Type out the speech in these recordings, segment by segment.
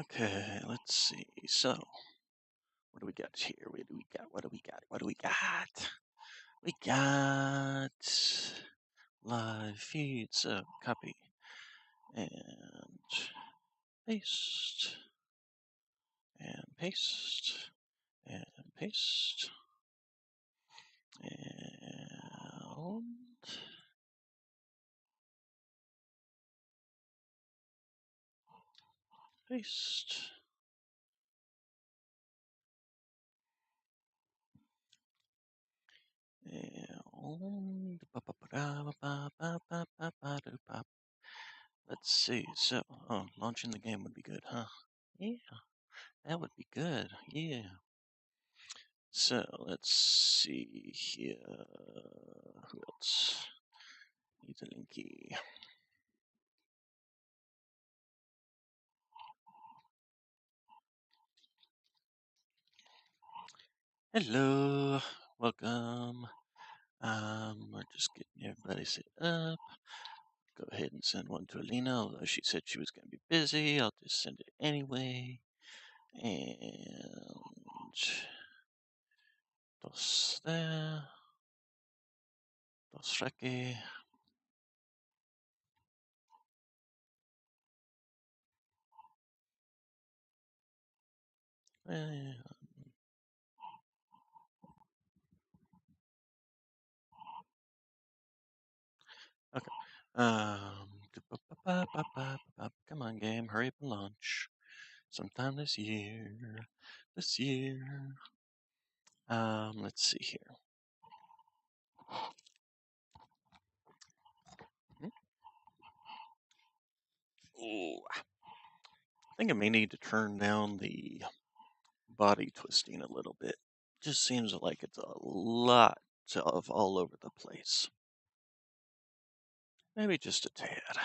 Okay, let's see. So, what do we got here? What do we got? What do we got? What do we got? We got live feed. So, copy and paste and paste and paste and paste. And let's see. So, launching the game would be good, huh? Yeah, that would be good. Yeah. So let's see here. Who else? Needs a linky. Hello, welcome. We're just getting everybody set up. Go ahead and send one to Alina, although she said she was going to be busy. I'll just send it anyway. And dos there. Dos Reki. Okay. Come on, game. Hurry up and launch. Sometime this year. This year. Let's see here. Ooh, I think I may need to turn down the body twisting a little bit. Just seems like it's a lot of all over the place. Maybe just a tad.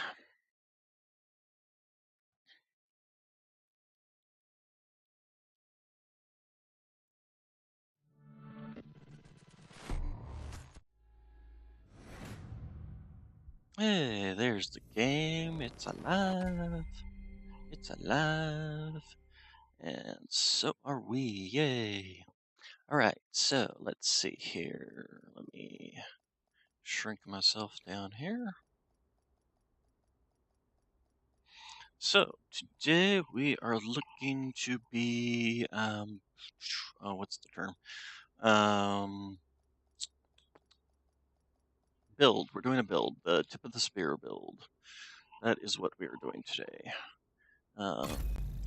Hey, there's the game. It's alive. It's alive. And so are we. Yay. All right, so let's see here. Let me shrink myself down here. So today we are looking to be, what's the term? Build. We're doing a build, the tip of the spear build. That is what we are doing today.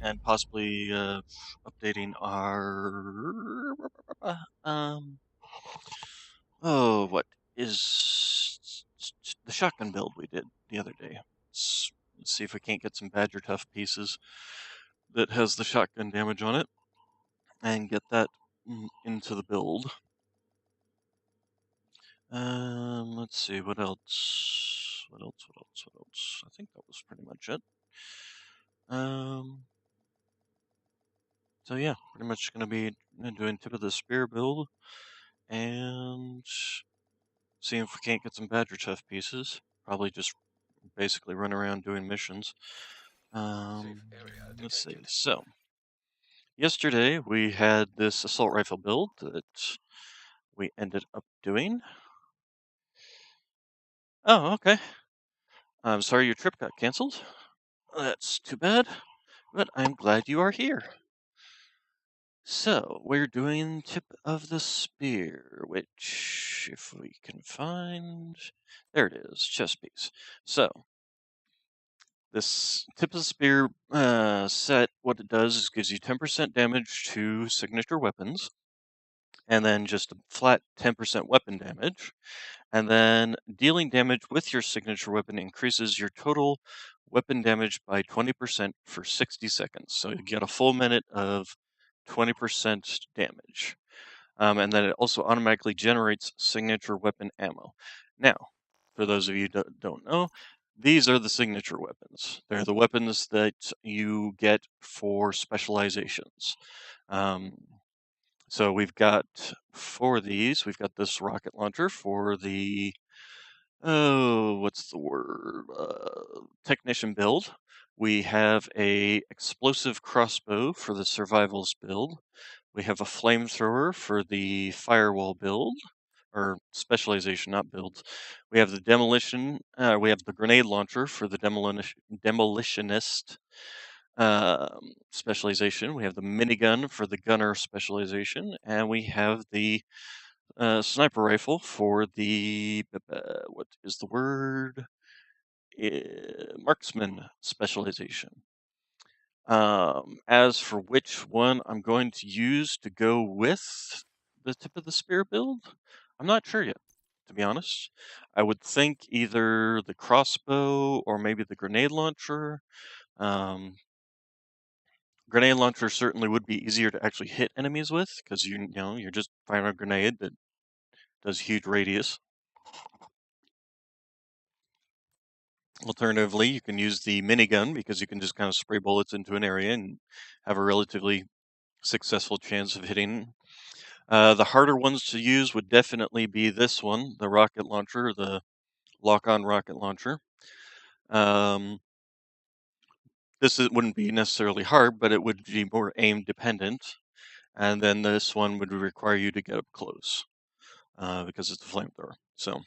And possibly updating our what is the shotgun build we did the other day. Let's see if we can't get some Badger Tough pieces that has the shotgun damage on it and get that into the build. Let's see, what else? What else? I think that was pretty much it. So yeah, pretty much going to be doing tip of the spear build and seeing if we can't get some Badger Tough pieces. Probably just basically run around doing missions. Let's see. So, yesterday we had this assault rifle build that we ended up doing. Oh, okay. I'm sorry your trip got canceled. That's too bad, but I'm glad you are here. So, we're doing tip of the spear, which, if we can find, there it is, chest piece. So, this tip of the spear set, what it does is gives you 10% damage to signature weapons, and then just a flat 10% weapon damage. And then dealing damage with your signature weapon increases your total weapon damage by 20% for 60 seconds. So you get a full minute of 20% damage. And then it also automatically generates signature weapon ammo. Now, for those of you that don't know, these are the signature weapons. They're the weapons that you get for specializations. So we've got for these, we've got this rocket launcher for the, what's the word? Technician build, We have a explosive crossbow for the survivals build. We have a flamethrower for the firewall build, or specialization, not builds. We have the demolition. We have the grenade launcher for the demolitionist specialization. We have the minigun for the gunner specialization, and we have the sniper rifle for the what is the word? Marksman specialization. As for which one I'm going to use to go with the tip of the spear build, I'm not sure yet, to be honest. I would think either the crossbow or maybe the grenade launcher. Um, Grenade launcher certainly would be easier to actually hit enemies with because you're just firing a grenade that does huge radius. Alternatively, you can use the minigun because you can just kind of spray bullets into an area and have a relatively successful chance of hitting. The harder ones to use would definitely be this one, the rocket launcher, the lock-on rocket launcher. Wouldn't be necessarily hard, but it would be more aim dependent. And then this one would require you to get up close because it's a flamethrower. So,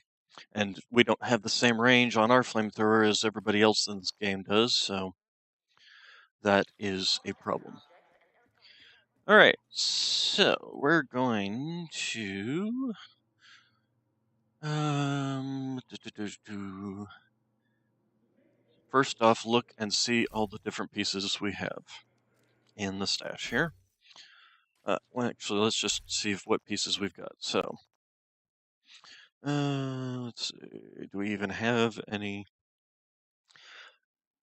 and we don't have the same range on our flamethrower as everybody else in this game does, so that is a problem. All right, so we're going to first off look and see all the different pieces we have in the stash here. Well, actually, let's just see what pieces we've got. So, let's see. Do we even have any?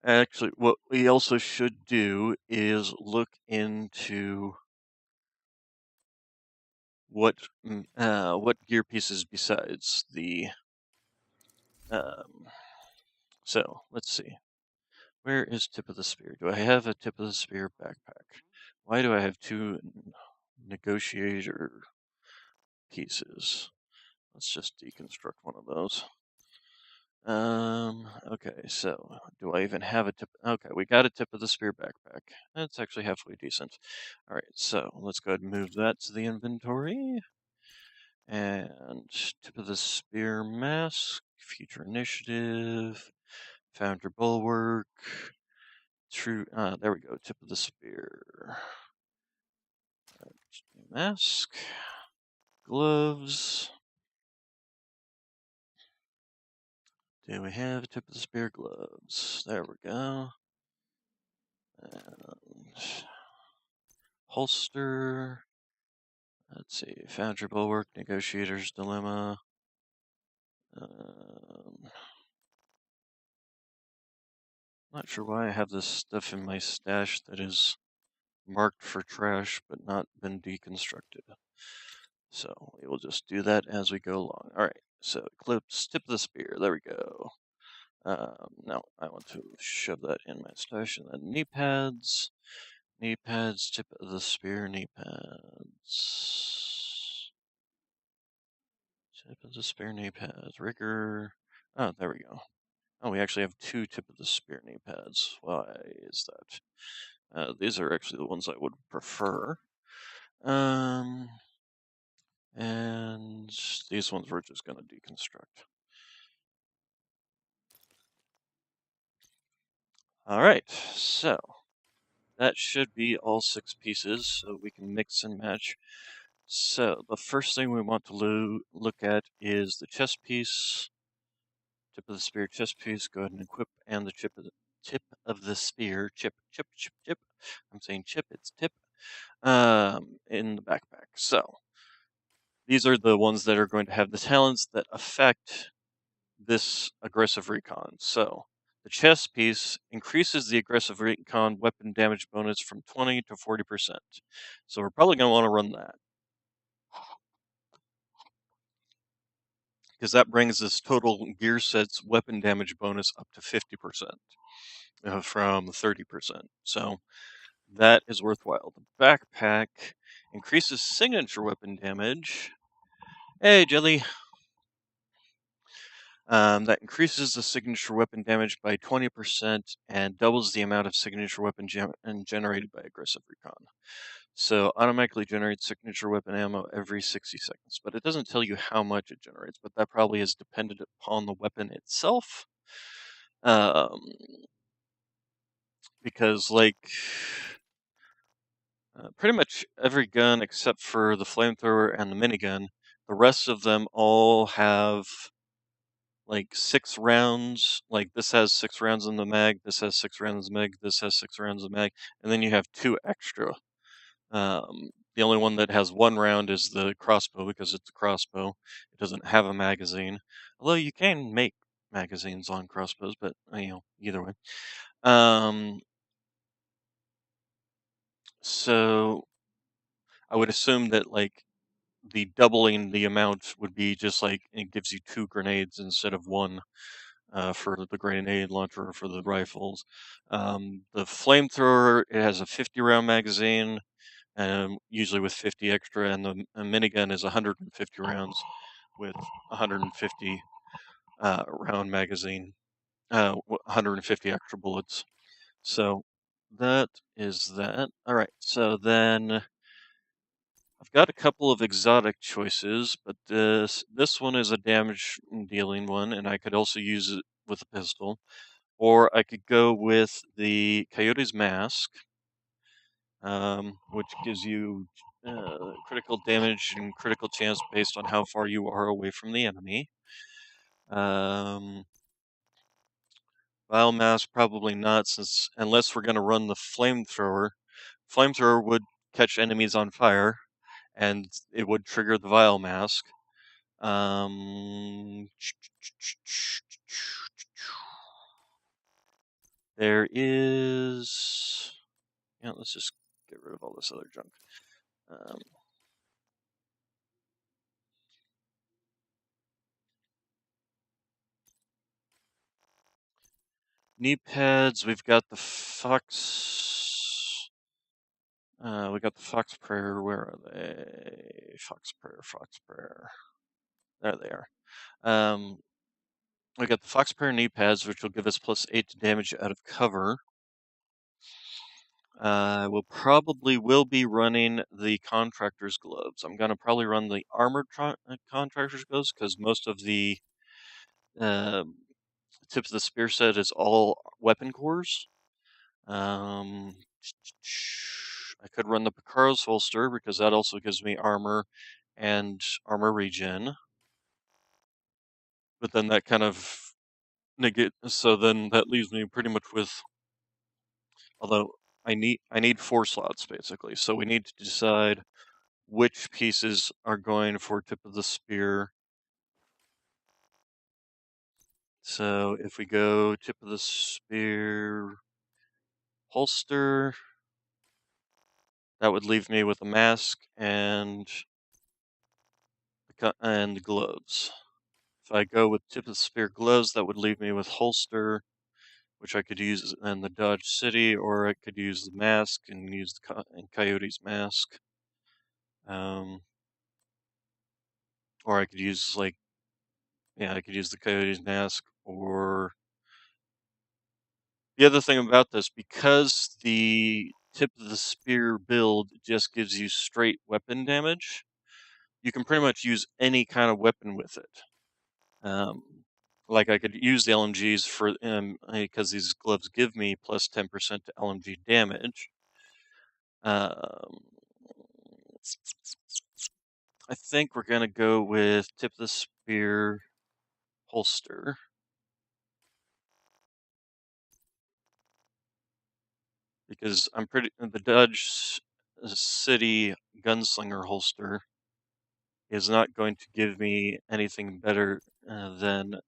Actually, what we also should do is look into what gear pieces besides the. Um, so let's see. Where is tip of the spear? Do I have a tip of the spear backpack? Why do I have two negotiator pieces? Let's just deconstruct one of those. Okay, so do I even have a tip? Okay, we got a tip of the spear backpack. That's actually halfway decent. All right, so let's go ahead and move that to the inventory. And tip of the spear mask, future initiative, founder bulwark, true. There we go. Tip of the spear mask, gloves. Do we have tip of the spear gloves? There we go. And holster. Let's see. Founder bulwark, negotiator's dilemma. Not sure why I have this stuff in my stash that is marked for trash but not been deconstructed. So we will just do that as we go along. All right, so clips, tip of the spear. There we go. Now I want to shove that in my stash, and then knee pads, tip of the spear, knee pads, tip of the spear, knee pads, rigor. Oh, there we go. Oh, we actually have two tip of the spear knee pads. Why is that? These are actually the ones I would prefer. And these ones we're just going to deconstruct. All right, so that should be all 6 pieces, so we can mix and match. So the first thing we want to look at is the chest piece, tip of the spear chest piece. Go ahead and equip, and the tip of the spear, chip. I'm saying chip, it's tip. In the backpack. So these are the ones that are going to have the talents that affect this aggressive recon. So the chest piece increases the aggressive recon weapon damage bonus from 20 to 40%. So we're probably going to want to run that, because that brings this total gear set's weapon damage bonus up to 50% from 30%. So that is worthwhile. The backpack increases signature weapon damage. Hey, Jelly. That increases the signature weapon damage by 20% and doubles the amount of signature weapon generated by aggressive recon. So automatically generates signature weapon ammo every 60 seconds, but it doesn't tell you how much it generates, but that probably is dependent upon the weapon itself. Um, because pretty much every gun except for the flamethrower and the minigun, the rest of them all have like 6 rounds. Like this has 6 rounds in the mag, this has 6 rounds in the mag, this has 6 rounds in the mag, and then you have 2 extra. The only one that has 1 round is the crossbow because it's a crossbow. It doesn't have a magazine, although you can make magazines on crossbows, but either way. So I would assume that like the doubling the amount would be just like it gives you 2 grenades instead of one for the grenade launcher for the rifles. The flamethrower, it has a 50-round magazine, usually with 50 extra, and the minigun is 150 rounds with 150 round magazine, 150 extra bullets. So that is that. All right, so then I've got a couple of exotic choices, but this one is a damage dealing one, and I could also use it with a pistol. Or I could go with the Coyote's Mask, which gives you critical damage and critical chance based on how far you are away from the enemy. Um, Biomass, probably not, since unless we're going to run the flamethrower. Flamethrower would catch enemies on fire, and it would trigger the Vile Mask. Um, there is. Yeah, let's just get rid of all this other junk. Um, Knee pads. We've got the Fox. We got the Fox Prayer. Where are they? Fox Prayer. Fox Prayer. There they are. We got the Fox Prayer knee pads, which will give us +8 to damage out of cover. We'll probably will be running the contractor's gloves. I'm gonna probably run the armored contractor's gloves because most of the uh, tips of the spear set is all weapon cores. Um, I could run the Picaro's holster because that also gives me armor and armor regen. But then that kind of so then that leaves me pretty much with, although I need 4 slots basically. So we need to decide which pieces are going for tip of the spear. So if we go tip of the spear holster, that would leave me with a mask and the gloves. If I go with tip of the spear gloves, that would leave me with holster, which I could use in the Dodge City, or I could use the mask and use the Coyote's mask. Or I could use I could use the Coyote's mask. Or the other thing about this, because the tip of the spear build just gives you straight weapon damage, you can pretty much use any kind of weapon with it. Like I could use the LMGs for because these gloves give me +10% to LMG damage. Um, I think we're gonna go with tip of the spear holster because the Dodge City gunslinger holster is not going to give me anything better than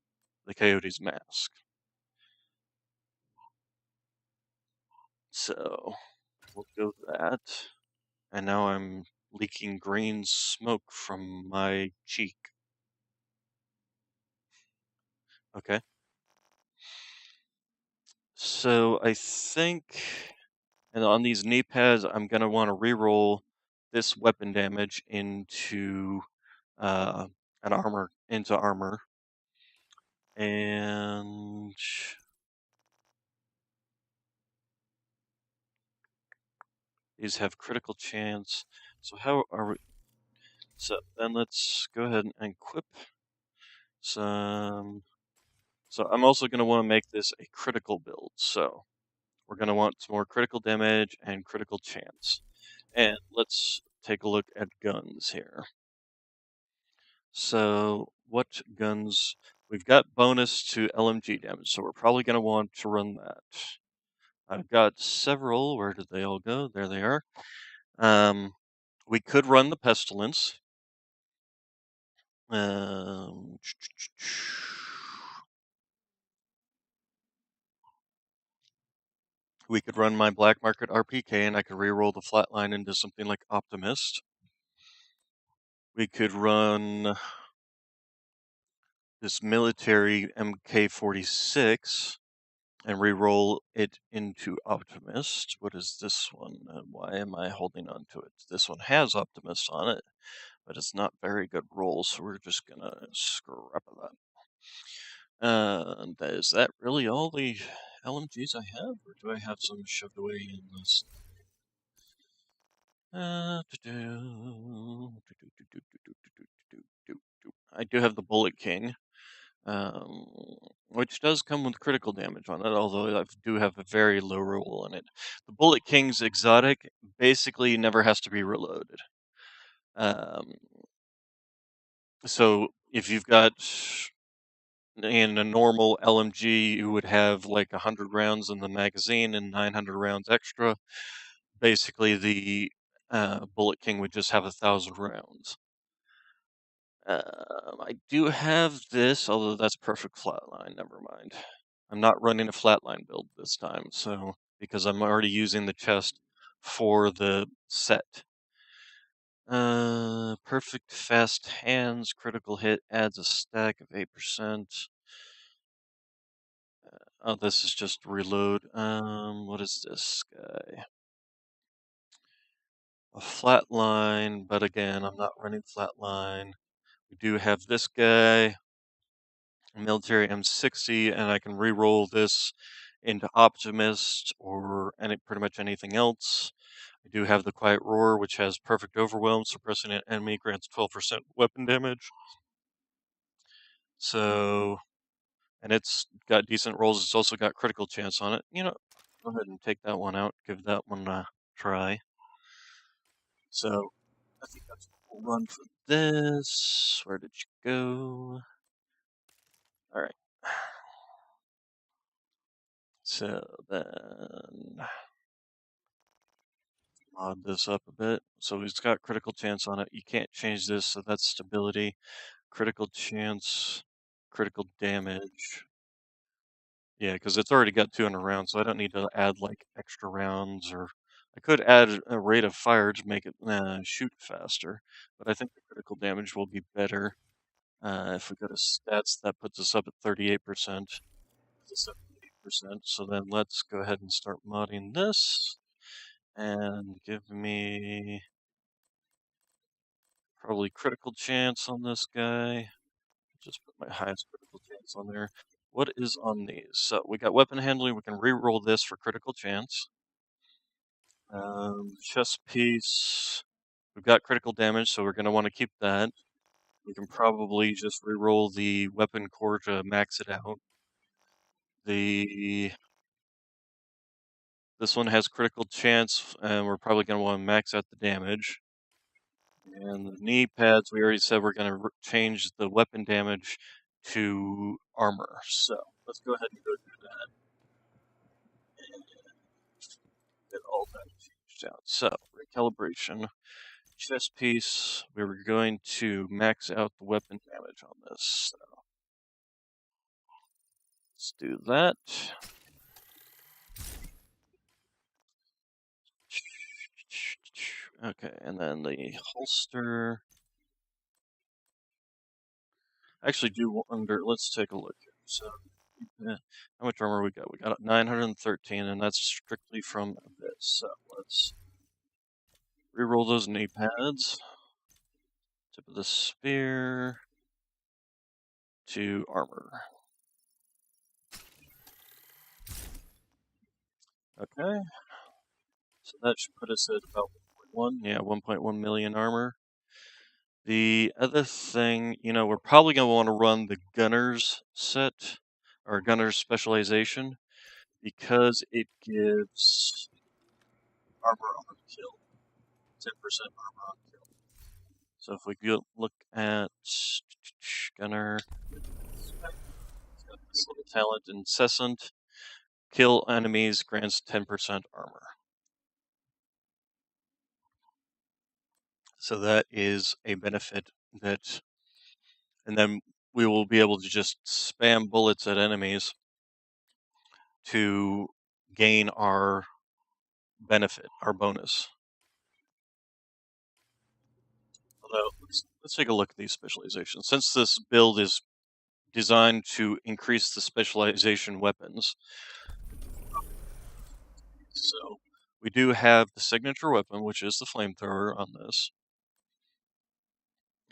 the Coyote's mask. So we'll go with that. And now I'm leaking green smoke from my cheek. Okay. So I think, and on these knee pads, I'm gonna want to reroll this weapon damage into uh, an armor into armor. And these have critical chance. So how are we? So then let's go ahead and equip some. So I'm also going to want to make this a critical build. So we're going to want some more critical damage and critical chance. And let's take a look at guns here. So what guns? We've got bonus to LMG damage, so we're probably going to want to run that. I've got several. Where did they all go? There they are. Um, we could run the Pestilence. Um, we could run my Black Market RPK, and I could reroll the Flatline into something like Optimist. We could run this military MK46 and re-roll it into Optimist. What is this one? Why am I holding on to it? This one has Optimist on it, but it's not very good roll, so we're just gonna scrap that. Is that really all the LMGs I have, or do I have some shoved away in this? I do have the Bullet King, um, which does come with critical damage on it, although I do have a very low roll on it. The Bullet King's exotic basically never has to be reloaded. Um, so if you've got in a normal LMG, you would have like 100 rounds in the magazine and 900 rounds extra. Basically, the Bullet King would just have 1,000 rounds. I do have this, although that's perfect flatline. Never mind. I'm not running a flatline build this time, so because I'm already using the chest for the set. Perfect fast hands, critical hit adds a stack of 8%. Oh, this is just reload. What is this guy? A flatline, but again, I'm not running flatline. We do have this guy, military M60, and I can re-roll this into Optimist or pretty much anything else. I do have the Quiet Roar, which has perfect overwhelm, suppressing an enemy grants 12% weapon damage. So, and it's got decent rolls. It's also got critical chance on it. Go ahead and take that one out. Give that one a try. So, I think that's what we'll run for this. Where did you go? All right. So then mod this up a bit. So it's got critical chance on it. You can't change this, so that's stability. Critical chance, critical damage. Yeah, because it's already got 200 rounds, so I don't need to add like extra rounds, or I could add a rate of fire to make it shoot faster. But I think the critical damage will be better. If we go to stats, that puts us up at 38% to 78%. So then let's go ahead and start modding this. And give me probably critical chance on this guy. Just put my highest critical chance on there. What is on these? So we got weapon handling. We can re-roll this for critical chance. Chest piece. We've got critical damage, so we're going to want to keep that. We can probably just re-roll the weapon core to max it out. This one has critical chance, and we're probably going to want to max out the damage. And the knee pads, we already said we're going to change the weapon damage to armor. So let's go ahead and go do that and get all that changed out. So recalibration, chest piece, we were going to max out the weapon damage on this. So let's do that. Okay, and then the holster. Actually, do wonder. Let's take a look here. So, how much armor we got? We got 913, and that's strictly from this. So let's reroll those knee pads. Tip of the spear to armor. Okay, so that should put us at about 1.1. Yeah, 1.1 million armor. The other thing, we're probably going to want to run the Gunner's set, or Gunner's specialization, because it gives armor on kill, 10% armor on kill. So if we go look at Gunner, it's got this little talent, Incessant, kill enemies grants 10% armor. So that is a benefit that, and then we will be able to just spam bullets at enemies to gain our benefit, our bonus. Although, let's take a look at these specializations. Since this build is designed to increase the specialization weapons, so we do have the signature weapon, which is the flamethrower on this.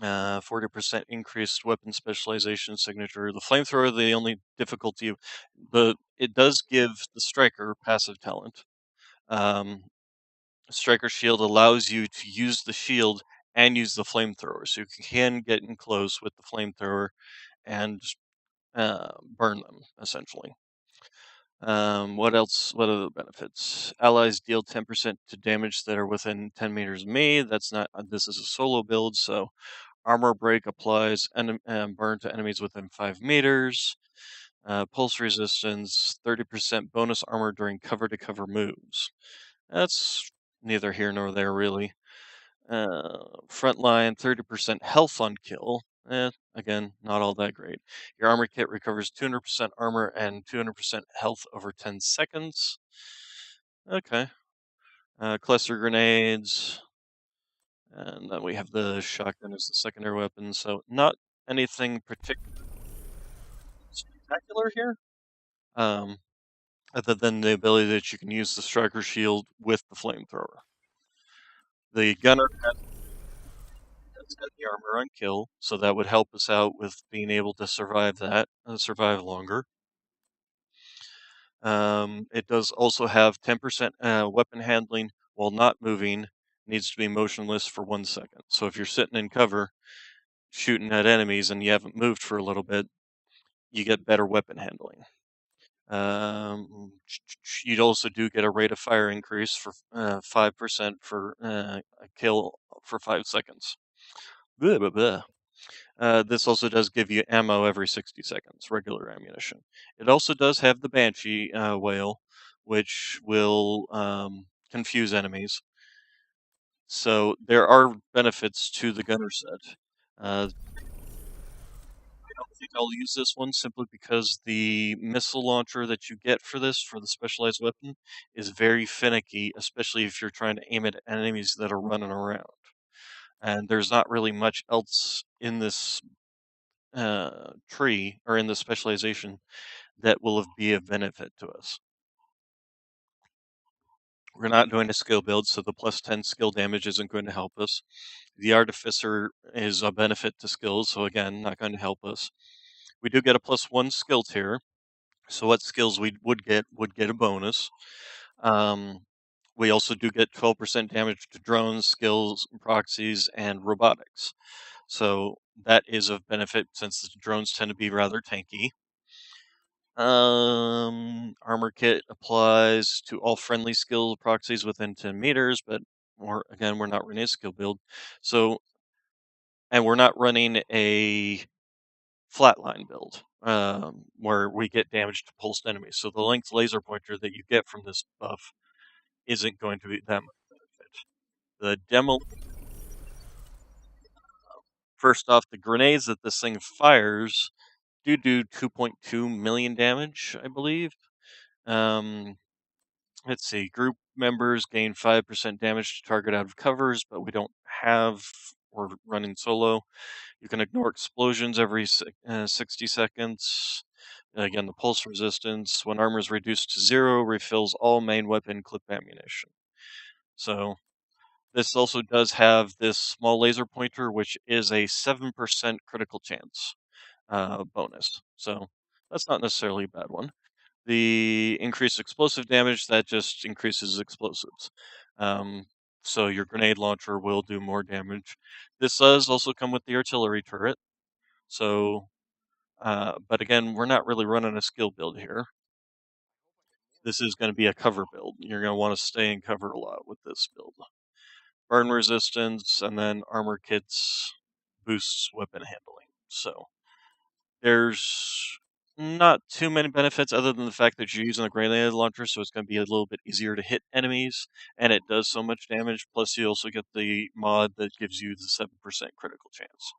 40% increased weapon specialization signature. The flamethrower, the only difficulty, it does give the striker passive talent. Striker shield allows you to use the shield and use the flamethrower, so you can get in close with the flamethrower and burn them essentially. What else? What other benefits? Allies deal 10% to damage that are within 10 meters of me. That's not. This is a solo build, so armor break applies and burn to enemies within 5 meters. Pulse resistance, 30% bonus armor during cover-to-cover moves. That's neither here nor there, really. Frontline, 30% health on kill. Again, not all that great. Your armor kit recovers 200% armor and 200% health over 10 seconds. Okay. Cluster grenades. And then we have the shotgun as the secondary weapon. So, not anything particularly spectacular here. Um, Other than the ability that you can use the striker shield with the flamethrower. The gunner has heavy armor on kill, so that would help us out with being able to survive that and survive longer. It does also have 10% weapon handling while not moving, needs to be motionless for 1 second. So if you're sitting in cover shooting at enemies and you haven't moved for a little bit, you get better weapon handling. You'd also do get a rate of fire increase for 5% for a kill for 5 seconds. Blah, blah, blah. This also does give you ammo every 60 seconds, regular ammunition. It also does have the Banshee whale, which will confuse enemies. So there are benefits to the gunner set. I don't think I'll use this one simply because the missile launcher that you get for this, for the specialized weapon, is very finicky, especially if you're trying to aim at enemies that are running around. And there's not really much else in this tree or in the specialization that will be of benefit to us. We're not doing a skill build, so the plus 10 skill damage isn't going to help us. The Artificer is a benefit to skills, so again, not going to help us. We do get a plus 1 skill tier, so what skills we would get a bonus. Um, we also do get 12% damage to drones, skills, proxies, and robotics. So that is of benefit since the drones tend to be rather tanky. Armor kit applies to all friendly skill proxies within 10 meters, but we're not running a skill build. So, and we're not running a flatline build, where we get damage to pulsed enemies. So the linked laser pointer that you get from this buff isn't going to be that much benefit. The demo, first off, the grenades that this thing fires do 2.2 million damage, I believe. Um, let's see, group members gain 5% damage to target out of covers, but we don't have, we're running solo. You can ignore explosions every 60 seconds. Again, the pulse resistance, when armor is reduced to 0, refills all main weapon clip ammunition. So, this also does have this small laser pointer, which is a 7% critical chance bonus. So, that's not necessarily a bad one. The increased explosive damage, that just increases explosives. So your grenade launcher will do more damage. This does also come with the artillery turret. So, but again, we're not really running a skill build here. This is going to be a cover build. You're going to want to stay in cover a lot with this build. Burn resistance, and then armor kits boosts weapon handling. So there's not too many benefits other than the fact that you're using a grenade launcher, so it's going to be a little bit easier to hit enemies, and it does so much damage. Plus, you also get the mod that gives you the 7% critical chance.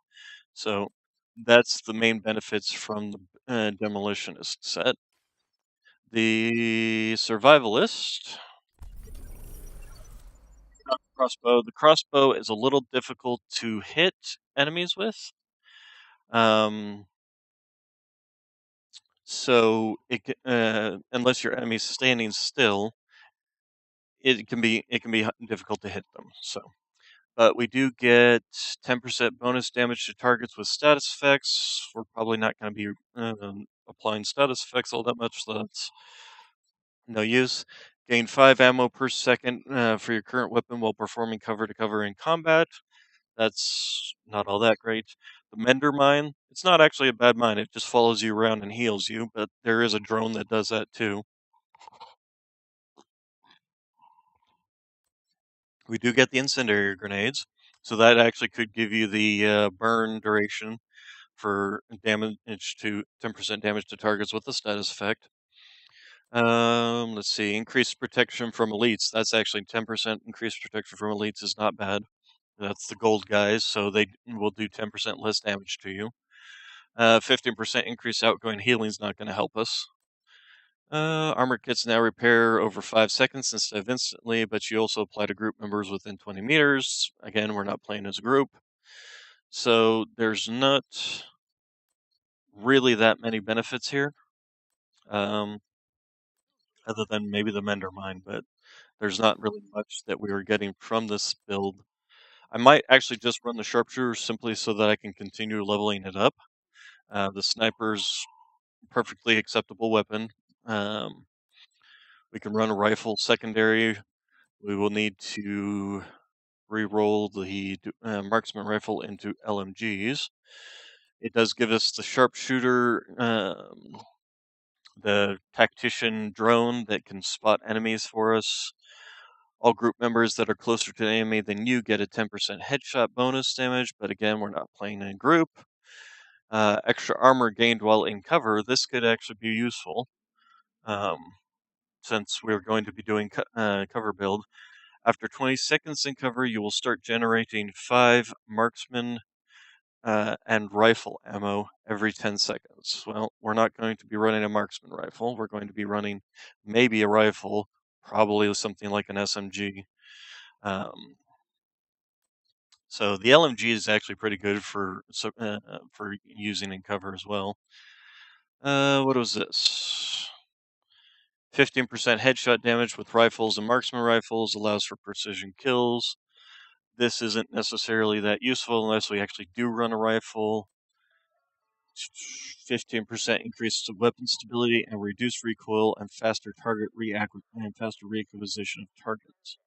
So that's the main benefits from the Demolitionist set. The Survivalist crossbow. The crossbow is a little difficult to hit enemies with. Um, so unless your enemy's standing still, it can be difficult to hit them. So, but we do get 10% bonus damage to targets with status effects. We're probably not going to be applying status effects all that much, so that's no use. Gain 5 ammo per second for your current weapon while performing cover to cover in combat. That's not all that great. The Mender Mine, it's not actually a bad mine. It just follows you around and heals you, but there is a drone that does that too. We do get the incendiary grenades, so that actually could give you the burn duration for damage to 10% damage to targets with the status effect. Let's see, increased protection from elites. That's actually 10% increased protection from elites is not bad. That's the gold guys, so they will do 10% less damage to you. 15% increased outgoing healing is not going to help us. Armor kits now repair over 5 seconds instead of instantly, but you also apply to group members within 20 meters. Again, we're not playing as a group. So there's not really that many benefits here, um, other than maybe the Mender Mine, but there's not really much that we were getting from this build. I might actually just run the Sharpshooter simply so that I can continue leveling it up. The Sniper's perfectly acceptable weapon. Um, we can run a rifle secondary. We will need to re-roll the marksman rifle into LMGs. It does give us the sharpshooter, the tactician drone that can spot enemies for us. All group members that are closer to the enemy than you get a 10% headshot bonus damage, but again, we're not playing in a group. Extra armor gained while in cover. This could actually be useful, um, since we're going to be doing cover build. After 20 seconds in cover, you will start generating 5 marksman and rifle ammo every 10 seconds. Well, we're not going to be running a marksman rifle. We're going to be running maybe a rifle, probably something like an SMG. So the LMG is actually pretty good for using in cover as well. What was this? 15% headshot damage with rifles and marksman rifles allows for precision kills. This isn't necessarily that useful unless we actually do run a rifle. 15% increase to weapon stability and reduced recoil and faster reacquisition of targets.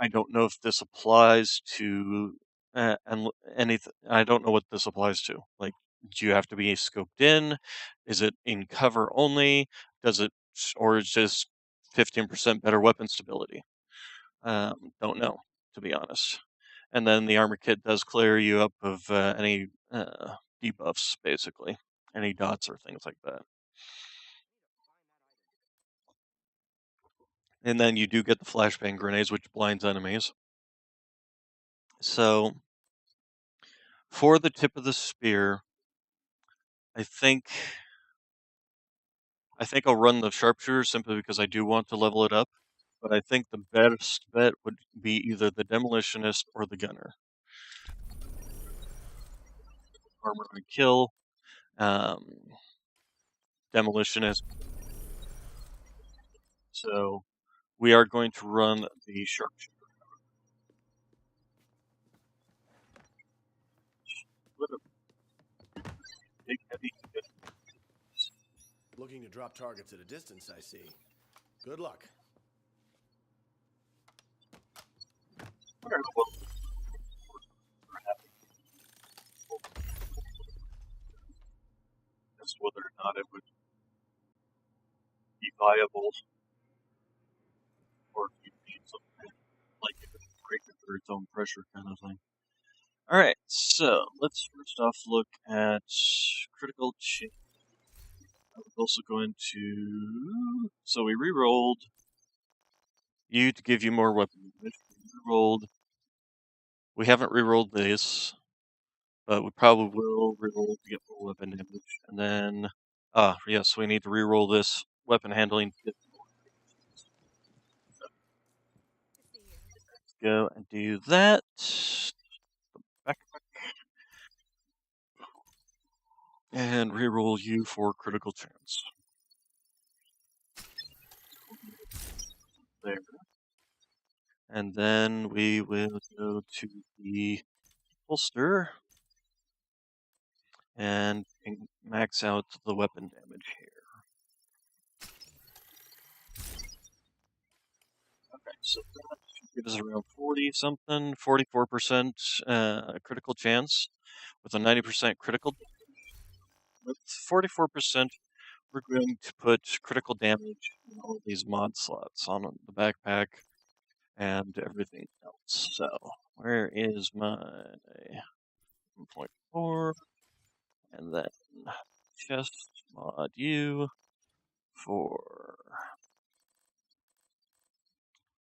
I don't know if this applies to and anything. I don't know what this applies to. Like, do you have to be scoped in? Is it in cover only? Does it, or is just 15% better weapon stability? Don't know, to be honest. And then the armor kit does clear you up of any debuffs, basically, any dots or things like that. And then you do get the flashbang grenades, which blinds enemies. So for the tip of the spear, I think I'll run the sharpshooter simply because I do want to level it up. But I think the best bet would be either the demolitionist or the gunner. Armor and kill, um, demolitionist. So we are going to run the sharpshooter. With a big heavy Looking to drop targets at a distance, I see. Good luck. Alright, well, as whether or not it would be viable, or if you need something like it would break under its own pressure kind of thing. Alright, so let's first off look at critical chance. I was also going to. So we re-rolled you to give you more weapon damage. We haven't re-rolled this, but we probably will re-roll to get more weapon damage. And then, yes, we need to re-roll this weapon handling to get more. Let's go and do that. Back and re-roll you for critical chance. There. And then we will go to the holster and max out the weapon damage here. Okay, so that should give us around 40 something, 44% critical chance with a 90% critical damage. With 44%, we're going to put critical damage in all these mod slots on the backpack and everything else. So, where is my 1.4? And then chest mod U for,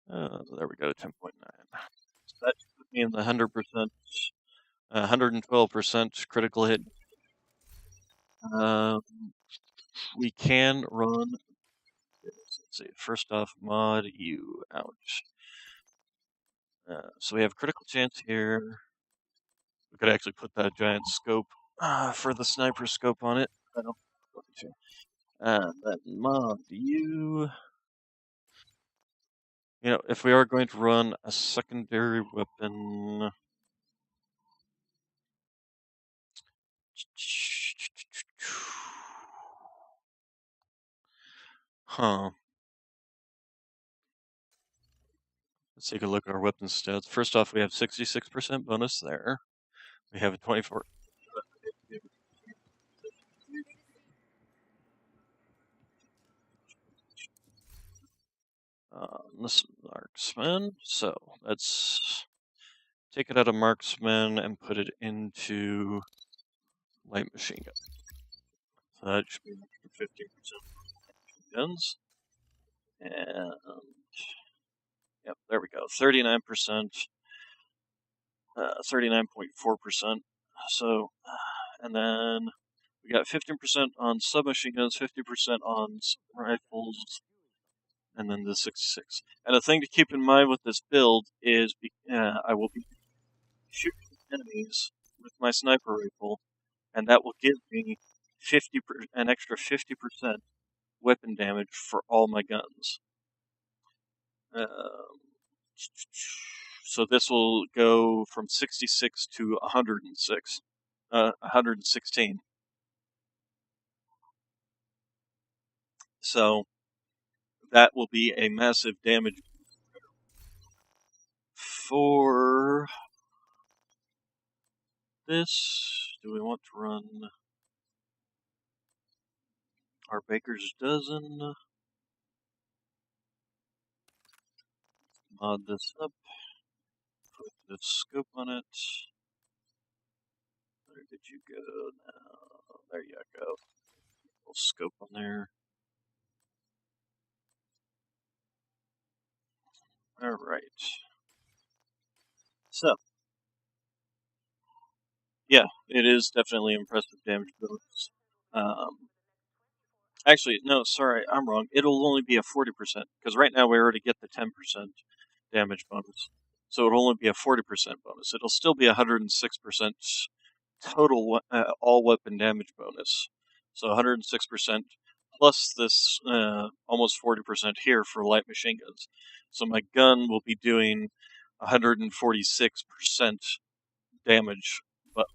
there we go, 10.9. So that should put me in the 100%, 112% critical hit. We can run, let's see, first off, mod U, ouch. So we have critical chance here. We could actually put that giant scope for the sniper scope on it. I don't want to. Then mod U. You know, if we are going to run a secondary weapon, huh? Let's take a look at our weapon stats. First off, we have 66% bonus there. We have a 24. This is marksman, so let's take it out of marksman and put it into light machine gun. So that should be 15% guns. And yep, there we go. 39%, 39.4%. So, and then we got 15% on submachine guns, 50% on rifles, and then the 66. And the thing to keep in mind with this build is I will be shooting enemies with my sniper rifle, and that will give me an extra 50% weapon damage for all my guns. So this will go from 66 to 106, 116. So that will be a massive damage for this. Do we want to run our Baker's Dozen? Mod this up. Put the scope on it. Where did you go now? There you go. Little scope on there. Alright. So, yeah, it is definitely impressive damage bonus. Actually, no, sorry, I'm wrong. It'll only be a 40%, because right now we already get the 10% damage bonus. So it'll only be a 40% bonus. It'll still be 106% total all weapon damage bonus. So 106% plus this almost 40% here for light machine guns. So my gun will be doing 146% damage, but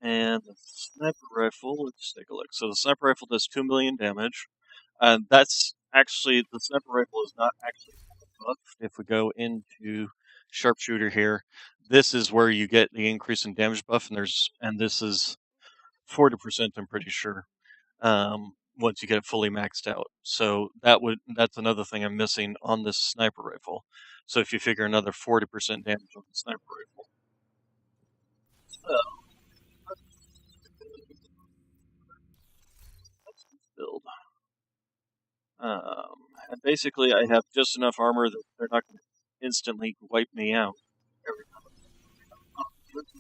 And the sniper rifle, let's take a look. So the sniper rifle does 2 million damage. That's actually, the sniper rifle is not actually buff. If we go into sharpshooter here, this is where you get the increase in damage buff, and this is 40%, I'm pretty sure, once you get it fully maxed out. So that's another thing I'm missing on this sniper rifle. So if you figure another 40% damage on the sniper rifle. So let's build. And basically, I have just enough armor that they're not going to instantly wipe me out every time. Let's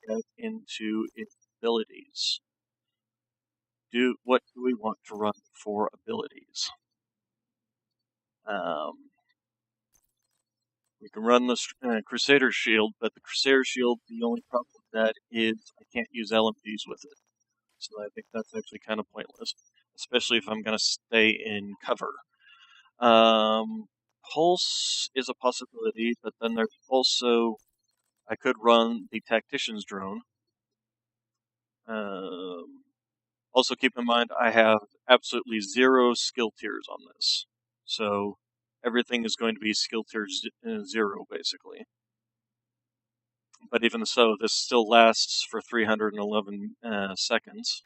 get into abilities. What do we want to run for abilities? Um, we can run the Crusader Shield, but the Crusader Shield, the only problem with that is I can't use LMGs with it. So I think that's actually kind of pointless, especially if I'm going to stay in cover. Um, Pulse is a possibility, but then there's also I could run the Tactician's Drone. Um, Also, keep in mind I have absolutely 0 skill tiers on this, so everything is going to be skill tier 0 basically. But even so, this still lasts for 311 seconds.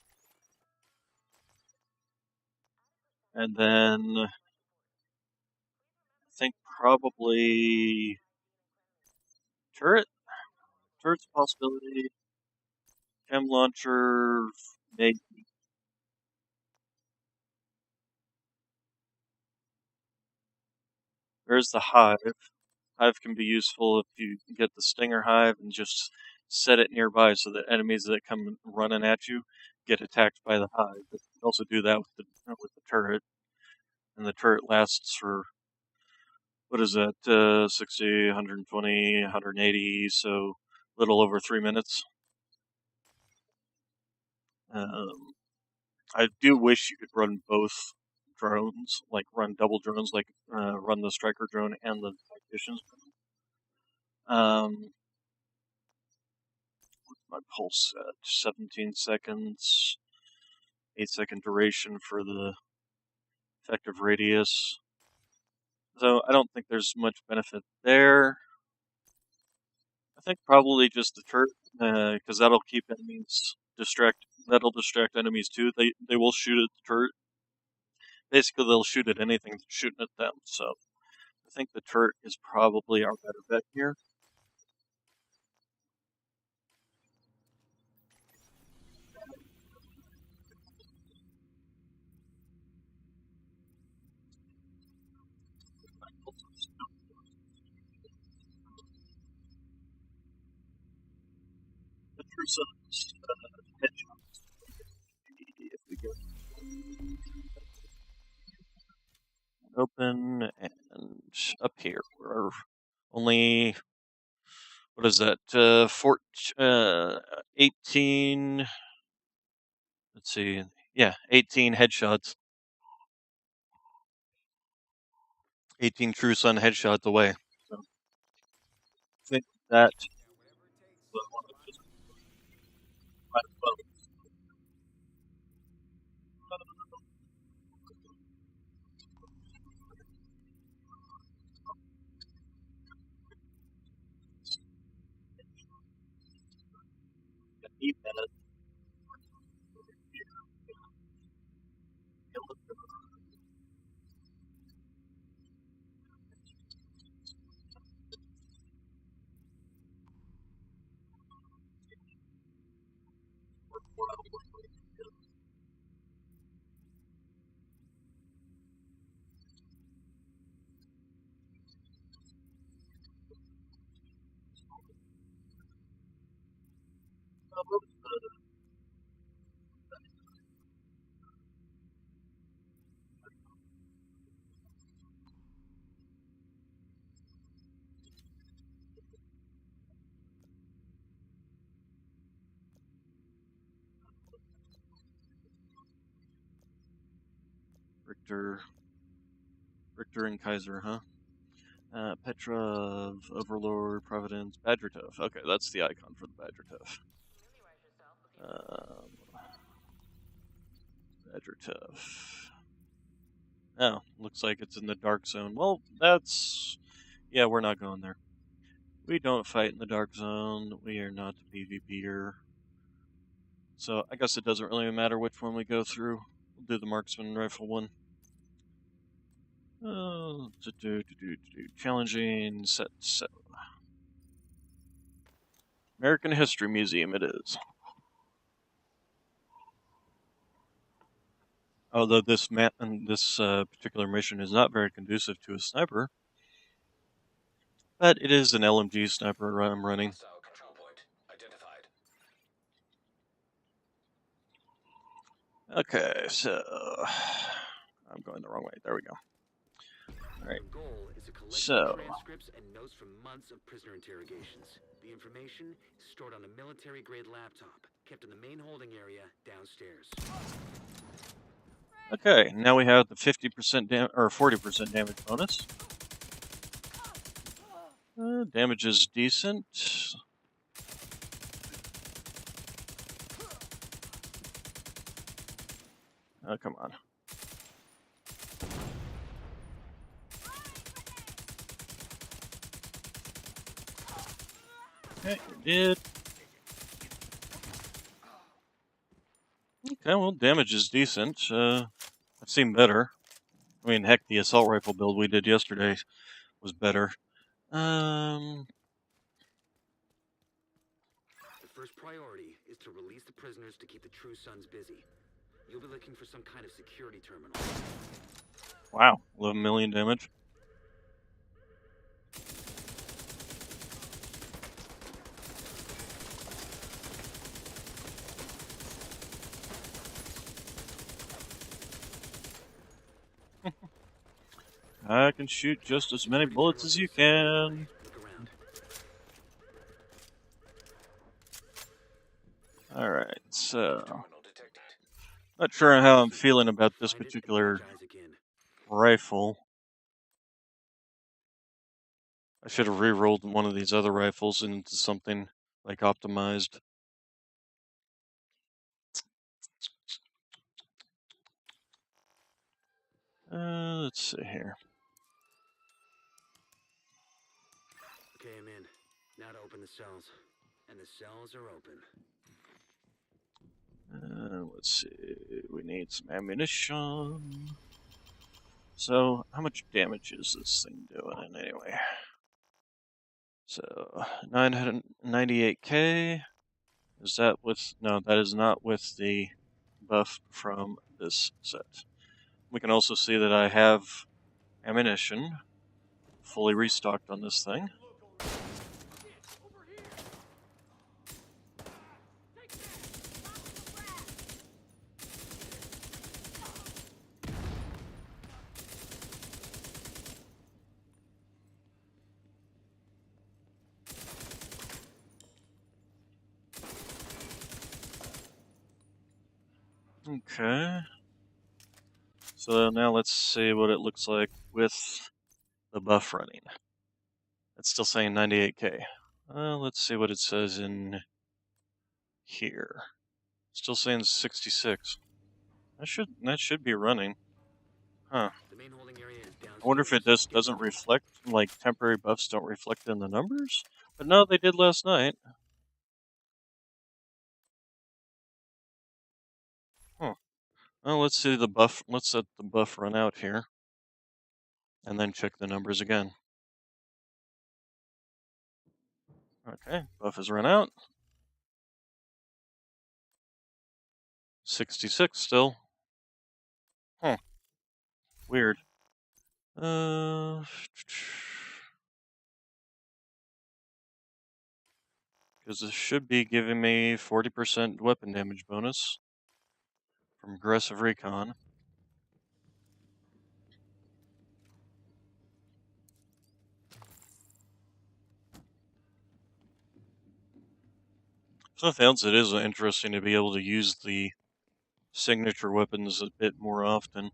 And then I think probably turret. Turret's a possibility. Chem launcher, maybe. There's the hive. Hive can be useful if you get the stinger hive and just set it nearby so that enemies that come running at you get attacked by the hive. But you can also do that with the turret, and the turret lasts for what is that? 60, 120, 180, so a little over 3 minutes. Um, I do wish you could run both drones, like run double drones, like run the striker drone and the tactician's drone. My pulse at 17 seconds, 8-second duration for the effective radius. So I don't think there's much benefit there. I think probably just the turret, because that'll keep enemies distract. That'll distract enemies too. They will shoot at the turret. Basically, they'll shoot at anything that's shooting at them. So I think the turret is probably our better bet here. The Truso's headshots. If we go open and up here, we're only what is that? 18. Let's see. Yeah, 18 headshots. 18 True Sun headshots away. So I think that just might as well eat that. Richter, Richter and Kaiser, huh? Petrov, Overlord, Providence, Badger Tuff. Okay, that's the icon for the Badger Tuff. Um, Badger Tough. Oh, looks like it's in the dark zone. Well, that's... Yeah, we're not going there. We don't fight in the dark zone. We are not the PvPer. So I guess it doesn't really matter which one we go through. We'll do the marksman rifle one. Challenging set 7. American History Museum it is. Although this particular mission is not very conducive to a sniper, but it is an LMG sniper I'm running. Hostile control point identified. Okay, so I'm going the wrong way. There we go. All right. Your goal is to collect So transcripts and notes from months of prisoner interrogations. The information is stored on a military-grade laptop, kept in the main holding area downstairs. okay, now we have the 50% or 40% damage bonus. Damage is decent. Oh, come on. Okay, we did. Okay, well, damage is decent. I've seen better. I mean, heck, the assault rifle build we did yesterday was better. The first priority is to release the prisoners to keep the True Sons busy. You'll be looking for some kind of security terminal. Wow, 11 million damage. I can shoot just as many bullets as you can. Look around. Alright, so... Terminal detected. Not sure how I'm feeling about this Find it and particular energize again. rifle. I should have re-rolled one of these other rifles into something like optimized. Let's see here. Okay, I'm in. Now to open the cells. And the cells are open. Let's see. We need some ammunition. So, how much damage is this thing doing anyway? So, 998k. Is that with... No, that is not with the buff from this set. We can also see that I have ammunition fully restocked on this thing. Okay. So now let's see what it looks like with the buff running. It's still saying 98k. Let's see what it says in here. Still saying 66. That should be running. Huh. The main holding area is downstairs. I wonder if it just doesn't reflect, like temporary buffs don't reflect in the numbers? But no, they did last night. Huh. Well, let's see the buff. Let's let the buff run out here. And then check the numbers again. Okay, buff has run out. 66 still. Huh. Weird. Because this should be giving me 40% weapon damage bonus from aggressive recon. If nothing else, it is interesting to be able to use the signature weapons a bit more often.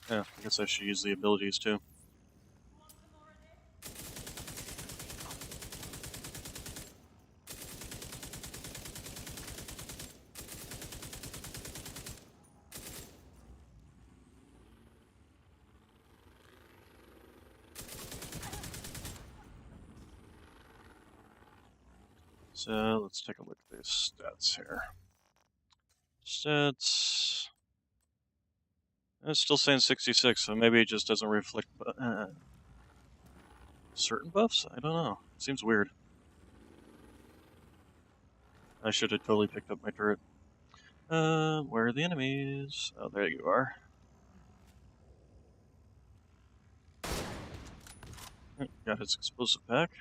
Yeah, I guess I should use the abilities too. So let's take a look at these stats here. Stats. It's still saying 66, so maybe it just doesn't reflect certain buffs? I don't know. Seems weird. I should have totally picked up my turret. Where are the enemies? Oh, there you are. Got his explosive pack.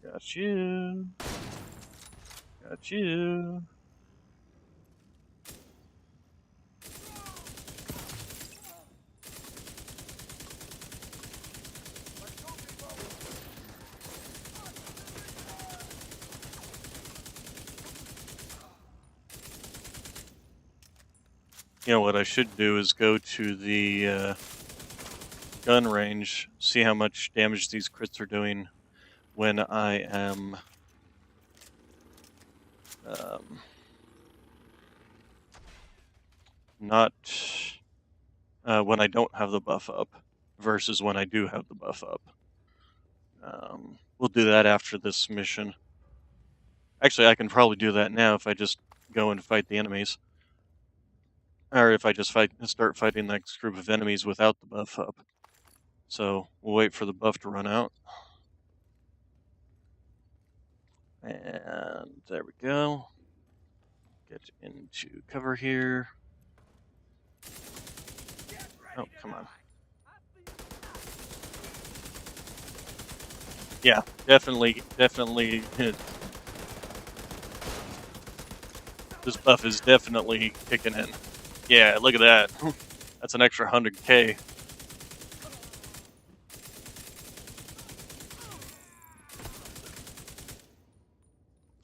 Got you. Got you. You know what I should do is go to the gun range, see how much damage these crits are doing when I am not when I don't have the buff up versus when I do have the buff up. We'll do that after this mission. Actually, I can probably do that now if I just go and fight the enemies. Or if I just start fighting the next group of enemies without the buff up. So we'll wait for the buff to run out. And there we go. Get into cover here. Oh, come on. Yeah, definitely. This buff is definitely kicking in. Yeah, look at that. That's an extra 100k.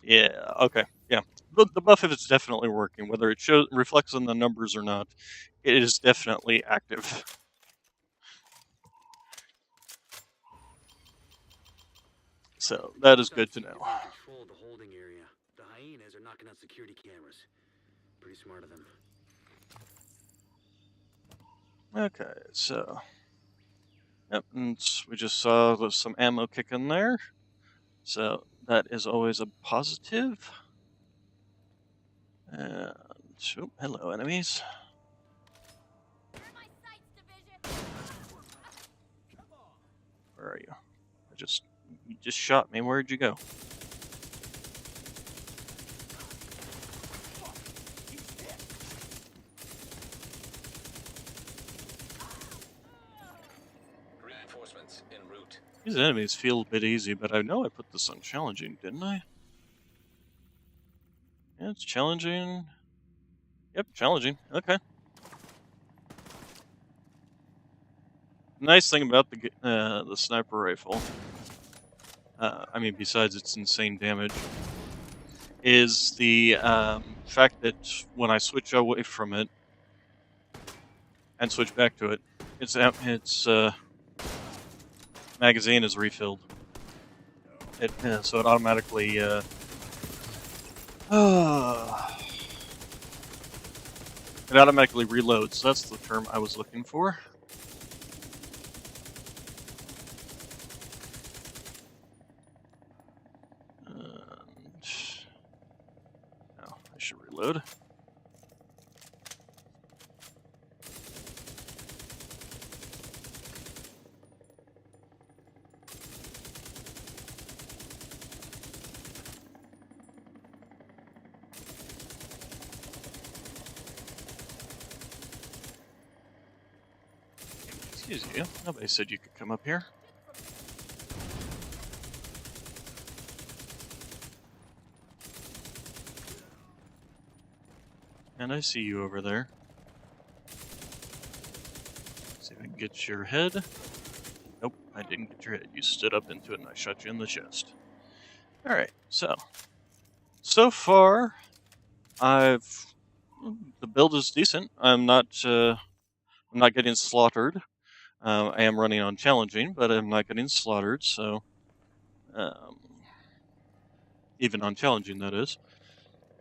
Yeah, okay, yeah. The buff is definitely working. Whether it reflects on the numbers or not, it is definitely active. So that is good to know. Control the holding area. The hyenas are knocking out security cameras. Pretty smart of them. Okay, so yep, and we just saw there's some ammo kicking there. So that is always a positive. And oh, hello, enemies. Where are you? You just shot me. Where'd you go? Reinforcements en route. These enemies feel a bit easy, but I know I put this on challenging, didn't I? Yeah, it's challenging. Yep, challenging. Okay. Nice thing about the sniper rifle, I mean, besides its insane damage, is the fact that when I switch away from it and switch back to it, its magazine is refilled. So it automatically it automatically reloads. That's the term I was looking for. Now I should reload. Excuse you. Nobody said you could come up here. And I see you over there. See if I can get your head. Nope, I didn't get your head. You stood up into it and I shot you in the chest. Alright, so far, I've The build is decent. I'm not getting slaughtered. I am running on challenging, but I'm not getting slaughtered. So, um, even on challenging, that is.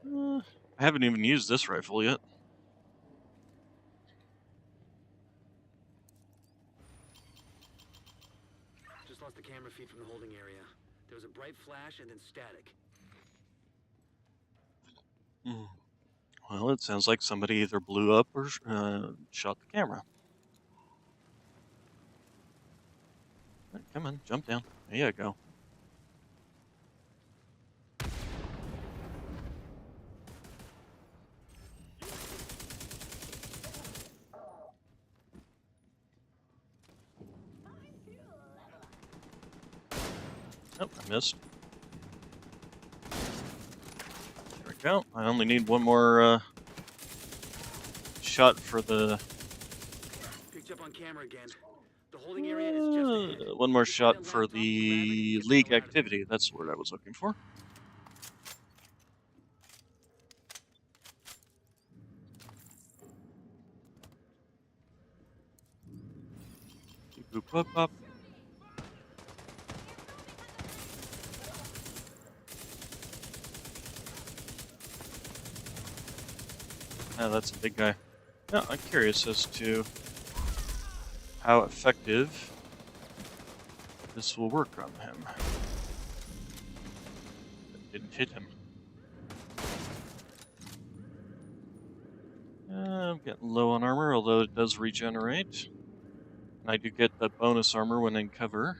I haven't even used this rifle yet. Just lost the camera feed from the holding area. There was a bright flash and then static. Mm. Well, it sounds like somebody either blew up or shot the camera. Right, come on, jump down. There you go. Oh, I missed. There we go. I only need one more shot for the. Picked up on camera again. The holding area is just ahead. One more Just find shot that for laptop, grab it, the get the league hell out of here. activity. That's the word I was looking for. Boop, boop, boop. That's a big guy. Now, I'm curious as to how effective this will work on him. Didn't hit him. I'm getting low on armor, although it does regenerate. And I do get the bonus armor when in cover.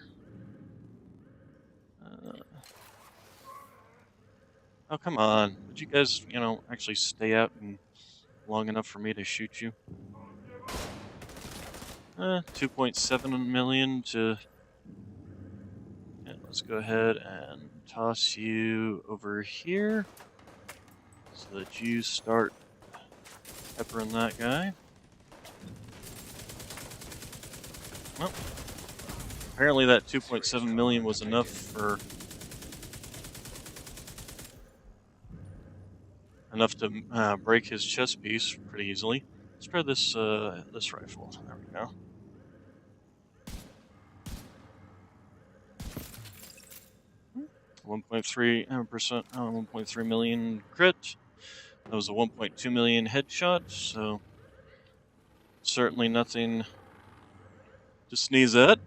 Oh, come on. Would you guys, actually stay out and long enough for me to shoot you? 2.7 million to... Yeah, let's go ahead and toss you over here so that you start peppering that guy. Well, apparently that 2.7 million was enough to break his chest piece pretty easily. Let's try this this rifle. There we go. Hmm. 1.3%, 1.3 million crit. That was a 1.2 million headshot, so certainly nothing to sneeze at.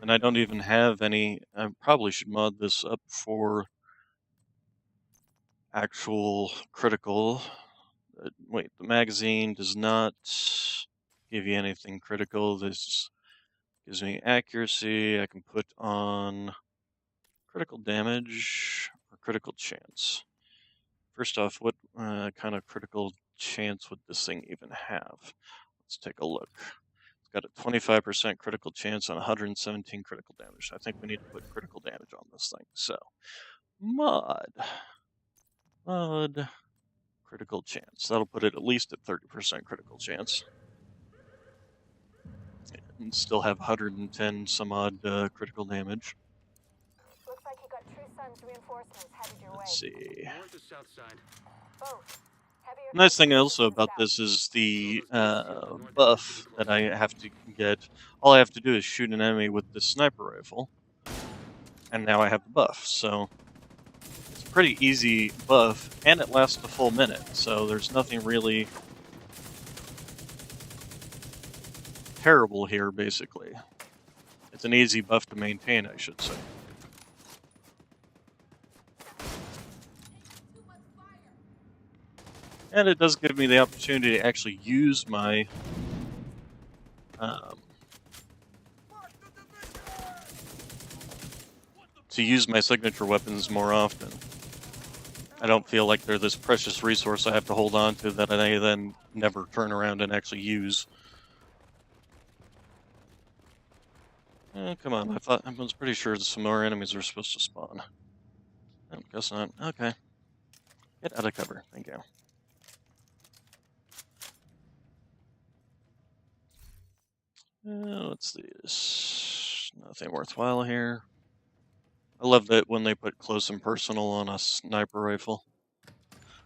And I don't even have any. I probably should mod this up for actual critical. Wait, the magazine does not give you anything critical. This gives me accuracy. I can put on critical damage or critical chance. First off, what kind of critical chance would this thing even have? Let's take a look. It's got a 25% critical chance on 117 critical damage. I think we need to put critical damage on this thing. So, mod, critical chance. That'll put it at least at 30% critical chance. And still have 110 some odd critical damage. Looks like you got True Sun's reinforcements headed your way. Let's see. North or south side? Both. Heavier Nice thing forces also to the about south. this is the Well, those gates here on the north exit should buff be that I closed. have to get. All I have to do is shoot an enemy with this sniper rifle, and now I have the buff. So it's a pretty easy buff, and it lasts a full minute. So there's nothing really terrible here, basically. It's an easy buff to maintain, I should say. And it does give me the opportunity to actually use my signature weapons more often. I don't feel like they're this precious resource I have to hold on to that I then never turn around and actually use. Come on, I was pretty sure some more enemies are supposed to spawn. Oh, guess not. Okay. Get out of cover. Thank you. What's this? Nothing worthwhile here. I love that when they put close and personal on a sniper rifle.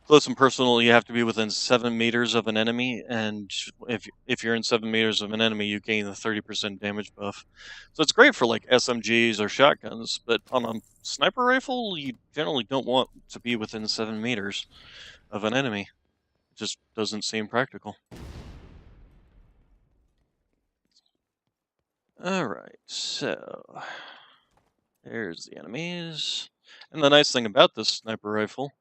Close and personal, you have to be within 7 meters of an enemy, and if you're in 7 meters of an enemy, you gain a 30% damage buff. So it's great for like SMGs or shotguns, but on a sniper rifle, you generally don't want to be within 7 meters of an enemy. It just doesn't seem practical. Alright, so there's the enemies. And the nice thing about this sniper rifle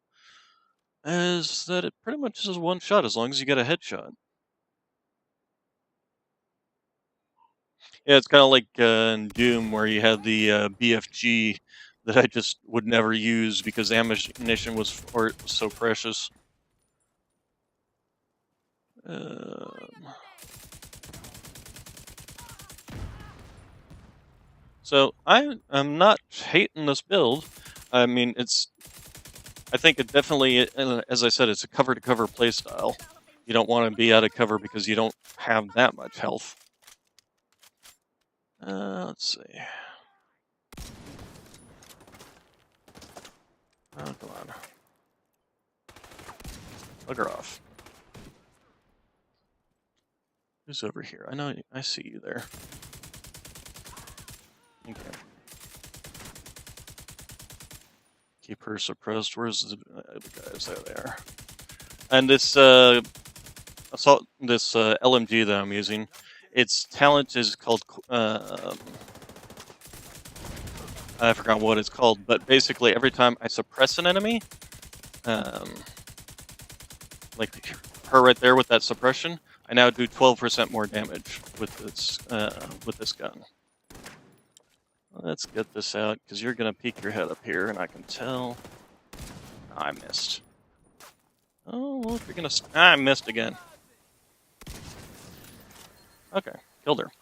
is that it pretty much is one shot as long as you get a headshot. Yeah, it's kind of like in Doom where you had the BFG that I just would never use because ammunition was so precious. Um, so I'm not hating this build. I mean, I think it definitely, as I said, it's a cover-to-cover playstyle. You don't want to be out of cover because you don't have that much health. Let's see. Oh, come on. Bugger off. Who's over here? I know, I see you there. Okay. Keep her suppressed. Where's the guys? There they are. And this LMG that I'm using, its talent is called I forgot what it's called, but basically every time I suppress an enemy, um, like her right there with that suppression, I now do 12% more damage with this gun. Let's get this out because you're gonna peek your head up here, and I can tell. I missed. Oh, well, if you're gonna, I missed again. Okay, killed her.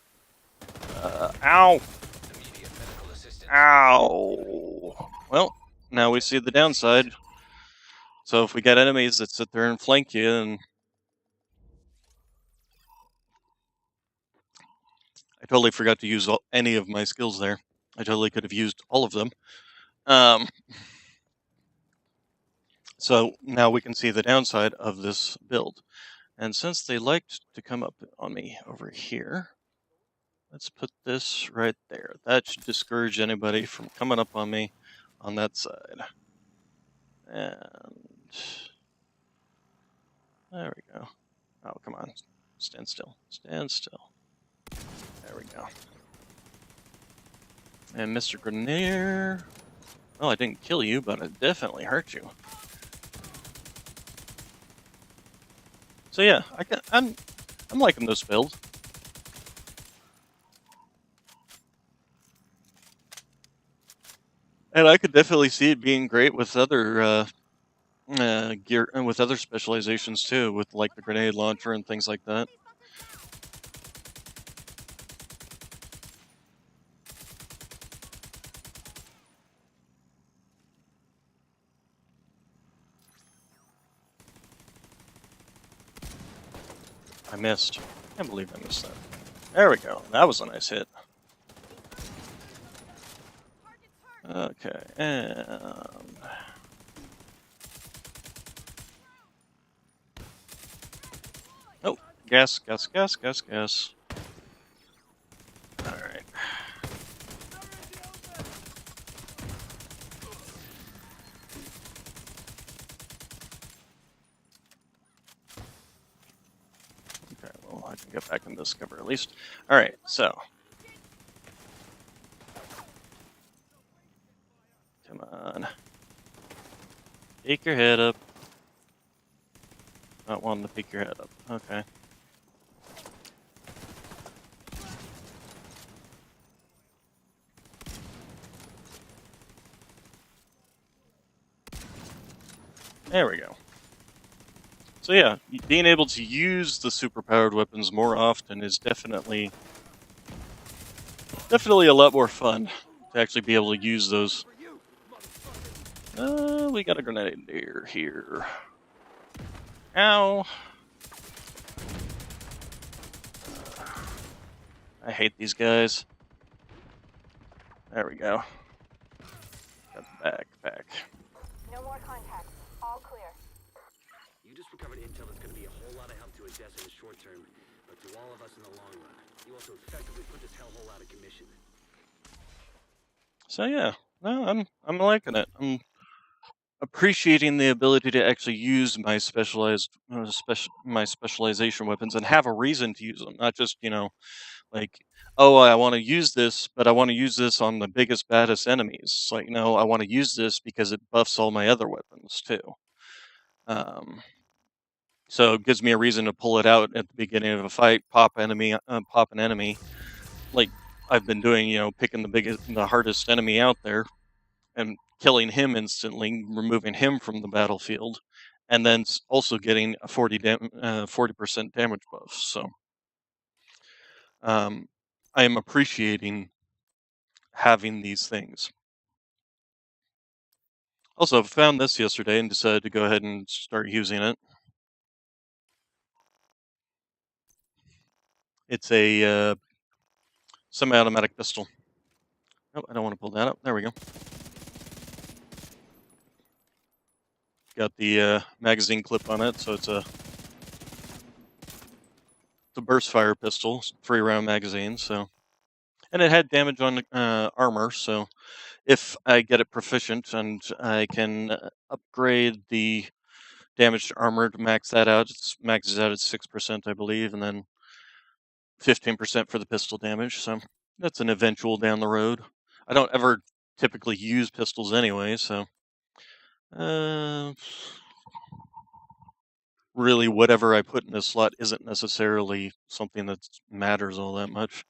Ow! Ow! Well, now we see the downside. So if we get enemies that sit there and flank you, and I totally forgot to use any of my skills there. I totally could have used all of them. So now we can see the downside of this build. And since they liked to come up on me over here, let's put this right there. That should discourage anybody from coming up on me on that side. And there we go. Oh, come on. Stand still. Stand still. There we go. And Mr. Grenier. Well, I didn't kill you, but I definitely hurt you. So yeah, I'm liking this build. And I could definitely see it being great with other gear and with other specializations too, with like the grenade launcher and things like that. I missed. I can't believe I missed that. There we go. That was a nice hit. Okay, and oh, gas, gas, gas, gas, gas. All right. Okay, well, I can get back in this cover at least. All right, so come on, peek your head up. Not wanting to peek your head up. Okay. There we go. So yeah, being able to use the superpowered weapons more often is definitely a lot more fun to actually be able to use those. We got a grenadier here. Ow! I hate these guys. There we go. Got the backpack. No more contacts. All clear. uncovered intel that's going to be a whole lot of help to Odessa in the short term, but to all of us in the long run. You also effectively put this hellhole out of commission. So yeah, no, I'm liking it. I'm appreciating the ability to actually use my my specialization weapons and have a reason to use them, not just like, oh, I want to use this, but I want to use this on the biggest baddest enemies. It's like, no, I want to use this because it buffs all my other weapons too. So it gives me a reason to pull it out at the beginning of a fight, pop an enemy, like I've been doing, picking the hardest enemy out there and killing him instantly, removing him from the battlefield, and then also getting a 40% damage buff. So I am appreciating having these things. Also, found this yesterday and decided to go ahead and start using it. It's a semi-automatic pistol. Oh, I don't want to pull that up. There we go. Got the magazine clip on it, so it's a burst fire pistol, 3-round magazine. So, and it had damage on armor. So, if I get it proficient and I can upgrade the damage to armor to max that out, it maxes out at 6%, I believe, and then 15% for the pistol damage. So that's an eventual down the road. I don't ever typically use pistols anyway, so really whatever I put in this slot isn't necessarily something that matters all that much.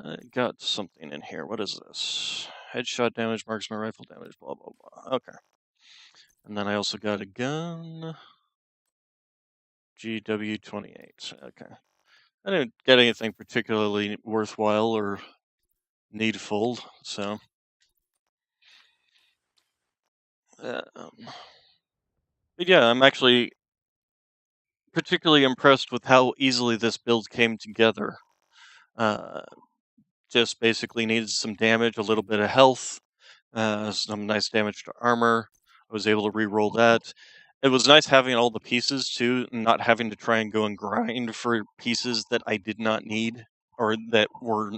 I got something in here. What is this? Headshot damage, marksman rifle damage, blah, blah, blah. Okay. And then I also got a gun. GW28. Okay. I didn't get anything particularly worthwhile or needful, so. But yeah, I'm actually particularly impressed with how easily this build came together. Just basically needed some damage, a little bit of health, some nice damage to armor. I was able to re-roll that. It was nice having all the pieces too, not having to try and go and grind for pieces that I did not need or that were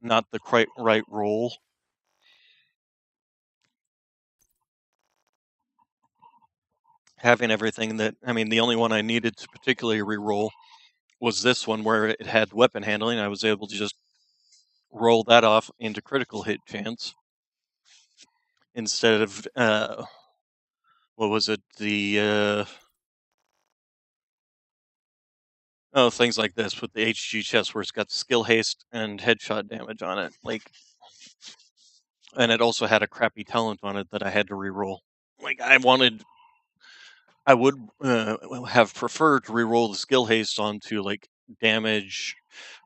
not the quite right roll. Having everything that, I mean, the only one I needed to particularly re-roll was this one where it had weapon handling. I was able to just roll that off into critical hit chance instead of, what was it, things like this with the HG chest where it's got skill haste and headshot damage on it. And it also had a crappy talent on it that I had to re-roll. I would have preferred to re-roll the skill haste onto damage,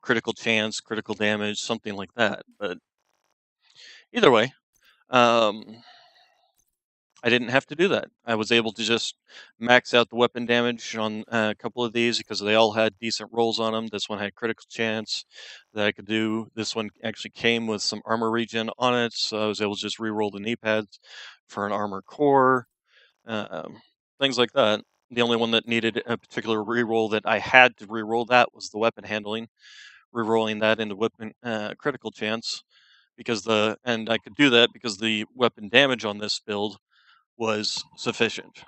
critical chance, critical damage, something like that. But either way, I didn't have to do that. I was able to just max out the weapon damage on a couple of these because they all had decent rolls on them. This one had critical chance that I could do. This one actually came with some armor regen on it, so I was able to just re-roll the knee pads for an armor core. Things like that. The only one that needed a particular reroll that I had to reroll that was the weapon handling, rerolling that into weapon critical chance and I could do that because the weapon damage on this build was sufficient.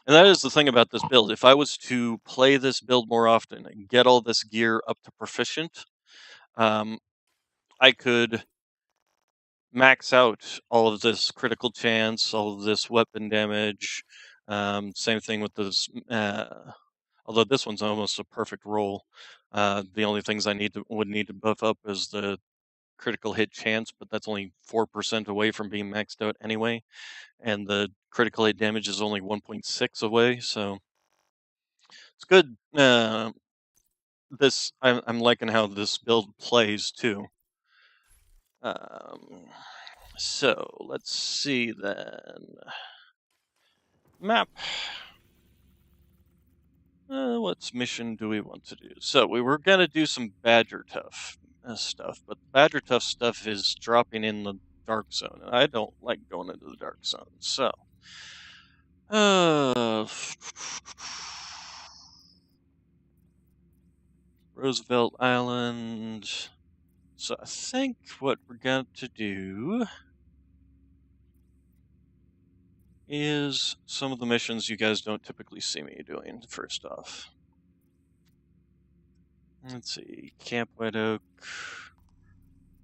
And that is the thing about this build. If I was to play this build more often and get all this gear up to proficient, I could max out all of this critical chance, all of this weapon damage. Same thing with this. Although this one's almost a perfect roll. The only things I would need to buff up is the critical hit chance, but that's only 4% away from being maxed out anyway, and the critical hit damage is only 1.6 away. So it's good. I'm liking how this build plays too. So let's see then. Map. What mission do we want to do? So we were gonna do some Badger Tough stuff, but Badger Tough stuff is dropping in the Dark Zone, and I don't like going into the Dark Zone. So, Roosevelt Island. So I think what we're going to do is some of the missions you guys don't typically see me doing, first off. Let's see, Camp White Oak.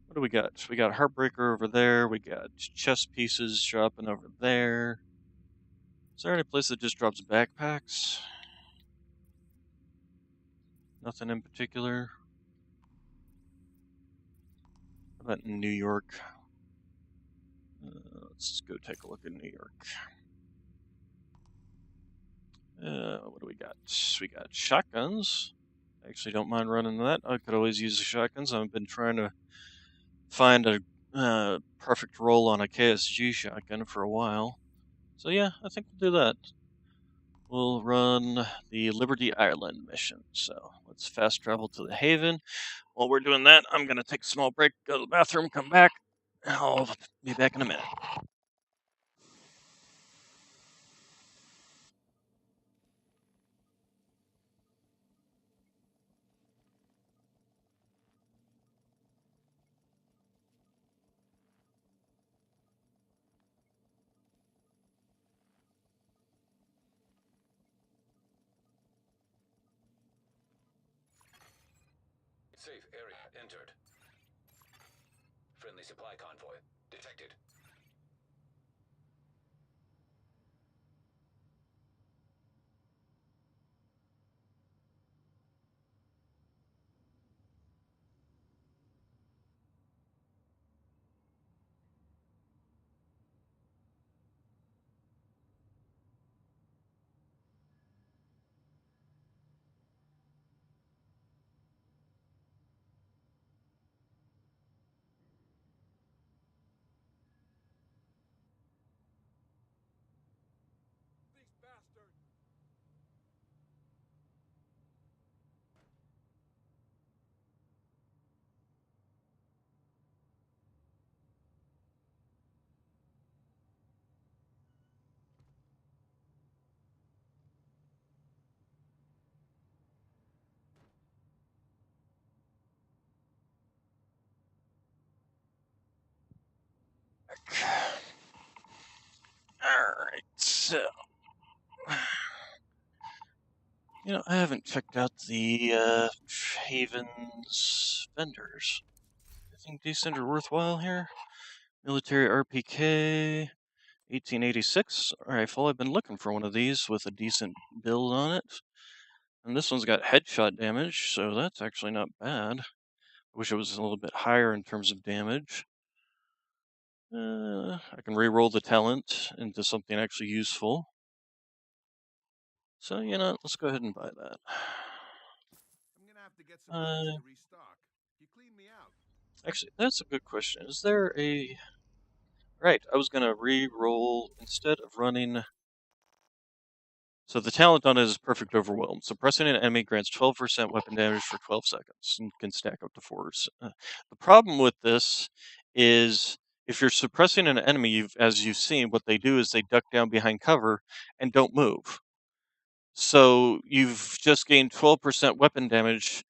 What do we got? We got Heartbreaker over there. We got chess pieces dropping over there. Is there any place that just drops backpacks? Nothing in particular. How about in New York? Let's go take a look at New York. What do we got? We got shotguns. I actually don't mind running that. I could always use the shotguns. I've been trying to find a perfect roll on a KSG shotgun for a while. So yeah, I think we'll do that. We'll run the Liberty Island mission. So let's fast travel to the Haven. While we're doing that, I'm going to take a small break, go to the bathroom, come back. I'll be back in a minute. Safe area entered. Friendly supply convoy detected. Alright, so. I haven't checked out the Haven's vendors. Anything decent or worthwhile here? Military RPK, 1886 rifle. I've been looking for one of these with a decent build on it. And this one's got headshot damage, so that's actually not bad. I wish it was a little bit higher in terms of damage. I can re-roll the talent into something actually useful. So, let's go ahead and buy that. I'm gonna have to get some units to restock. You clean me out. Actually, that's a good question. Is there a... Right, I was going to re-roll instead of running... So the talent on it is Perfect Overwhelm. Suppressing an enemy grants 12% weapon damage for 12 seconds and can stack up to 4. The problem with this is if you're suppressing an enemy, as you've seen, what they do is they duck down behind cover and don't move. So you've just gained 12% weapon damage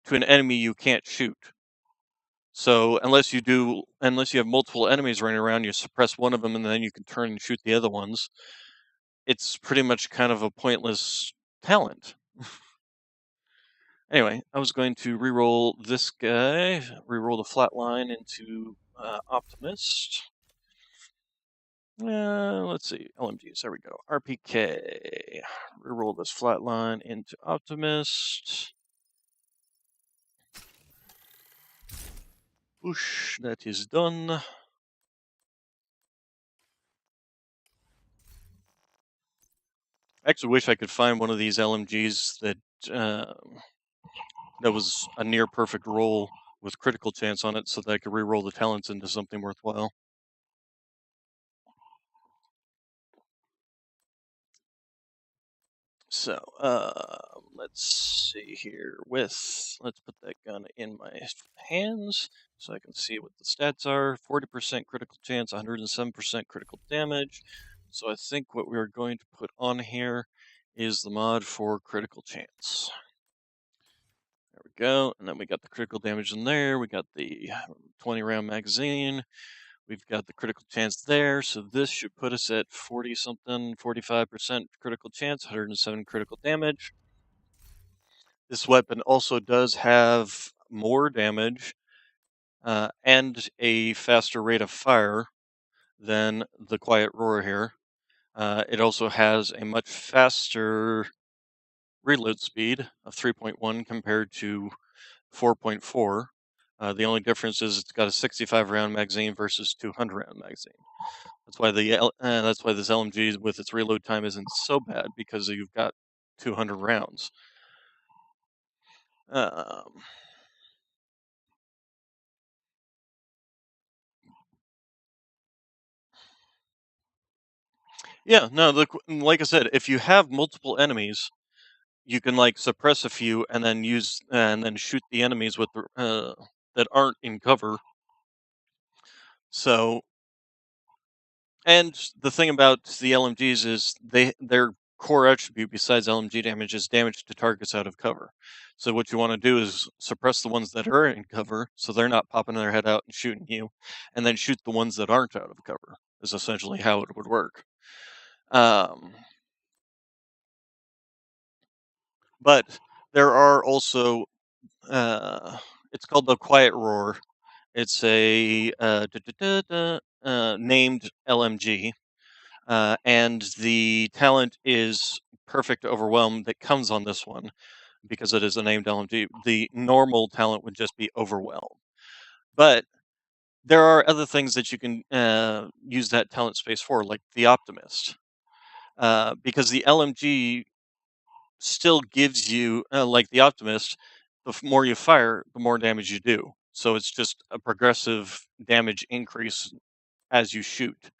to an enemy you can't shoot. So unless you have multiple enemies running around, you suppress one of them and then you can turn and shoot the other ones. It's pretty much kind of a pointless talent. Anyway, I was going to re-roll this guy, re-roll the flatline into Optimist. Let's see, LMGs, there we go. RPK, re-roll this flatline into Optimist. Whoosh, that is done. I actually wish I could find one of these LMGs that was a near perfect roll with critical chance on it so that I could re-roll the talents into something worthwhile. So, let's see here. Let's put that gun in my hands so I can see what the stats are. 40% critical chance, 107% critical damage. So I think what we're going to put on here is the mod for critical chance. There we go. And then we got the critical damage in there. We got the 20 round magazine. We've got the critical chance there. So this should put us at 40 something, 45% critical chance, 107 critical damage. This weapon also does have more damage and a faster rate of fire than the Quiet Roar here. It also has a much faster reload speed of 3.1 compared to 4.4. The only difference is it's got a 65 round magazine versus 200 round magazine. That's why this LMG with its reload time isn't so bad, because you've got 200 rounds. Um, yeah, no, like I said, if you have multiple enemies, you can like suppress a few and then shoot the enemies with that aren't in cover. So, and the thing about the LMGs is their core attribute besides LMG damage is damage to targets out of cover. So what you want to do is suppress the ones that are in cover, so they're not popping their head out and shooting you, and then shoot the ones that aren't out of cover. Is essentially how it would work. Um, but there are also it's called the Quiet Roar. It's a named LMG, and the talent is Perfect Overwhelm that comes on this one because it is a named LMG. The normal talent would just be Overwhelm, but there are other things that you can use that talent space for, like the Optimist, because the LMG still gives you, like the Optimist, more you fire, the more damage you do. So it's just a progressive damage increase as you shoot,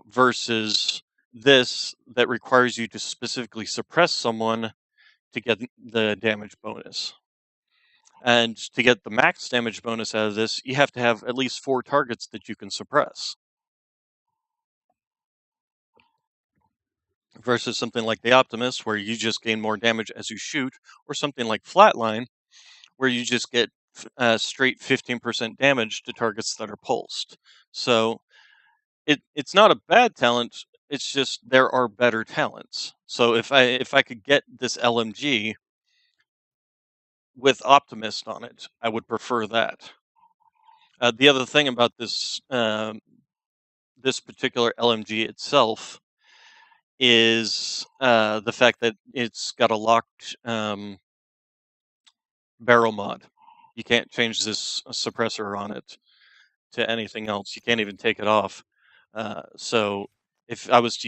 versus this that requires you to specifically suppress someone to get the damage bonus. And to get the max damage bonus out of this, you have to have at least 4 targets that you can suppress. Versus something like the Optimist, where you just gain more damage as you shoot, or something like Flatline, where you just get straight 15% damage to targets that are pulsed. So it's not a bad talent. It's just there are better talents. So if I could get this LMG with Optimist on it, I would prefer that. The other thing about this particular LMG itself is the fact that it's got a locked barrel mod. You can't change this suppressor on it to anything else. You can't even take it off. So if I wanted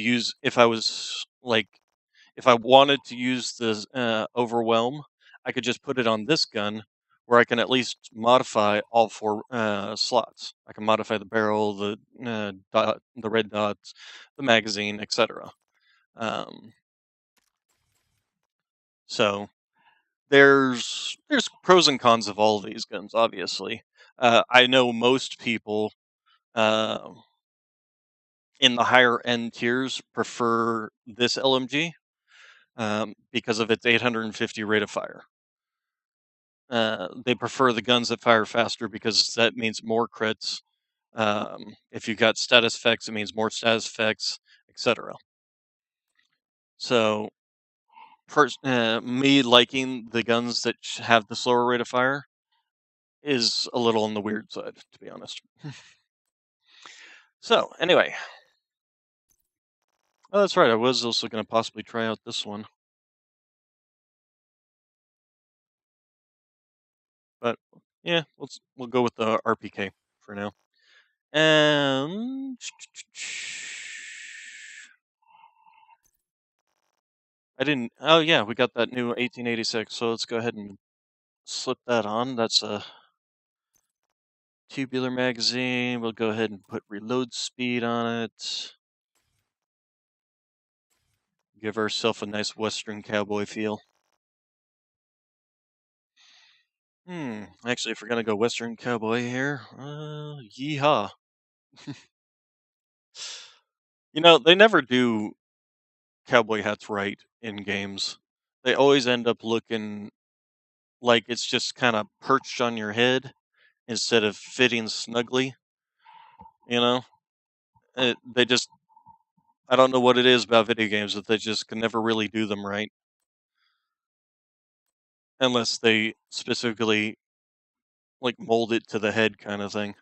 to use the Overwhelm, I could just put it on this gun, where I can at least modify all 4 slots. I can modify the barrel, the red dots, the magazine, etc. Um, so there's pros and cons of all of these guns, obviously. I know most people uh, in the higher end tiers prefer this LMG because of its 850 rate of fire. They prefer the guns that fire faster because that means more crits. If you've got status effects, it means more status effects, etc. So, me liking the guns that have the slower rate of fire is a little on the weird side, to be honest. So, anyway. Oh, that's right. I was also going to possibly try out this one. But, yeah, we'll go with the RPK for now. And I didn't. Oh yeah, we got that new 1886. So let's go ahead and slip that on. That's a tubular magazine. We'll go ahead and put reload speed on it. Give ourselves a nice Western cowboy feel. Actually, if we're gonna go Western cowboy here, yeehaw. They never do cowboy hats right in games. They always end up looking like it's just kind of perched on your head instead of fitting snugly. You know, they just, I don't know what it is about video games that they just can never really do them right, unless they specifically like mold it to the head kind of thing.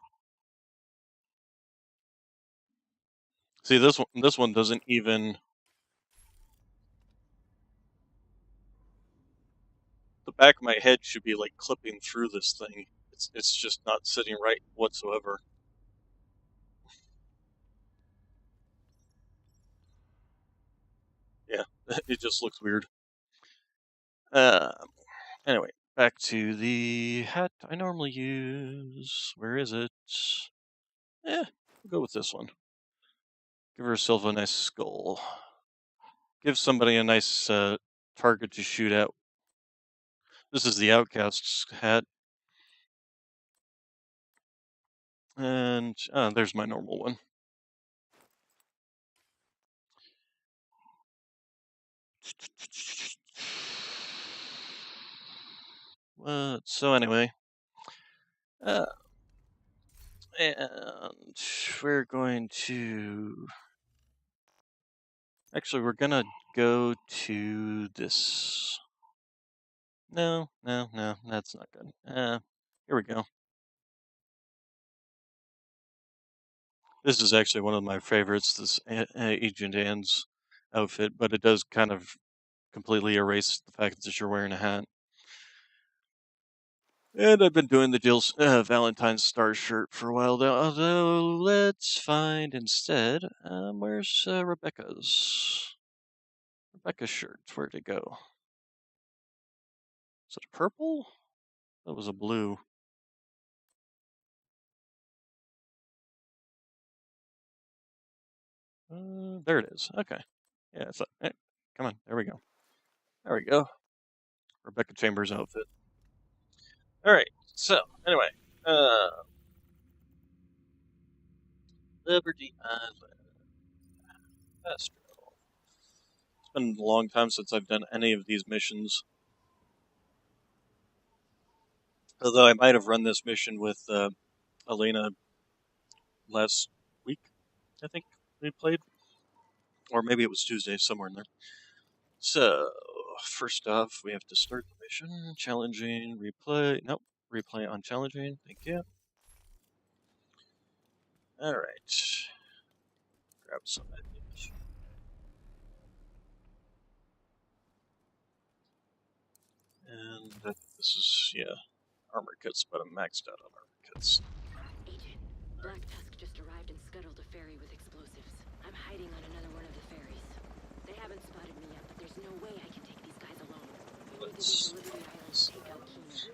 See, this one doesn't even. The back of my head should be like clipping through this thing. It's just not sitting right whatsoever. Yeah, it just looks weird. Uh, anyway, back to the hat I normally use. Where is it? We'll go with this one. Give herself a nice skull. Give somebody a nice target to shoot at. This is the Outcast's hat. And there's my normal one. So anyway, and we're going to. Actually, we're gonna go to this. No, that's not good. Here we go. This is actually one of my favorites, this Agent Anne's outfit, but it does kind of completely erase the fact that you're wearing a hat. And I've been doing the Jill's Valentine's Star shirt for a while now, although let's find instead, where's Rebecca's shirt? Where'd it go? Is it a purple? That was a blue. There it is. Okay. Yeah, come on. There we go. There we go. Rebecca Chambers outfit. All right. So anyway, Liberty Island, Astro. It's been a long time since I've done any of these missions. Although I might have run this mission with Elena last week, I think we played, or maybe it was Tuesday, somewhere in there. So first off, we have to start the mission. Challenging, replay. Nope, replay on challenging. Thank you. All right. Grab some ideas. And I think this is, armor kits, but I'm maxed out on armor kits. Agent, Black Tusk just arrived and scuttled a ferry with explosives. I'm hiding on another one of the ferries. They haven't spotted me yet, but there's no way I can take these guys alone. We need to get to Liberty Island to take out Keenan.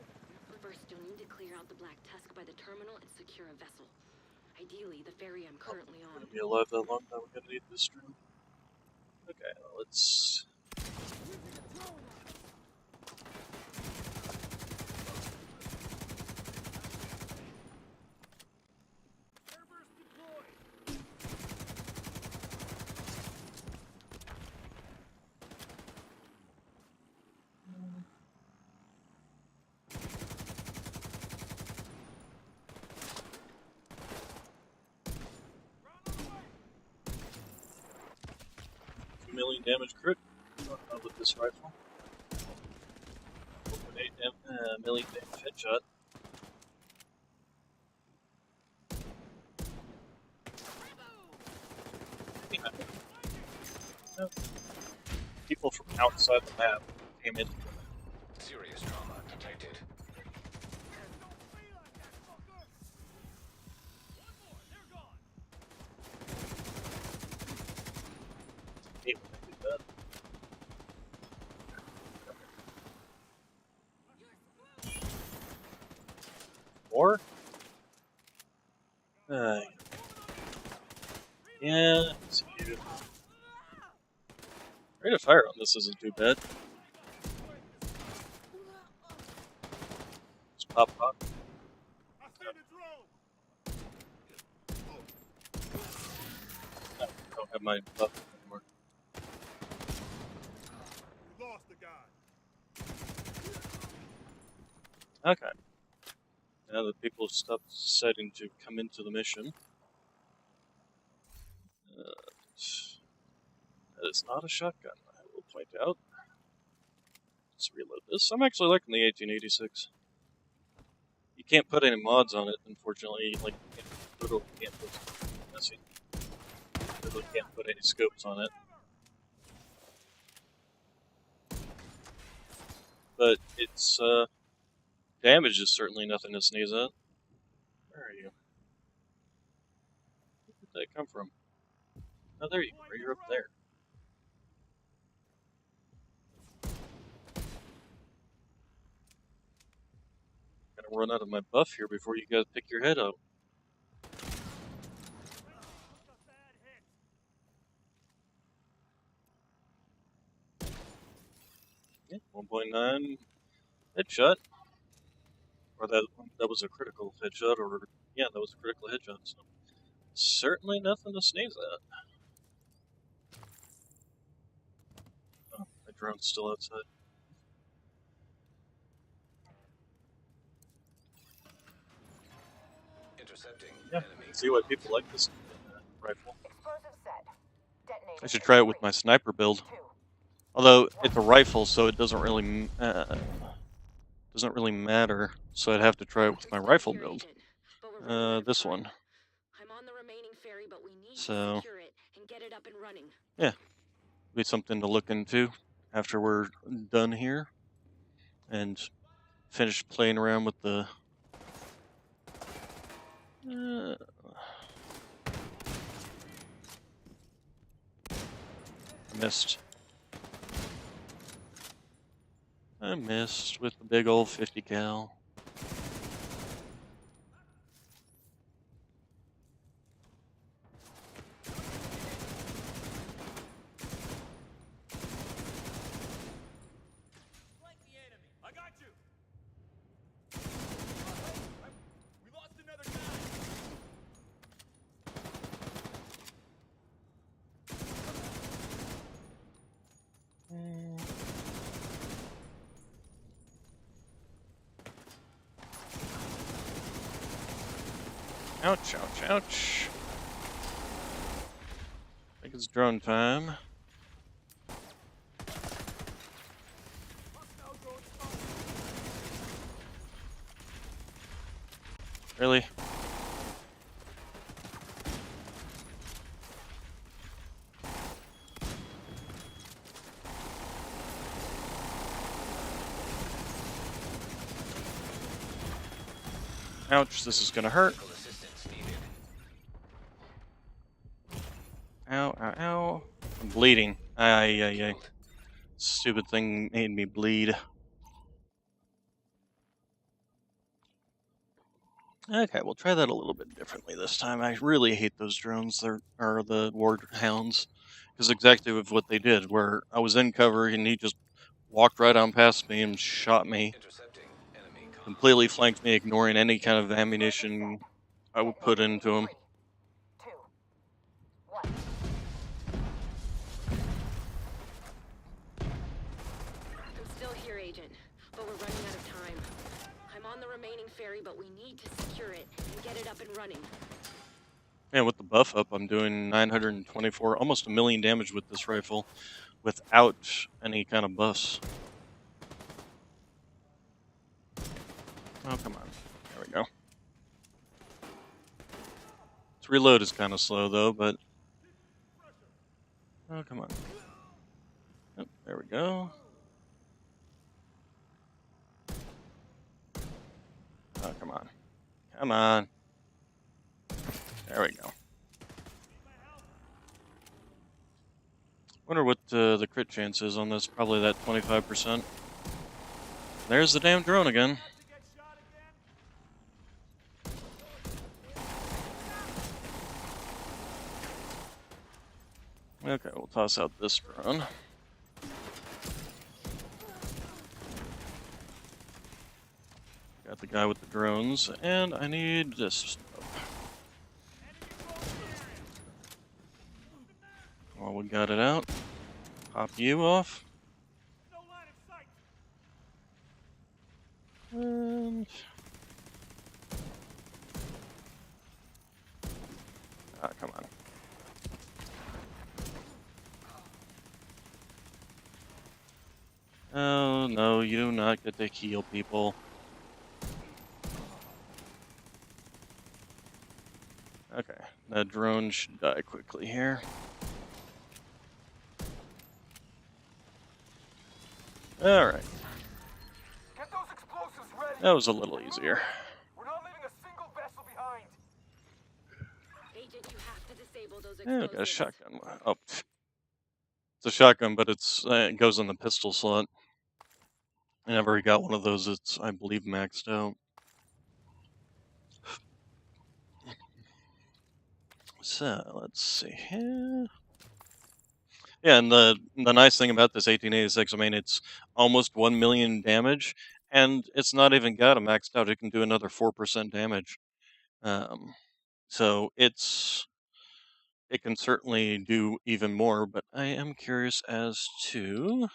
First, you'll need to clear out the Black Tusk by the terminal and secure a vessel. Ideally, the ferry I'm currently on. Gonna be alive that long that we're gonna need this room. Okay, let's. Million damage crit with this rifle. 1.8 million damage headshot. Yeah. People from outside the map came in. Serious trauma detected. Hate when they do that. Or? Yeah, it's you. Rate of fire on this isn't too bad. Just pop. I don't have my buff anymore. We lost the guy. Okay. Now that people have stopped deciding to come into the mission. That is not a shotgun, I will point out. Let's reload this. I'm actually liking the 1886. You can't put any mods on it, unfortunately. Like, you literally can't put messy. Literally can't put any scopes on it. But its damage is certainly nothing to sneeze at. Where are you? Where did that come from? Oh, there you are. You're up there. Gotta run out of my buff here before you guys pick your head up. Yeah, 1.9 headshot. Or that was a critical headshot, or yeah, that was a critical headshot. So certainly nothing to sneeze at. Oh, my drone's still outside. Intercepting Yeah, enemy I can see why comms. people like this rifle. Explosive set. Detonating I should in try it with 3, my sniper build. 2. Although it's a rifle, so it doesn't really matter. So I'd have to try it with my I'm still rifle here, build. Agent, but we're running out of This time. one. I'm on the remaining ferry, but we need to So secure it and get it up and running. yeah, be something to look into after we're done here and finish playing around with the. Missed. I missed with the big old 50 cal. Flank the enemy. I got you. We lost another guy. Ouch, ouch, ouch. I think it's drone time. Really? Ouch, this is gonna hurt. Medical assistance needed. Ow, ow, ow. I'm bleeding. Ay, ay, ay. Killed. Stupid thing made me bleed. Okay, we'll try that a little bit differently this time. I really hate those drones, or the ward hounds, because exactly with what they did, where I was in cover and he just walked right on past me and shot me, Intercepting enemy comms. completely flanked me, ignoring any kind of ammunition I would put into him. 3, 2, 1. I'm still here, Agent, but we're running out of time. I'm on the remaining ferry, but we need to secure it and get it up and running. And with the buff up, I'm doing 924, almost a million damage with this rifle, without any kind of buffs. Oh, come on. There we go. Its reload is kind of slow, though, but... Oh, come on. Oh, there we go. Oh, come on. Come on. There we go. Wonder what the crit chance is on this. Probably that 25%. There's the damn drone again. Okay, we'll toss out this drone. Got the guy with the drones, and I need this stuff. Well, we got it out. Pop you off. No line of sight. Ah, come on. Oh, no, you do not get to heal people. Okay, the drone should die quickly here. Alright, Get those explosives ready. that was a little easier. We're not leaving a single vessel behind. Agent, you have to disable those Yeah, we explosives. got a shotgun. Oh, it's a shotgun, but it goes in the pistol slot. I never got one of those. It's, I believe, maxed out. So let's see here. Yeah, and the nice thing about this 1886, I mean, it's almost 1 million damage, and it's not even got a maxed out. It can do another 4% damage. So it can certainly do even more. But I am curious as to.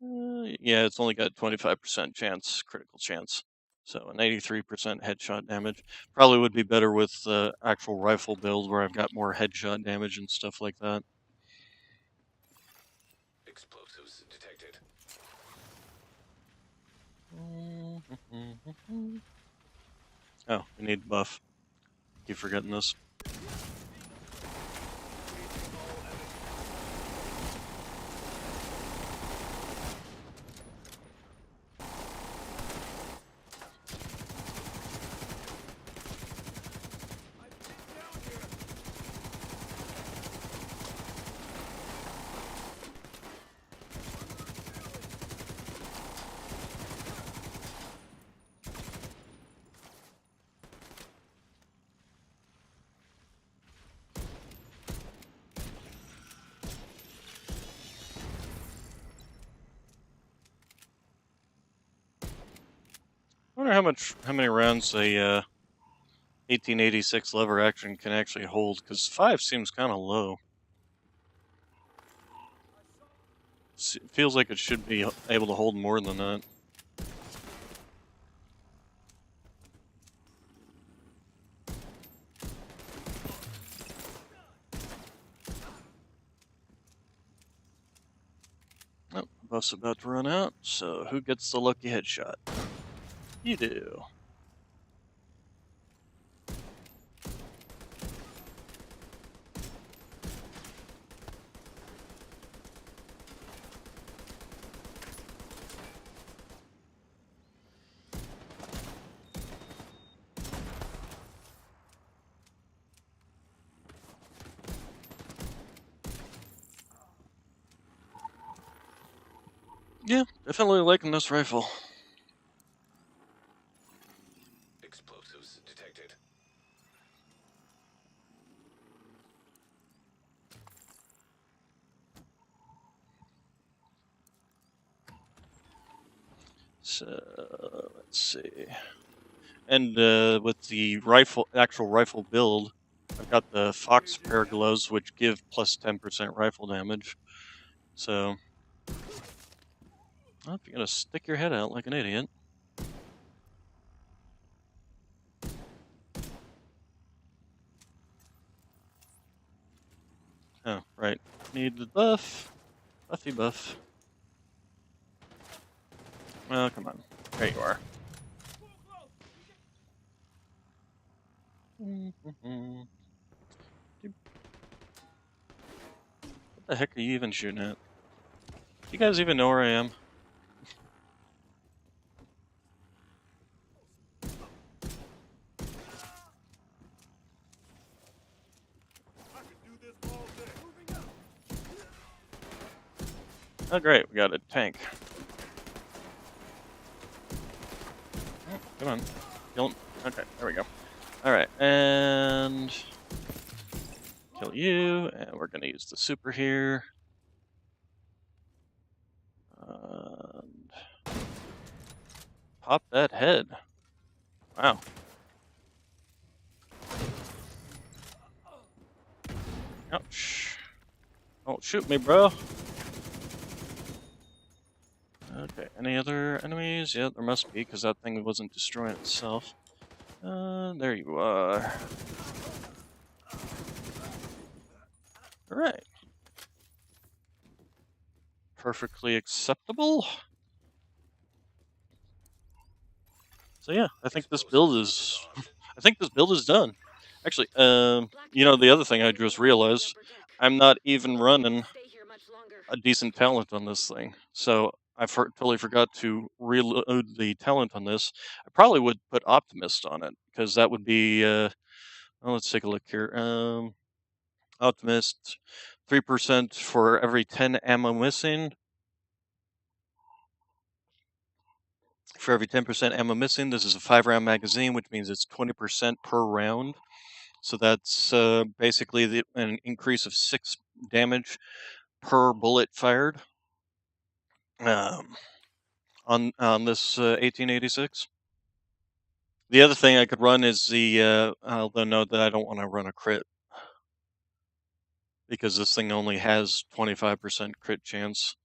Yeah, it's only got 25% chance, critical chance. So an 83% headshot damage. Probably would be better with the actual rifle build where I've got more headshot damage and stuff like that. Explosives detected. Oh, we need buff. Keep forgetting this. I wonder how many rounds a 1886 lever action can actually hold, because 5 seems kind of low. It feels like it should be able to hold more than that. Oh, buff's about to run out, so who gets the lucky headshot? You do. Yeah, definitely liking this rifle. Explosives detected. So let's see. And with the actual rifle build, I've got the Fox pair gloves, which give plus 10% rifle damage. So, well, if you're gonna stick your head out like an idiot. Oh, right. Need the buff. Buffy buff. Well, come on. There you are. What the heck are you even shooting at? Do you guys even know where I am? I could do this all day. Moving up. Oh, great. We got a tank. Oh, come on. Kill him. Okay, there we go. Alright, and kill you, and we're gonna use the super here. And pop that head. Wow. Ouch. Don't shoot me, bro. Okay. any other enemies? Yeah, there must be, because that thing wasn't destroying itself. There you are. Alright. Perfectly acceptable. So yeah, I think this build is I think this build is done. Actually, you know, the other thing I just realized, I'm not even running a decent talent on this thing. So I totally forgot to reload the talent on this. I probably would put Optimist on it, because that would be well, let's take a look here. Optimist, 3% for every 10 ammo missing. For every 10% ammo missing, this is a 5-round magazine, which means it's 20% per round. So that's basically an increase of 6 damage per bullet fired on this 1886. The other thing I could run is the, although note that I don't want to run a crit, because this thing only has 25% crit chance.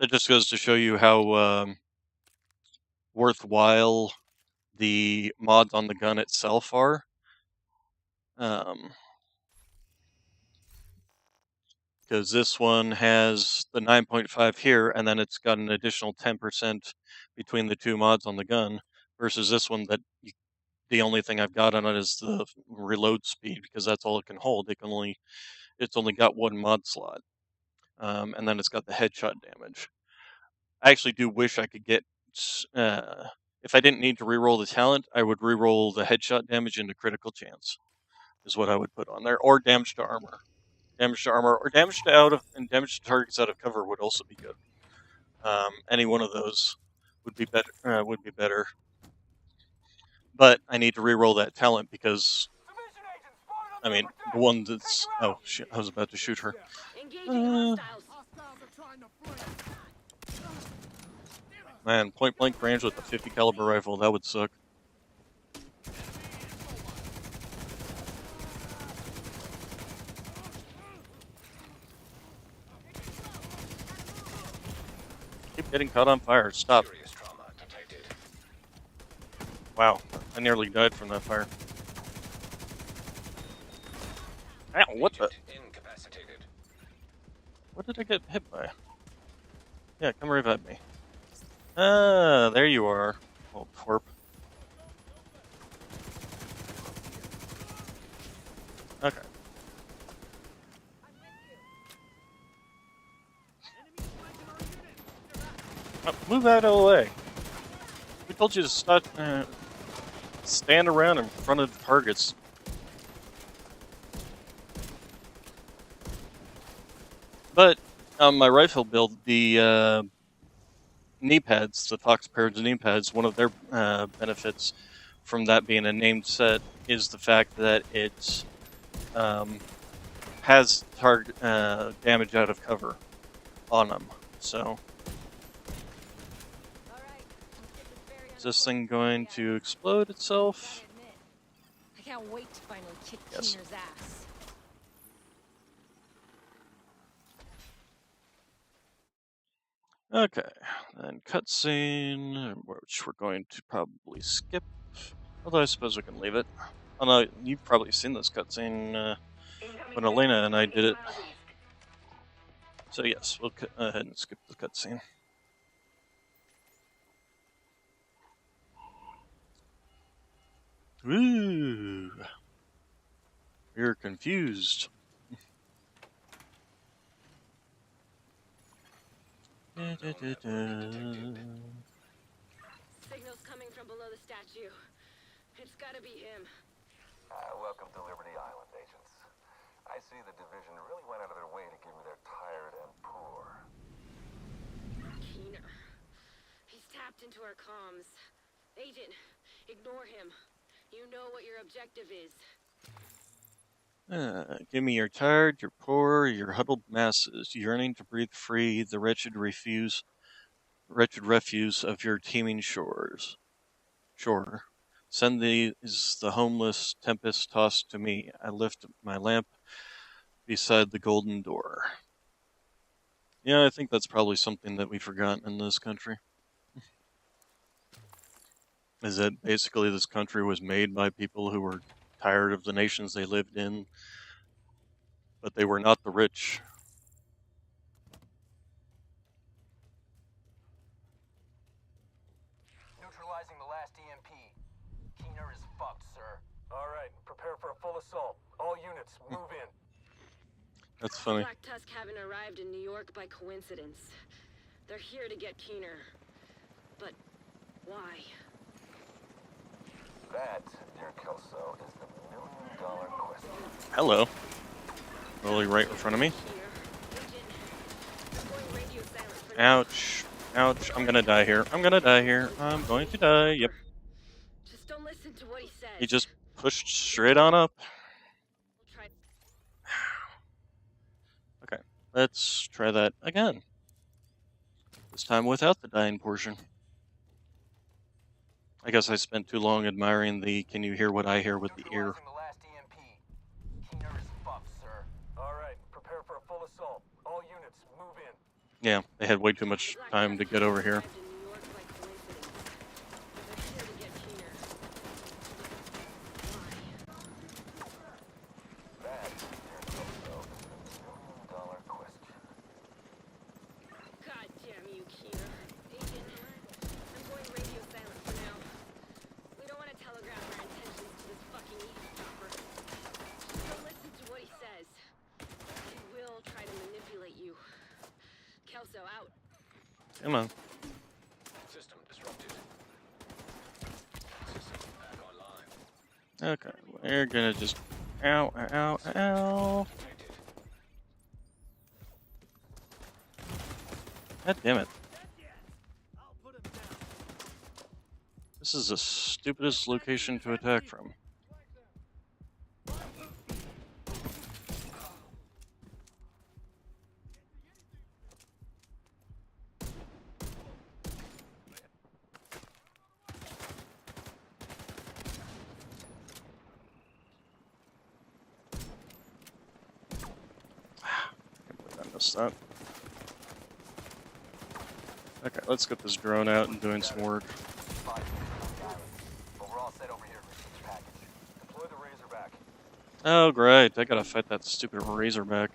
That just goes to show you how worthwhile the mods on the gun itself are. Because this one has the 9.5 here, and then it's got an additional 10% between the two mods on the gun, versus this one that the only thing I've got on it is the reload speed, because that's all it can hold. It's only got one mod slot, and then it's got the headshot damage. I actually do wish I could get, if I didn't need to reroll the talent, I would reroll the headshot damage into critical chance, is what I would put on there, or damage to armor. Damage to armor, or damage to damage to targets out of cover would also be good. Any one of those would be better. But I need to reroll that talent, because I mean the one that's shit, I was about to shoot her. Man, point blank range with a 50 caliber rifle, that would suck. Keep getting caught on fire. Stop. Serious trauma detected. Wow, I nearly died from that fire. Ow, what the? Agent incapacitated. What did I get hit by? Yeah, come revive me. Ah, there you are, old twerp. Okay. Oh, move out of the way. We told you to stop, stand around in front of the targets. But on my rifle build, the knee pads, the Fox Parrots knee pads, one of their benefits from that being a named set is the fact that it has target damage out of cover on them. So, is this thing going to explode itself? I can't wait to finally kick Yes. Keener's ass. Okay, then cutscene, which we're going to probably skip. Although I suppose we can leave it. Oh no, you've probably seen this cutscene when Elena and I did it. So yes, we'll go ahead and skip the cutscene. Ooh, you're confused. Signals coming from below the statue. It's gotta be him. Welcome to Liberty Island, agents. I see the division really went out of their way to give me their tired and poor. Keener. He's tapped into our comms. Agent, ignore him. You know what your objective is. Give me your tired, your poor, your huddled masses, yearning to breathe free, the wretched refuse of your teeming shores. Shore. Send these the homeless tempest tossed to me. I lift my lamp beside the golden door. Yeah, I think that's probably something that we've forgotten in this country. Is that basically this country was made by people who were tired of the nations they lived in, but they were not the rich. Neutralizing the last EMP. Keener is fucked, sir. All right, prepare for a full assault. All units, move in. That's The funny. Black Tusk haven't arrived in New York by coincidence. They're here to get Keener. But why? That, dear Kelso, is the million-dollar question. Hello. Really right in front of me. Ouch. Ouch. I'm gonna die here. I'm gonna die here. I'm going to die. Yep. Just don't listen to what he says. He just pushed straight on up. We'll try. Okay. Let's try that again. This time without the dying portion. I guess I spent too long admiring the "can you hear what I hear with the ear." Neutralizing the last EMP. Keener is fucked, sir. All right, prepare for a full assault. All units, move in. Yeah, they had way too much time to get over here. Arrived in New York by coincidence. They're here to get Keener. Why? That, dear Kelso, is the million-dollar question. God damn you, Keener. Agent, I'm going radio silent for now. We don't want to telegraph our intentions to this fucking eavesdropper. Just don't listen to what he says. He will try to manipulate you. Kelso out. Come on. System disrupted. System back online. Okay, we're gonna just... Ow, ow, ow. Detected. God damn it. This is the stupidest location to attack from. I missed that. Okay, let's get this drone out and doing some work. 5 minutes on the island. But we're all set over here for siege package. Deploy the Razorback. Oh, great. I gotta fight that stupid Razorback.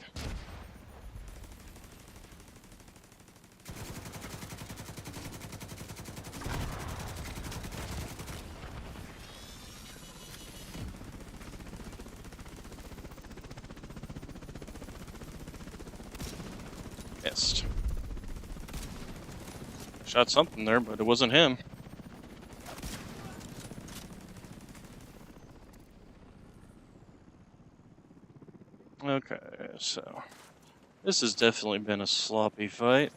Missed. Shot something there, but it wasn't him. Okay, so this has definitely been a sloppy fight.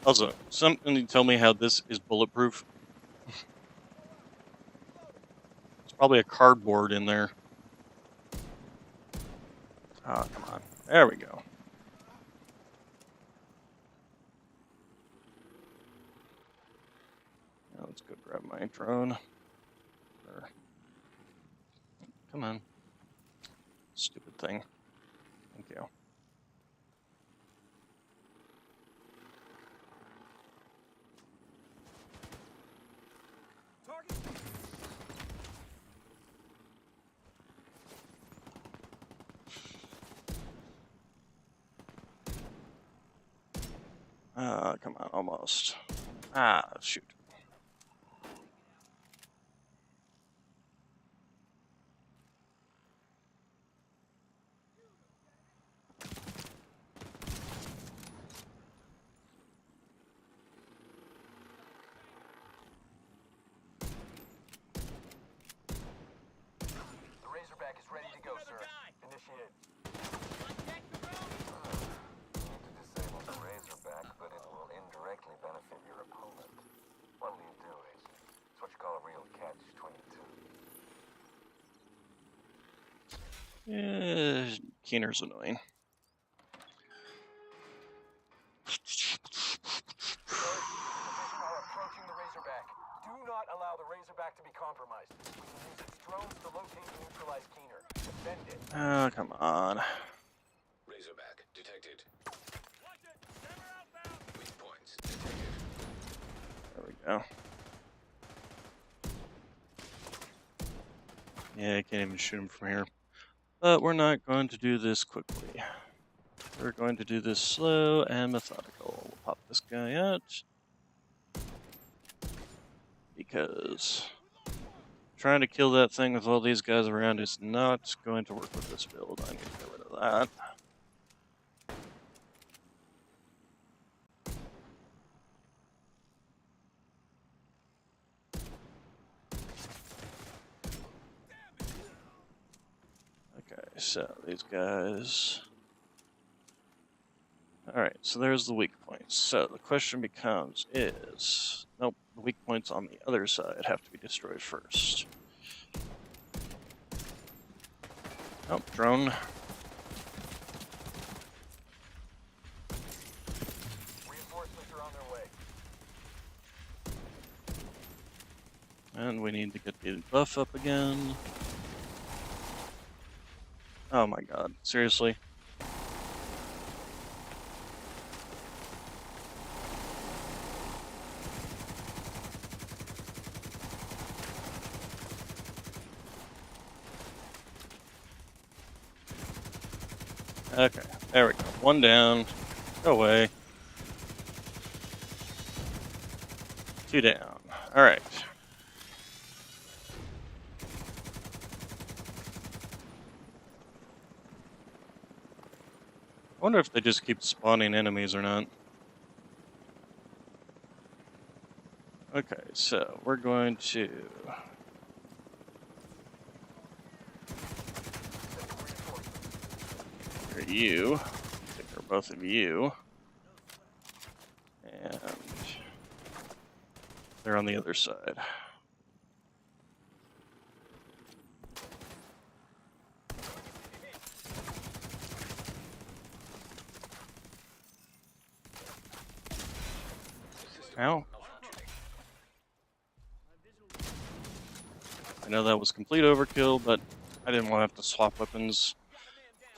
Also, something tell me how this is bulletproof. It's probably a cardboard in there. Ah, come on. There we go. Now let's go grab my drone. Come on. Stupid thing. Thank you. Come on, almost. Ah, shoot. The Razorback is ready to go, sir. Initiate. Need to disable the Razorback, but it will indirectly benefit your opponent. What'll you do, Agent? It's what you call a real catch-22. Keener's annoying. Division are approaching the Razorback. Do not allow the Razorback to be compromised. We can use its drones to locate and neutralize Keener. Defend it. Oh, come on. go. Yeah, I can't even shoot him from here. But we're not going to do this quickly. We're going to do this slow and methodical. We'll pop this guy out. Because trying to kill that thing with all these guys around is not going to work with this build. I'm going to get rid of that. Okay, so these guys... Alright, so there's the weak points. So the question becomes is... Nope, the weak points on the other side have to be destroyed first. Nope, drone. Reinforcements are on their way. And we need to get the buff up again. Oh my god, seriously? Okay, there we go. One down. Go away. Two down. Alright. I wonder if they just keep spawning enemies or not. Okay, so we're going to... Here, you. Take care both of you. And... They're on the other side. Ow. I know that was complete overkill, but I didn't want to have to swap weapons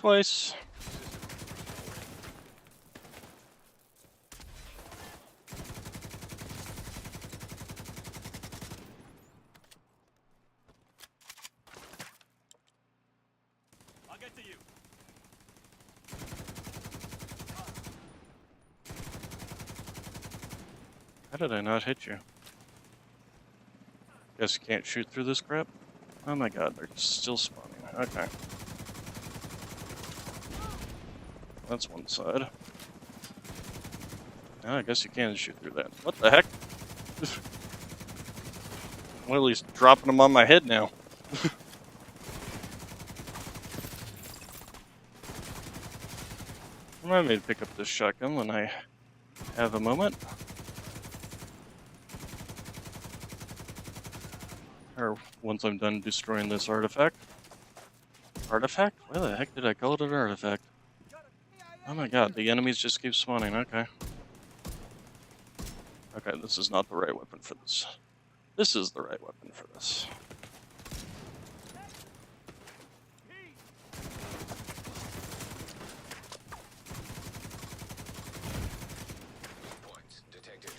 twice. I'll get to you. How did I not hit you? Guess you can't shoot through this crap? Oh my god, they're still spawning. Okay. That's one side. Oh, I guess you can shoot through that. What the heck? I'm at least dropping them on my head now. Remind me to pick up this shotgun when I have a moment. Or once I'm done destroying this artifact. Artifact? Why the heck did I call it an artifact? Oh my god, the enemies just keep spawning, okay. Okay, this is not the right weapon for this. This is the right weapon for this. Points detected.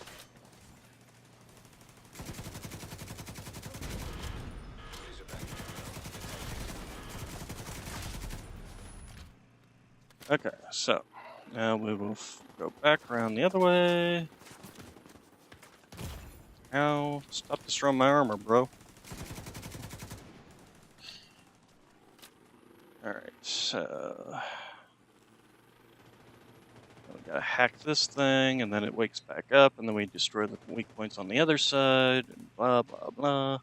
Razorback. Okay, so now we will go back around the other way. Ow, stop destroying my armor, bro. Alright, so... We gotta hack this thing, and then it wakes back up, and then we destroy the weak points on the other side, and blah blah blah.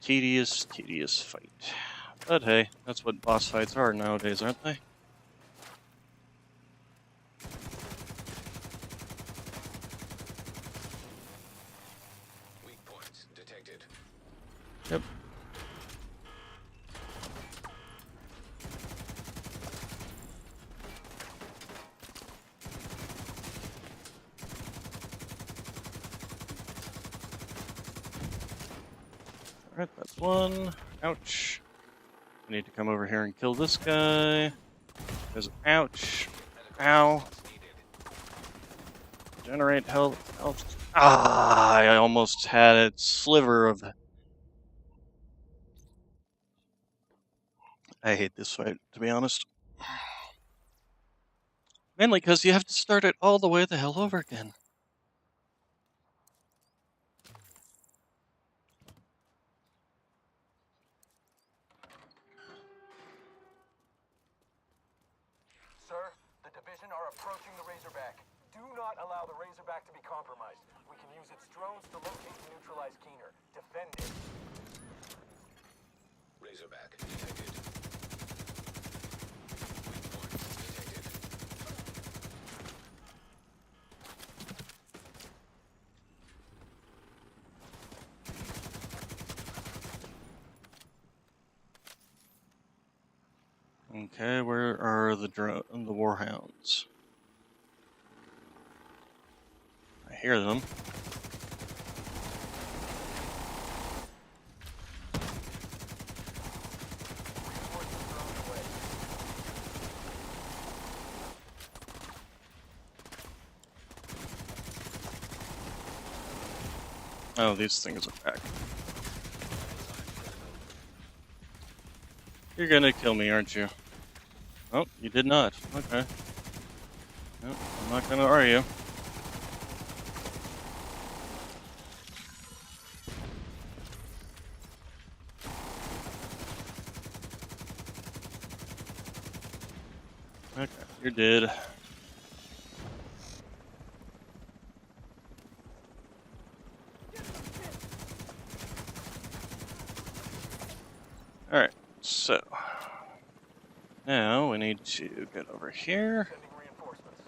Tedious, tedious fight. But hey, that's what boss fights are nowadays, aren't they? Weak points detected. Yep. Alright, that's one. Ouch. I need to come over here and kill this guy. Because, ouch. Ow. Generate health. Ah, I almost had a sliver of. I hate this fight, to be honest. Mainly because you have to start it all the way the hell over again. Sir, the division are approaching the Razorback. Do not allow the Razorback to be compromised. We can use its drones to locate and neutralize Keener. Defend it. Razorback detected. Weak points detected. Okay, where are the warhounds? I hear them. Oh, these things are back. You're gonna kill me, aren't you? Oh, you did not. Okay. No, I'm not gonna argue. Okay, you're dead. Alright, so now we need to get over here. Sending reinforcements.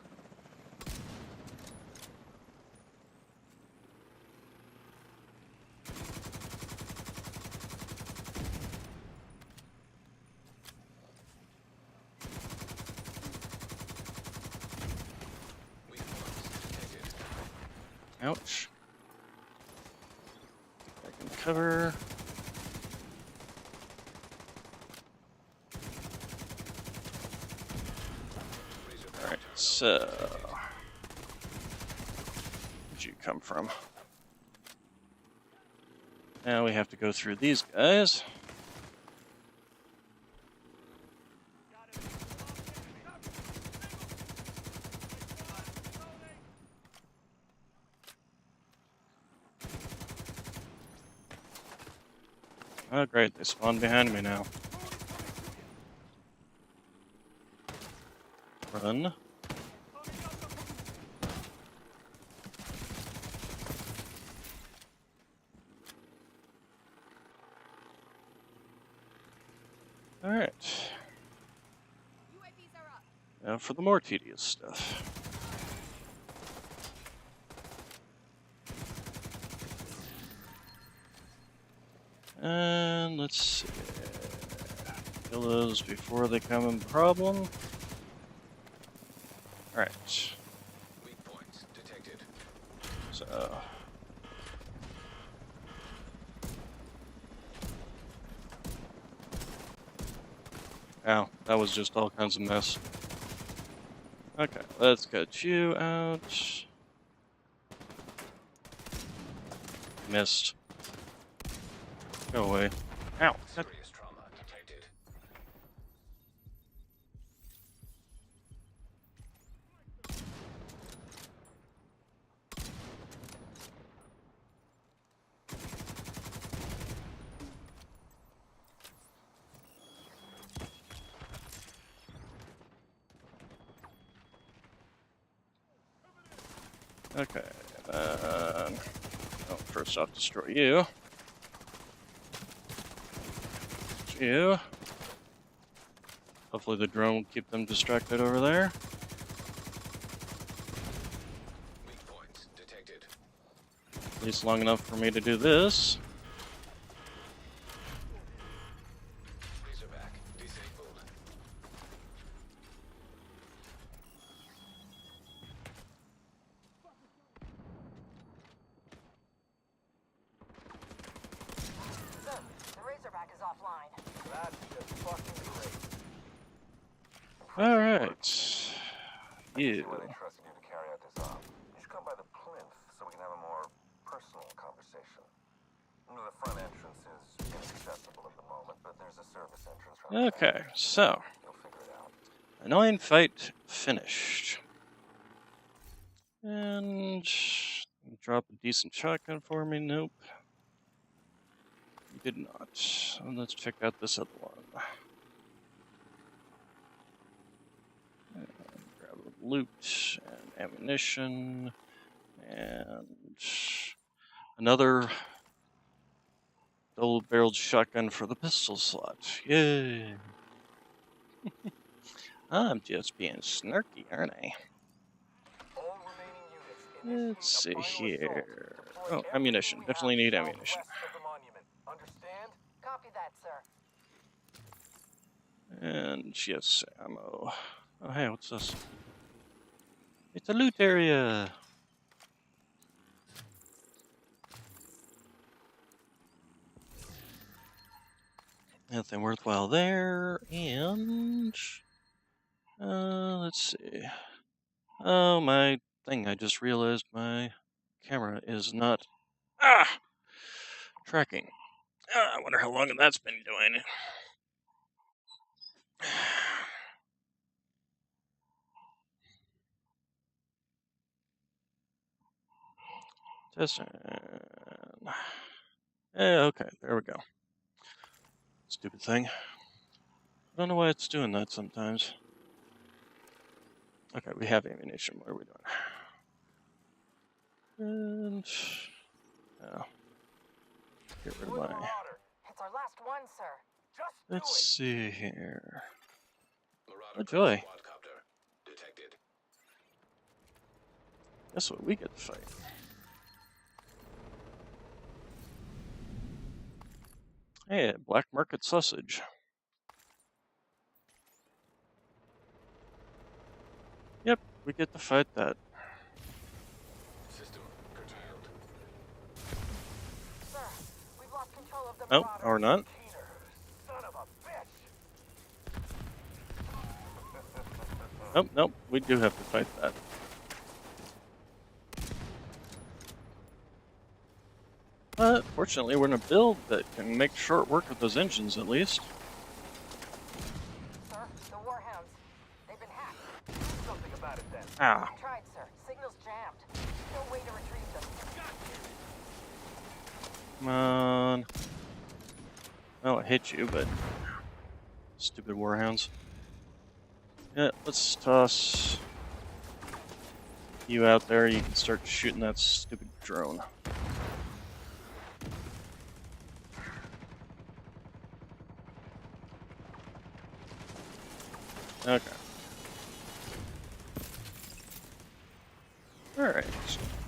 Weak points detected. Ouch. I can cover. Razorback Alright, terminal so detected. where'd you come from? Now we have to go through these guys. Oh great, they spawned behind me now. Run. Alright. Now for the more tedious stuff. And let's see. Kill those before they come in problem. Alright. Weak points detected. So. Ow, that was just all kinds of mess. Okay, let's get you out. Missed. Go away. Ow. Serious trauma detected. Okay. First off, destroy you. You. Hopefully the drone will keep them distracted over there. Weak points detected. At least long enough for me to do this. Razorback disabled. Sir, the Razorback is offline. That's just fucking great. Alright. I can see You. why they trusted you to carry out this op. You should come by The front entrance is inaccessible at the moment, but there's a service entrance from the Okay, back. so You'll figure it out. annoying fight finished. And drop a decent shotgun for me. Nope. You did not. So let's check out this other one. And grab a loot and ammunition and another double-barreled shotgun for the pistol slot. Yay! I'm just being snarky, aren't I? All remaining units Let's see initiate a final assault. here. Deploy Oh, everything ammunition. we Definitely have need ammunition. southwest of the monument. Understand? Copy that, sir. And yes, ammo. Oh, hey, what's this? It's a loot area. Nothing worthwhile there. And let's see. Oh, my thing. I just realized my camera is not tracking. I wonder how long that's been doing. Just yeah, okay, there we go. Stupid thing. I don't know why it's doing that sometimes. Okay, we have ammunition. What are we doing? And oh, get rid of Deploy the my. Marauder. It's our last one, sir. Just do Let's it. see here. Marauder Oh joy! quadcopter detected. Guess what? We get to fight. Hey, black market sausage. Yep, we get to fight that. System curtailed. Sir, we've lost control of the Oh, Marauder. or not. Peter, son of a bitch. Nope, nope. We do have to fight that. But fortunately, we're in a build that can make short work of those engines at least. Sir, the Warhounds. They've been hacked. Do something about it then. Ah, We've tried, sir. Signal's jammed. No way to retrieve them. come on. Well, I hit you, but stupid warhounds. Yeah, let's toss you out there. You can start shooting that stupid drone. Okay. Alright.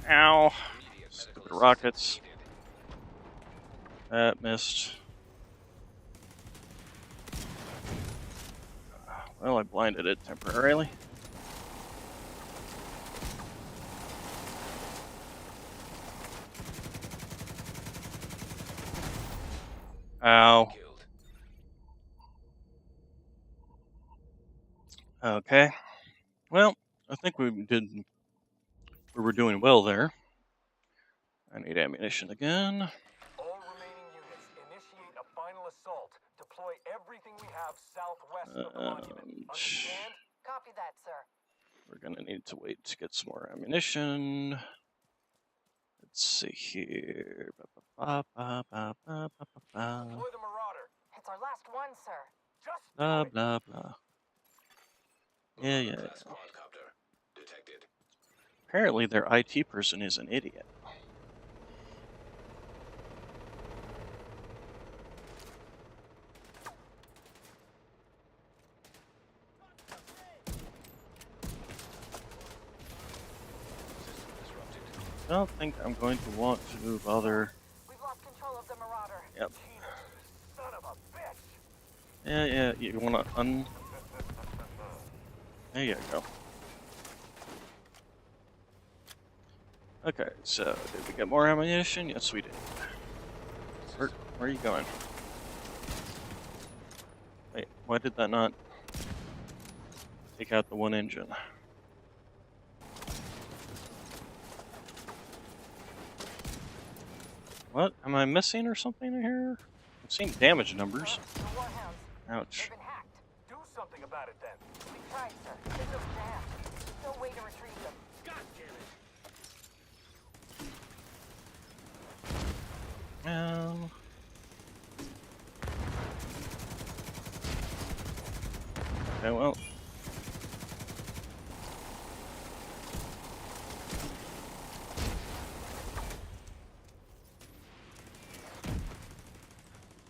Ow. Immediate Stupid medical rockets. assistance needed. That missed. Well, I blinded it temporarily. Ow. Killed. Okay. Well, I think we were doing well there. I need ammunition again. All remaining units initiate a final assault. Deploy everything we have southwest of the monument. Understand? Copy that, sir. We're gonna need to wait to get some more ammunition. Let's see here. Deploy the Marauder. It's our last one, sir. Just do Blah it. blah blah. Yeah, yeah. Class quadcopter detected. Apparently, their IT person is an idiot. System disrupted. I don't think I'm going to want to bother. We've lost control of the Marauder. Yep. Peter, son of a bitch. Yeah, yeah. You wanna There you go. Okay, so did we get more ammunition? Yes, we did. Where are you going? Wait, why did that not take out the one engine? What? Am I missing or something here? I'm seeing damage numbers. The Warhounds. Ouch. They've been hacked. Do something about it then. We tried, sir. They're just jammed. There's no way to retrieve them. God damn it! Okay, well.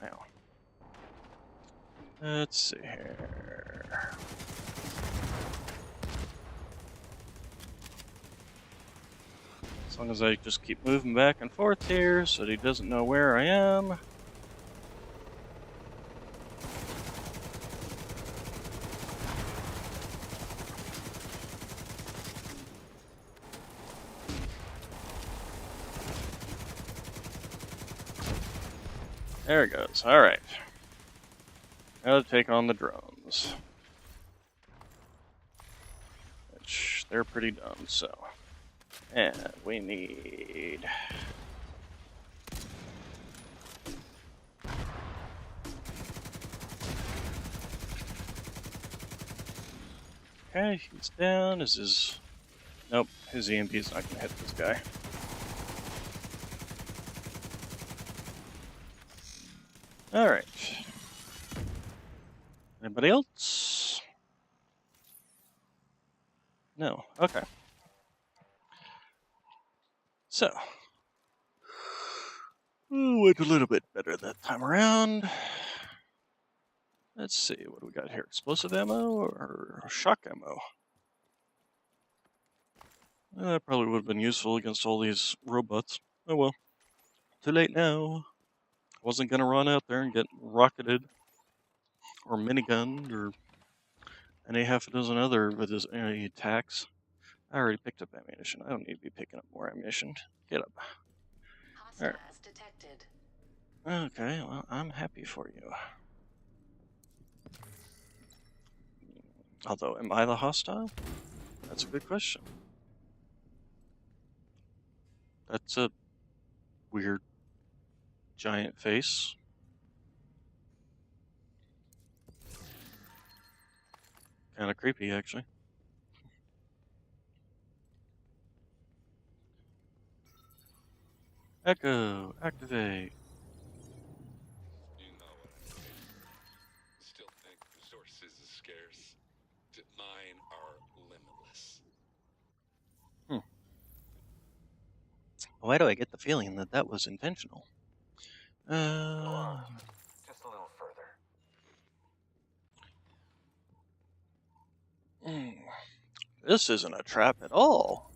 Now. Let's see here. As long as I just keep moving back and forth here so that he doesn't know where I am. There it goes. Alright. Now to take on the drones. Which, they're pretty dumb, so. And we need... Okay, he's down. Is his... Nope, his EMP is not going to hit this guy. Alright. Anybody else? No. Okay. So. Went a little bit better that time around. Let's see, what do we got here? Explosive ammo or shock ammo? That probably would have been useful against all these robots. Oh well. Too late now. Wasn't gonna run out there and get rocketed or minigunned or any half a dozen other of his attacks. I already picked up ammunition. I don't need to be picking up more ammunition. Get up. Alright. Hostiles detected. Okay, well, I'm happy for you. Although, am I the hostile? That's a good question. That's a weird giant face. Kind of creepy, actually. Echo, activate. You know what I mean. Still think resources is scarce. Mine are limitless. Why do I get the feeling that that was intentional? Just a little further. This isn't a trap at all.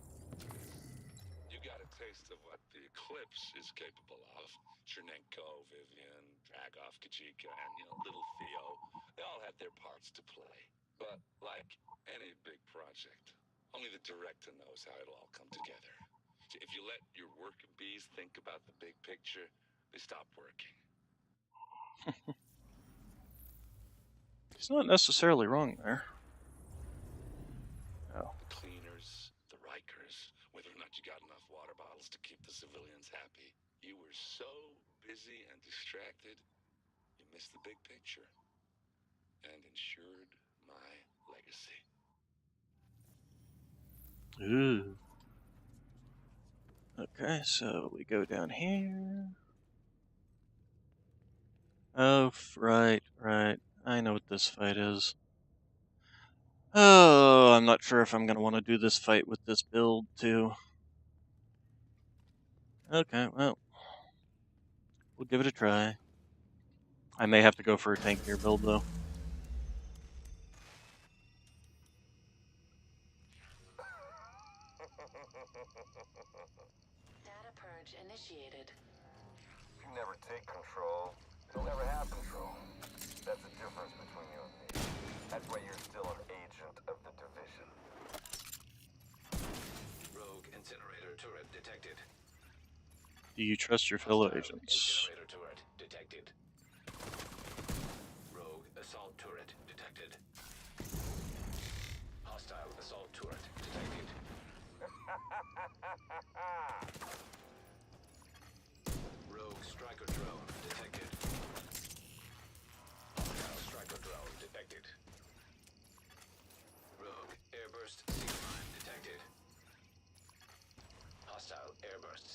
You got a taste of what the Eclipse is capable of. Chernenko, Vivian, Dragov, Kajika, and, little Theo. They all had their parts to play. But like any big project, only the director knows how it'll all come together. If you let your worker bees think about the big picture, they stop working. He's not necessarily wrong there. Oh. The cleaners, the Rikers, whether or not you got enough water bottles to keep the civilians happy. You were so busy and distracted, you missed the big picture and ensured my legacy. Ooh. Okay, so we go down here. Oh, right. I know what this fight is. Oh, I'm not sure if I'm going to want to do this fight with this build, too. Okay, well. We'll give it a try. I may have to go for a tankier build, though. Data purge initiated. If you never take control, you'll never have control. That's the difference between you and me. That's why you're still an agent of the division. Rogue incinerator turret detected. Do you trust your fellow Hostile agents? Incinerator turret detected. Rogue assault turret detected. Hostile assault turret detected.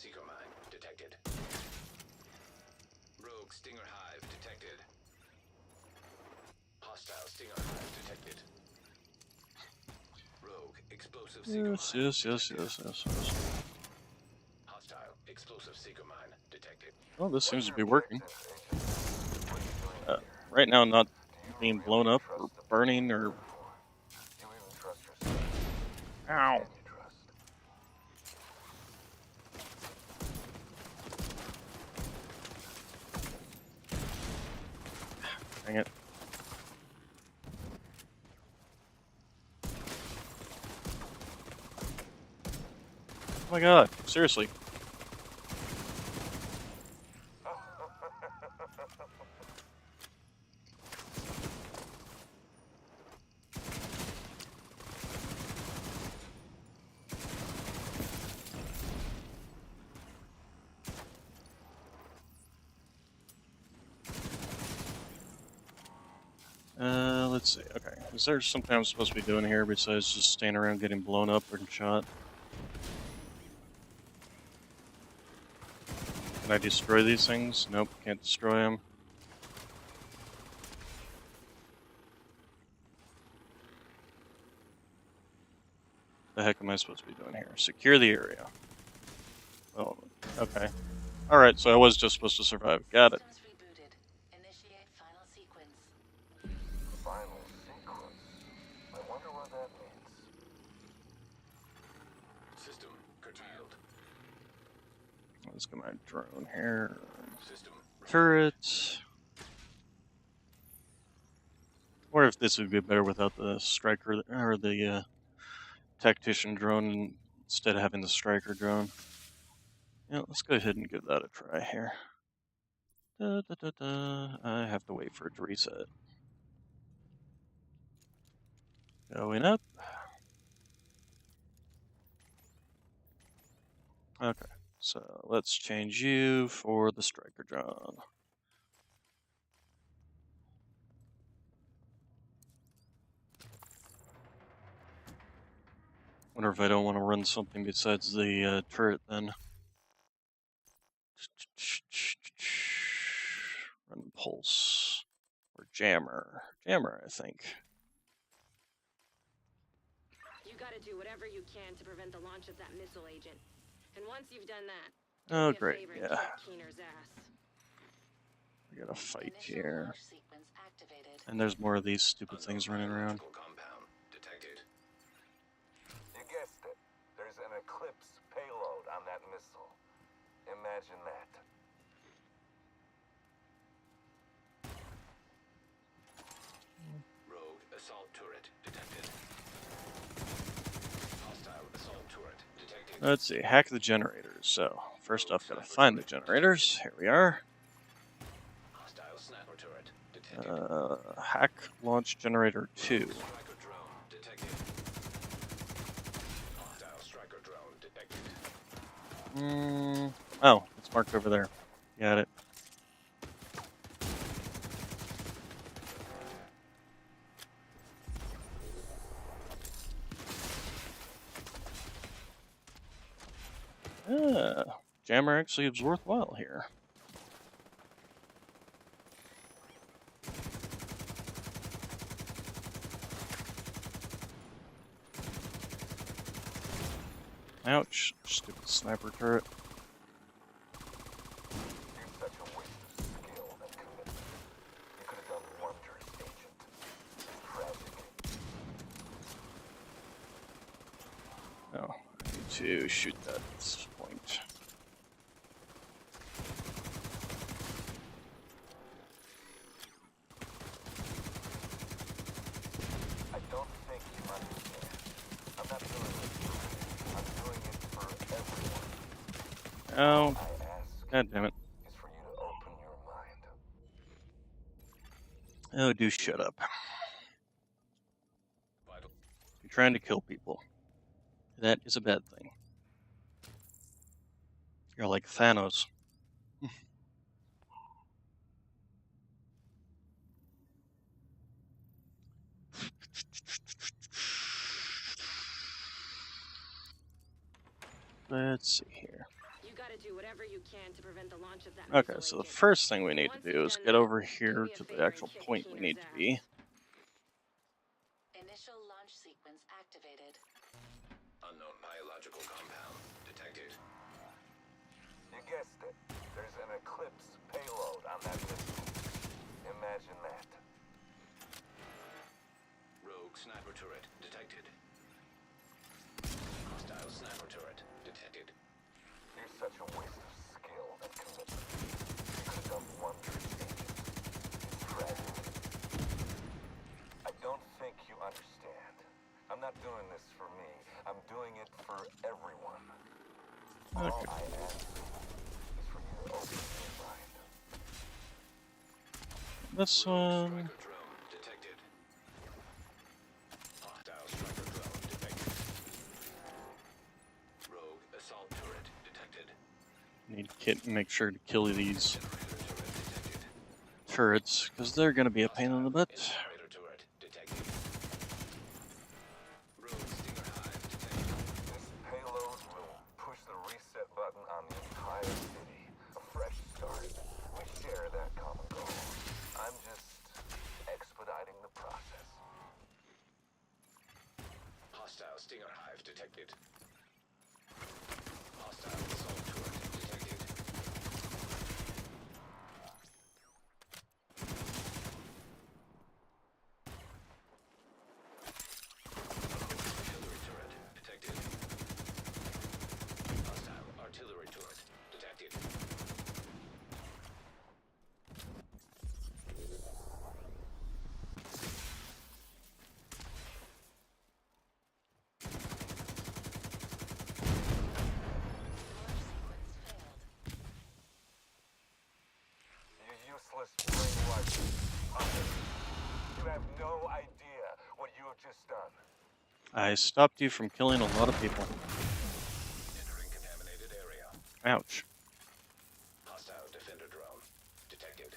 Seeker mine detected. Rogue Stinger Hive detected. Hostile Stinger Hive detected. Rogue Explosive Seeker Yes, Mine yes, yes, detected. yes, yes, yes. Hostile Explosive Seeker Mine detected. Well, this What's seems to your be working. objective, Agent? What are you doing Uh, here? right now, not Do you being blown really up or trust the people burning you or. work for? Do you even trust yourself? Who Ow! can you trust? Dang it. Oh my god, seriously. Let's see. Okay, is there something I'm supposed to be doing here besides just standing around getting blown up and shot? Can I destroy these things? Nope, can't destroy them. The heck am I supposed to be doing here? Secure the area. Oh, okay. Alright, so I was just supposed to survive. Got it. Systems rebooted. Initiate final sequence. Final sequence. I wonder what that means. System curtailed. Let's get my drone here. System Turret. Or if this would be better without the striker or the tactician drone instead of having the striker drone. Yeah, let's go ahead and give that a try here. Da, da, da, da. I have to wait for it to reset. Going up. Okay, so let's change you for the striker drone. Wonder if I don't want to run something besides the turret then. Run pulse or jammer. Jammer, I think. You gotta do whatever you can to prevent the launch of that missile, Agent. And once you've done that, do Oh, me a great, favor and yeah. kick Keener's ass. We got a fight Initial here. launch sequence activated. And there's more of these stupid things running around. biological compound detected. You guessed it. There's an Eclipse payload on that missile. Imagine that. Rogue assault turret detected. Hostile assault turret detected. Let's see, hack the generators. So, first off, gotta find the generators. Here we are. Hostile sniper turret detected. Hack launch generator 2. Striker drone detected. Hostile striker drone detected. Oh, it's marked over there. Got it. Jammer actually is worthwhile here. Ouch, stupid sniper turret. You're such a waste of skill and commitment. You could have done wonders, Agent. Tragic. Oh, I need to shoot that at this point. I don't think you understand. I'm not doing this for me. I'm doing it for everyone. Oh, I ask god damn it. is for you to open your mind. Oh, do shut up. Vital. You're trying to kill people. That is a bad thing. You're like Thanos. Let's see here. You gotta do whatever you can to prevent the launch of that Okay, missile so the engine. first thing we need to Once do you've is done get that, over do here me a to the favor and actual kick point we Keener's need to be. ass. Initial launch sequence activated. Unknown biological compound detected. You guessed it. There's an Eclipse payload on that missile. Imagine that. Rogue sniper turret detected. Hostile sniper turret detected. You're such a waste of skill and commitment. You could have done wonders, Agent. It's tragic. I don't think you understand. I'm not doing this for me. I'm doing it for everyone. All Okay. I ask is for you to open your mind. This Rogue one. striker drone detected. Hostile striker drone detected. Rogue assault turret detected. Need to make sure to kill these Generator turret detected. turrets, because they're going to be a pain in the butt. Incinerator turret detected. Rogue stinger hive detected. This payload will push the reset button on the entire city. A fresh start. We share that common goal. I'm just expediting the process. Hostile stinger hive detected. Hostile assault turret detected. Artillery turret detected. Hostile artillery turret detected. You useless brainwasher. You have no idea what you have just done. I stopped you from killing a lot of people. Entering contaminated area. Ouch. Hostile defender drone detected.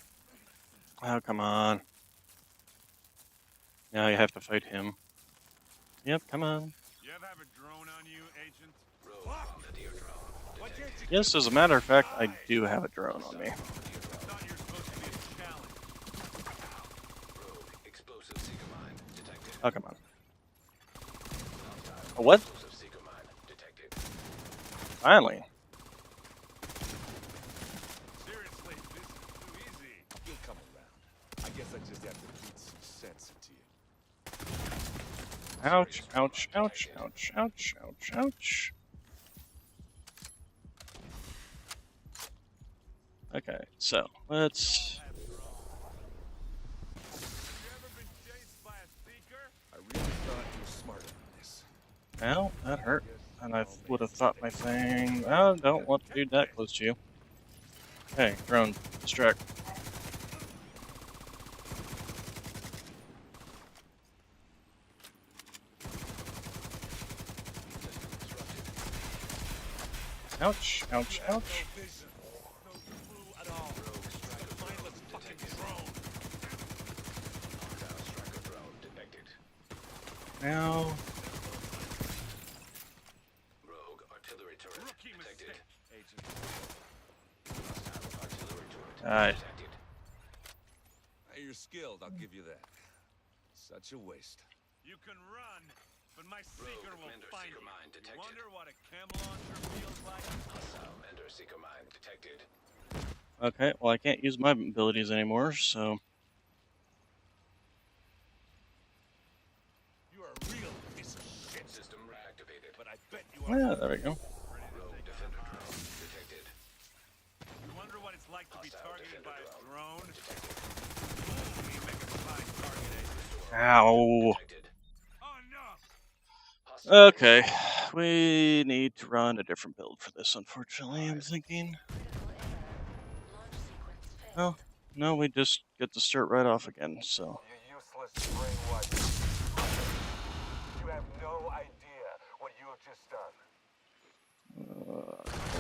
Oh, come on. Now you have to fight him. Yep, come on. You ever have a drone on you, Agent? Rogue bombardier drone Why can't detected. you Yes, as a matter of fact, I do have a drone on me. Bombardier drone. thought you were supposed to be a challenge? Rogue explosive seeker mine detected. Oh, come on. Hostile A what? explosive seeker mine detected. Finally. Seriously, this is too easy. You'll come around. I guess I just have to beat some sense into you. Ouch, ouch, ouch, ouch, ouch, ouch, ouch. Okay, so let's. Have drones. Have you ever been chased by a seeker? I really thought you were smarter than this. Well, that hurt. And I would have thought my thing. I don't want to do that close to you. Hey, drone, distract. Ouch, ouch, ouch. No vision. No clue at all. Mindless fucking drone. Hostile striker drone detected. Now, Rogue artillery turret Rookie detected. mistake, Agent. Hostile artillery turret Alright. detected. Hey, you're skilled, I'll give you that. Such a waste. You can run, but my seeker will Mender find seeker you. mine You detected. wonder what a chem launcher feels like? Hostile Mender seeker mine detected. okay, well, I can't use my abilities anymore, so. You're a real piece of shit. System reactivated. But I bet you are. Yeah, there we go. Rogue defender drone detected. You wonder what it's like to be Hostile targeted defender by a drone drone? detected. Ooh, you make a fine target, Agent. Ow. Detected. Oh no! Hostile Okay, assault. we need to run a different build for this, unfortunately, I'm thinking. Critical error. Launch sequence failed. Well, no, we just get to start right off again, so. You useless brainwasher. You have no idea what you have just done.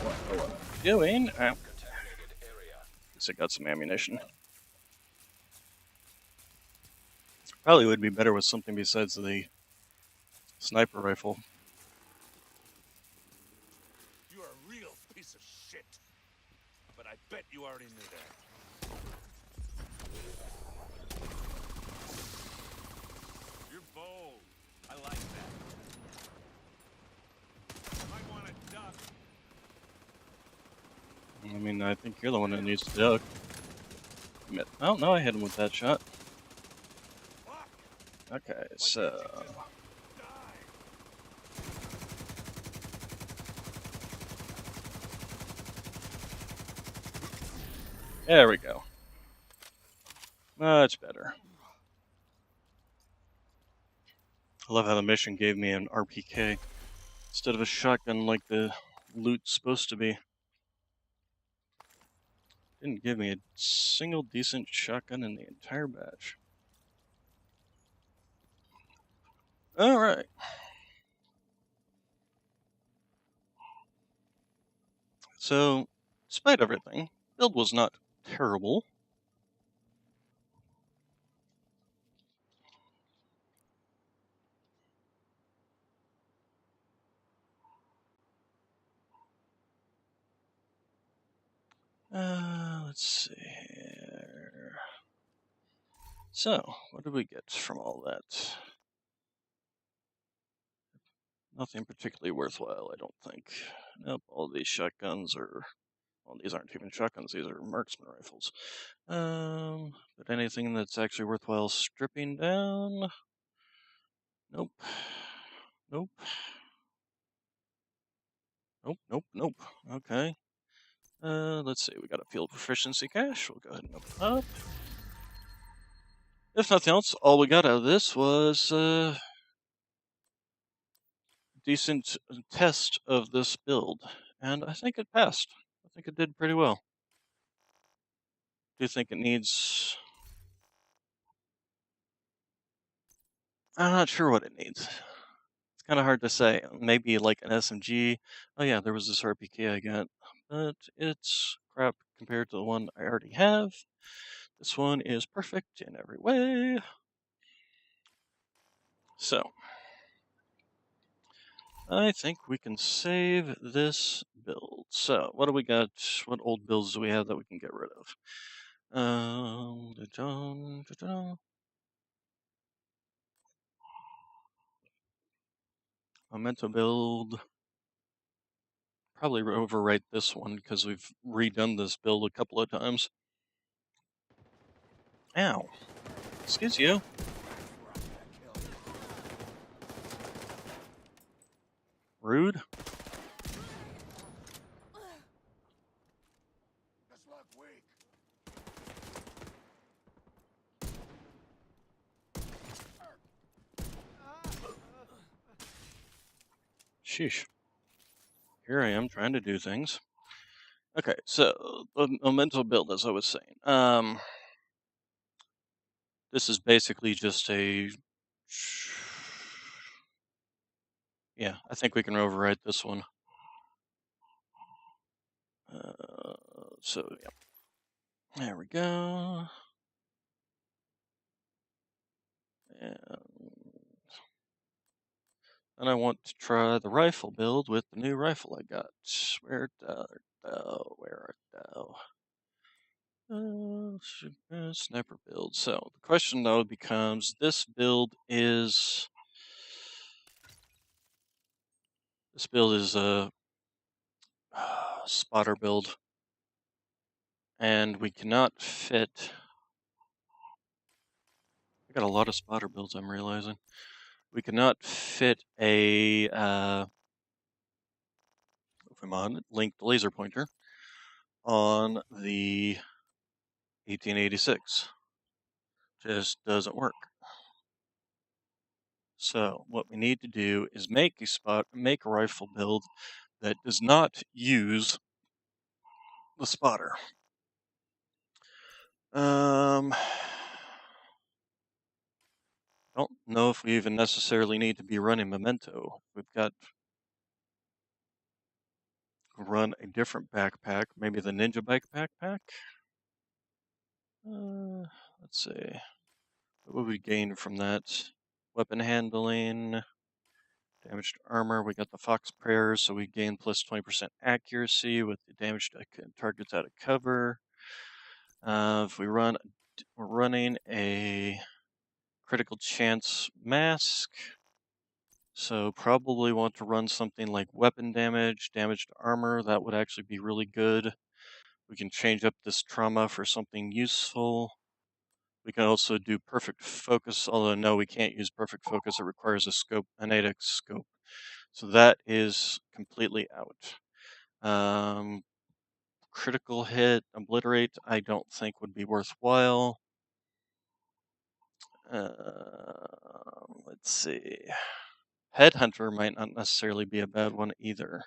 What am I doing? At Contaminated area. least I got some ammunition. Probably would be better with something besides the sniper rifle. You're a real piece of shit. shit. But I bet you already knew that. You're bold. I like that. Might want to duck. I mean, I think you're the one that needs to duck. Oh, no, I hit him with that shot. Fuck! Okay, Why so... can't you just die? There we go. Much better. I love how the mission gave me an RPK instead of a shotgun like the loot's supposed to be. Didn't give me a single decent shotgun in the entire batch. Alright. So, despite everything, build was not terrible. Let's see here. So, what did we get from all that? Nothing particularly worthwhile, I don't think. Nope, all these shotguns are... Well, these aren't even shotguns, these are marksman rifles. But anything that's actually worthwhile stripping down? Nope. Nope. Nope, nope, nope. Okay. Let's see, we got a field proficiency cache. We'll go ahead and open it up. If nothing else, all we got out of this was decent test of this build, and I think it passed. I think it did pretty well. Do you think it needs... I'm not sure what it needs. It's kind of hard to say. Maybe like an SMG. Oh yeah, there was this RPK I got, but it's crap compared to the one I already have. This one is perfect in every way. So, I think we can save this build. So, what do we got? What old builds do we have that we can get rid of? Memento build. Probably overwrite this one because we've redone this build a couple of times. Ow. Excuse you. Rude. This look weak. Sheesh. Here I am trying to do things. Okay, so a mental build, as I was saying. This is basically just a... Yeah, I think we can overwrite this one. So, yeah. There we go. And I want to try the rifle build with the new rifle I got. Where art thou? Sniper build. So the question though becomes: this build is a spotter build, and we cannot fit. I got a lot of spotter builds. I'm realizing we cannot fit a if I'm on linked laser pointer on the 1886. Just doesn't work. So what we need to do is make a rifle build that does not use the spotter. Don't know if we even necessarily need to be running Memento. We've got to run a different backpack, maybe the Ninja Bike backpack. Let's see. What would we gain from that? Weapon handling, Damaged armor, we got the Fox Prayers, so we gain plus 20% accuracy with the damaged targets out of cover. If we're running a critical chance mask, so probably want to run something like weapon damage, damaged armor. That would actually be really good. We can change up this trauma for something useful. We can also do perfect focus, although no, we can't use perfect focus. It requires a scope, an 8x scope. So that is completely out. Critical hit, obliterate, I don't think would be worthwhile. Let's see. Headhunter might not necessarily be a bad one either.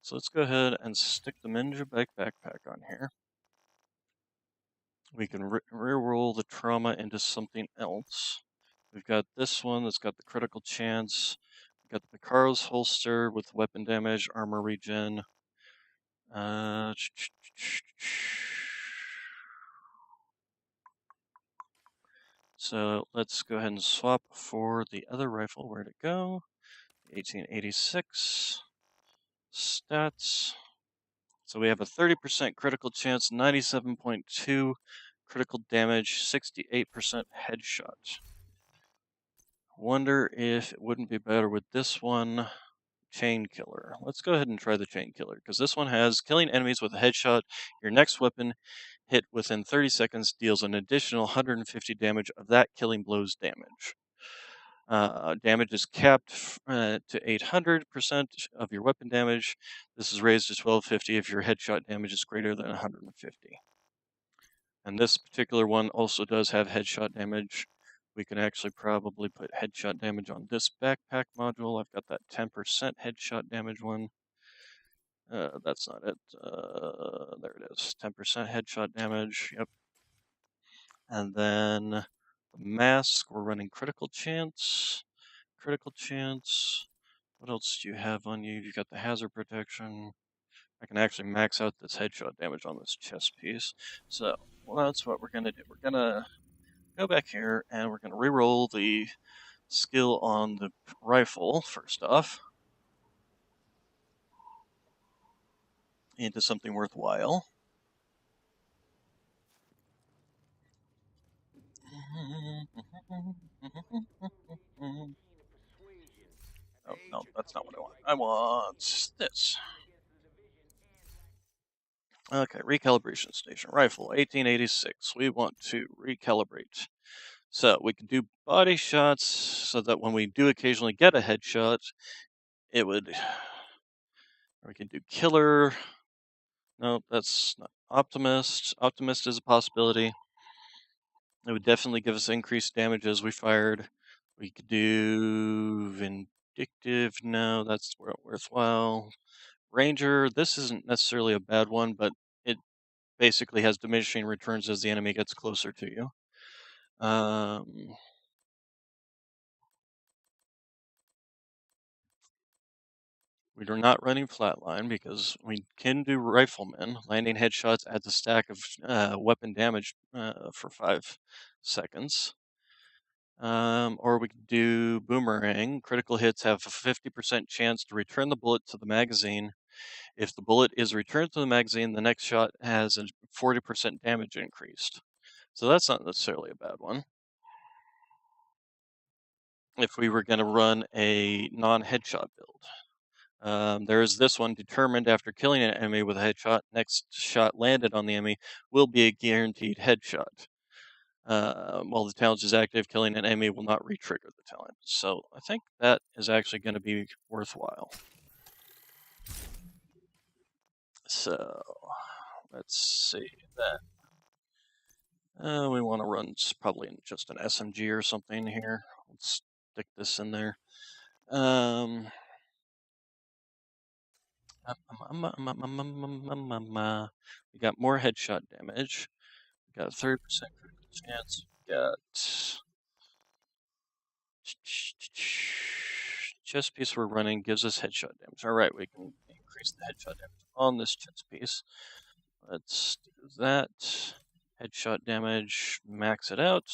So let's go ahead and stick the Ninja backpack on here. We can reroll the trauma into something else. We've got this one that's got the critical chance. We've got the Picaro's holster with weapon damage, armor regen. So let's go ahead and swap for the other rifle. Where'd it go? 1886. Stats. So we have a 30% critical chance, 97.2 critical damage, 68% headshot. Wonder if it wouldn't be better with this one, Chain Killer. Let's go ahead and try the Chain Killer, because this one has killing enemies with a headshot. Your next weapon hit within 30 seconds deals an additional 150 damage of that killing blow's damage. Damage is capped to 800% of your weapon damage. This is raised to 1250 if your headshot damage is greater than 150. And this particular one also does have headshot damage. We can actually probably put headshot damage on this backpack module. I've got that 10% headshot damage one. That's not it. There it is. 10% headshot damage. Yep. And then the mask, we're running critical chance. Critical chance. What else do you have on you? You got the hazard protection. I can actually max out this headshot damage on this chest piece. So, well, that's what we're going to do. We're going to go back here and we're going to re-roll the skill on the rifle, first off, into something worthwhile. Oh, no, that's not what I want. I want this. Okay, recalibration station. Rifle, 1886. We want to recalibrate. So we can do body shots so that when we do occasionally get a headshot, it would... We can do killer. No, that's not optimist. Optimist is a possibility. It would definitely give us increased damage as we fired. We could do vindictive. No, that's worthwhile. Ranger, this isn't necessarily a bad one, but it basically has diminishing returns as the enemy gets closer to you. We are not running flatline because we can do rifleman. Landing headshots adds a stack of weapon damage for 5 seconds. Or we can do boomerang. Critical hits have a 50% chance to return the bullet to the magazine. If the bullet is returned to the magazine, the next shot has a 40% damage increased. So that's not necessarily a bad one. If we were going to run a non-headshot build. There is this one, determined after killing an enemy with a headshot, next shot landed on the enemy will be a guaranteed headshot. While the challenge is active, killing an enemy will not re-trigger the challenge. So I think that is actually going to be worthwhile. So let's see that. We want to run probably just an SMG or something here. Let's stick this in there. We got more headshot damage. We got a 30% critical chance. We got chest piece we're running gives us headshot damage. All right, we can increase the headshot damage on this chest piece. Let's do that. Headshot damage, max it out.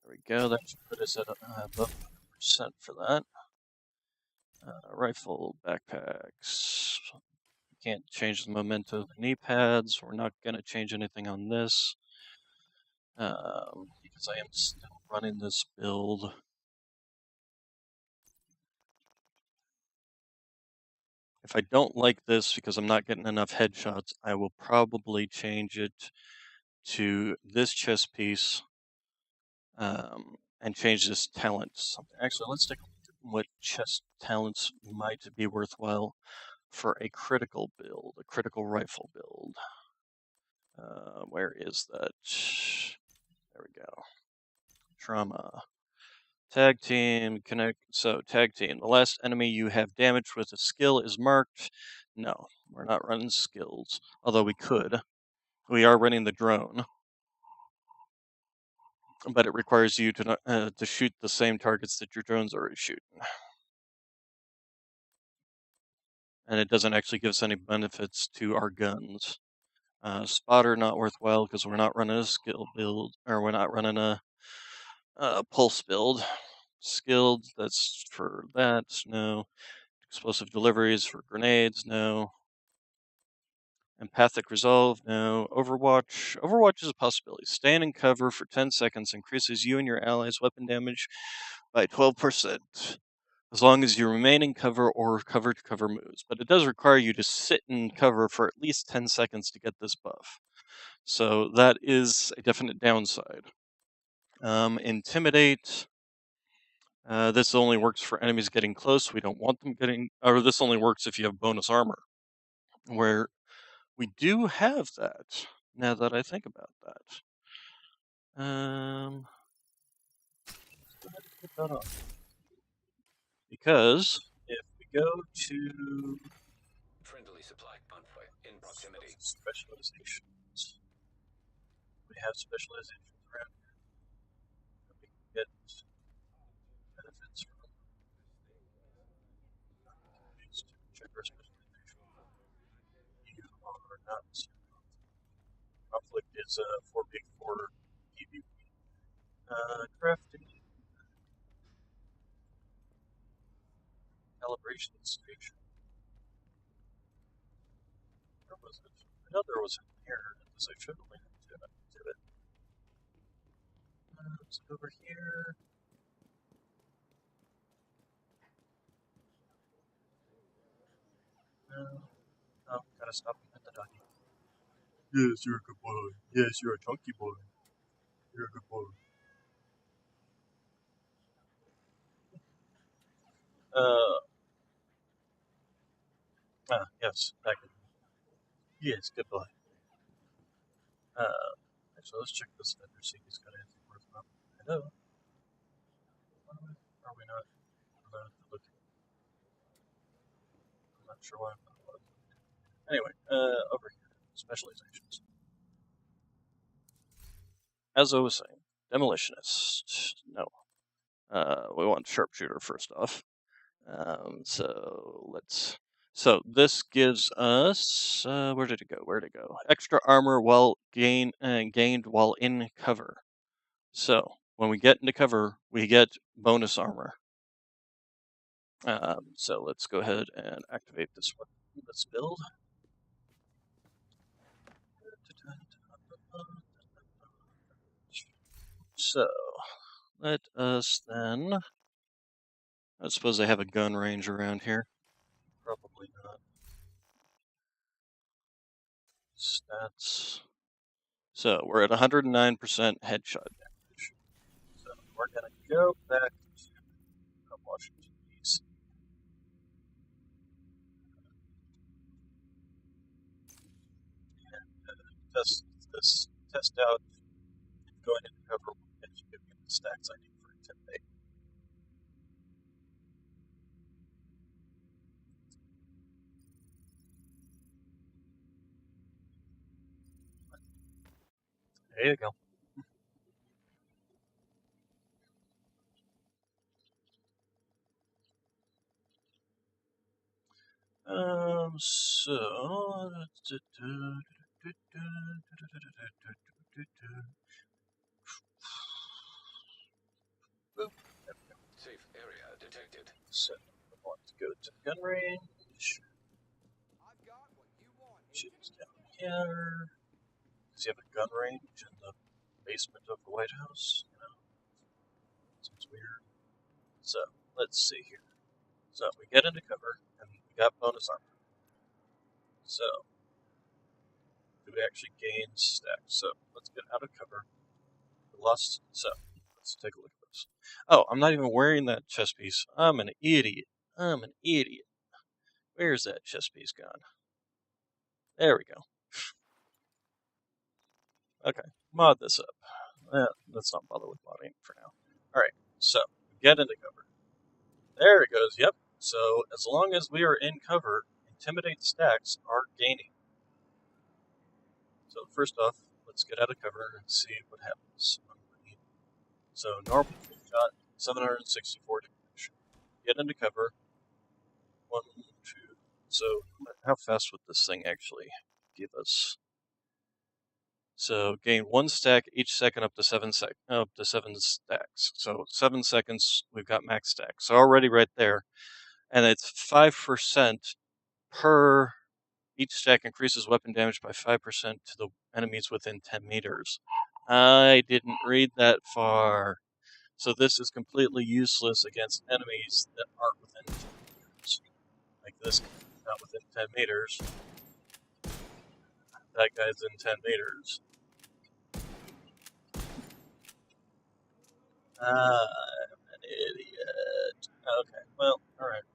There we go. That should put us at above 100% for that. Rifle backpacks. Can't change the momentum of the knee pads. We're not going to change anything on this because I am still running this build. If I don't like this because I'm not getting enough headshots, I will probably change it to this chest piece and change this talent to something. Actually, let's take a look at what chest talents might be worthwhile for a critical build, a critical rifle build. Where is that? There we go. Trauma. Tag team, connect. So, tag team. The last enemy you have damaged with a skill is marked. No, we're not running skills. Although we could. We are running the drone. But it requires you to shoot the same targets that your drone's already shooting. And it doesn't actually give us any benefits to our guns. Spotter, not worthwhile because we're not running a skill build, or we're not running a pulse build. Skilled, that's for that, no. Explosive deliveries for grenades, no. Empathic resolve, no. Overwatch. Overwatch is a possibility. Staying in cover for 10 seconds increases you and your allies' weapon damage by 12%, as long as you remain in cover or cover-to-cover moves. But it does require you to sit in cover for at least 10 seconds to get this buff. So that is a definite downside. Intimidate. This only works for enemies getting close. We don't want them getting, or this only works if you have bonus armor, where we do have that, now that I think about that. Let's go ahead and put that on. Because if we go to Friendly supply convoy in proximity. specializations, we have specializations around here that we can get benefits from. Just check our specialization. You are not. Conflict is 4 big 4 PvP. Crafting. Calibration station. Where was it? I know there was in here, because I should have linked to it. Is it over here? No. Oh, gotta stop and pet the doggy. Yes, you're a good boy. Yes, you're a chunky boy. You're a good boy. Yes, back in. Yes, good boy. Actually, let's check this vendor, see if he's got anything worthwhile. Hello? Are we not allowed to look? I'm not sure why I'm not allowed to look. Anyway, over here. Specializations. As I was saying, demolitionist. No. We want sharpshooter first off. So this gives us where did it go? Where'd it go? Extra armor while gained while in cover. So when we get into cover, we get bonus armor. So let's go ahead and activate this one. Let's build. So let us then. I suppose they have a gun range around here. Probably not. Stats. So we're at 109% headshot damage. So we're gonna go back to Washington D.C. and test out going into cover and give me the stats I need for intimidate. There you go. So So we want to go to gun range. Choose down here. Does he have a gun range in the basement of the White House? You know, seems weird. So let's see here. So we get into cover and we got bonus armor. So do we actually gain stacks? So let's get out of cover. We lost. So let's take a look at this. Oh, I'm not even wearing that chest piece. I'm an idiot. I'm an idiot. Where's that chest piece gone? There we go. Okay, mod this up. Let's not bother with modding for now. Alright, so get into cover. There it goes, yep. So as long as we are in cover, intimidate stacks are gaining. So first off, let's get out of cover and see what happens. So normal shot, 764 damage. Get into cover. 1, 2. So how fast would this thing actually give us? So gain 1 stack each second up to 7 stacks. So 7 seconds we've got max stack. So already right there, and it's 5% per each stack increases weapon damage by 5% to the enemies within 10 meters. I didn't read that far. So this is completely useless against enemies that aren't within 10 meters. Like this guy's not within 10 meters. That guy's in 10 meters. I'm an idiot. Okay, well, alright.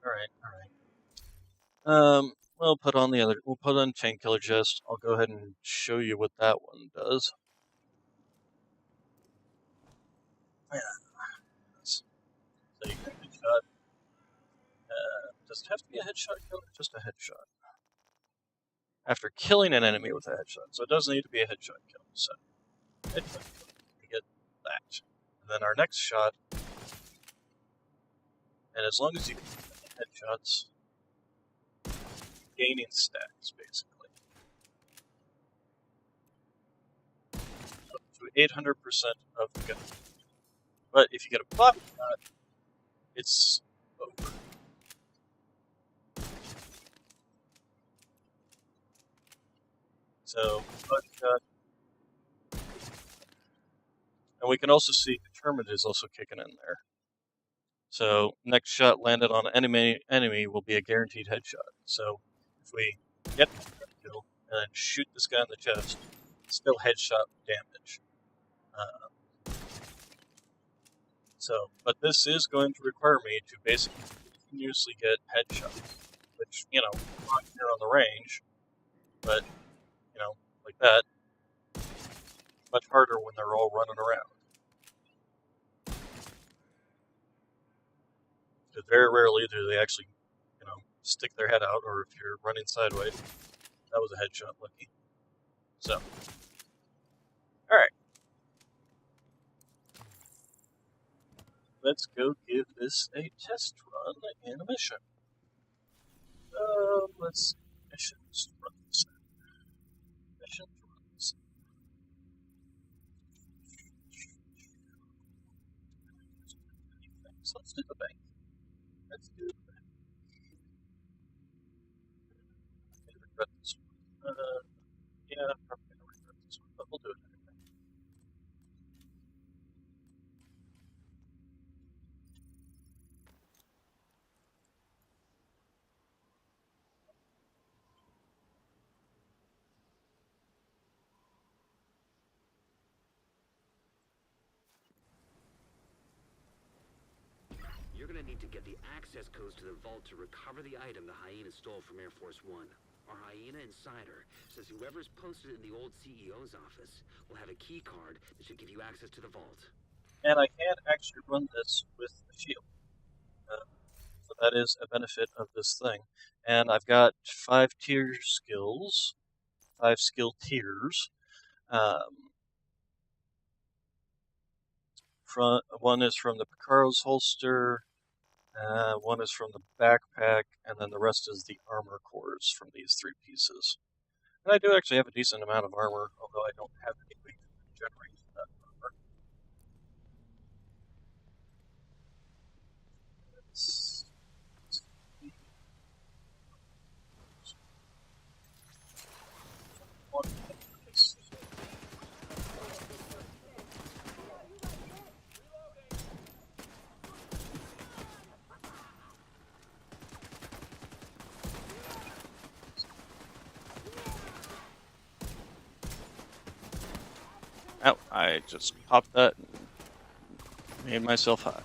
We'll put on Chain Killer Jest. I'll go ahead and show you what that one does. Yeah. So you get a headshot. Does it have to be a headshot kill or just a headshot? After killing an enemy with a headshot. So it doesn't need to be a headshot kill. So, headshot kill. We get that. And then our next shot, and as long as you get headshots, gaining stacks, basically. Up to 800% of the gun. But if you get a body shot, it's over. So, body shot. And we can also see Determined is also kicking in there. So, next shot landed on an enemy will be a guaranteed headshot. So, if we get the kill and then shoot this guy in the chest, it's still headshot damage. But this is going to require me to basically continuously get headshots, which, not here on the range, but, like that, much harder when they're all running around. Because very rarely do they actually, stick their head out, or if you're running sideways, that was a headshot, lucky. So, alright. Let's go give this a test run in a mission. Let's see. Missions runs. Missions runs. So let's do the bank. Let's do the bank. I'm going to regret this one. Yeah, I'm probably going to regret this one, but we'll do it anyway. You're gonna need to get the access codes to the vault to recover the item the hyena stole from Air Force One. Our hyena insider says whoever's posted in the old CEO's office will have a key card that should give you access to the vault. And I can actually run this with a shield. So that is a benefit of this thing. And I've got 5 tier skills, 5 skill tiers. One is from the Picaro's holster, one is from the backpack, and then the rest is the armor cores from these 3 pieces. And I do actually have a decent amount of armor, although I don't have any way to generate that armor. Ow, I just popped that and made myself high.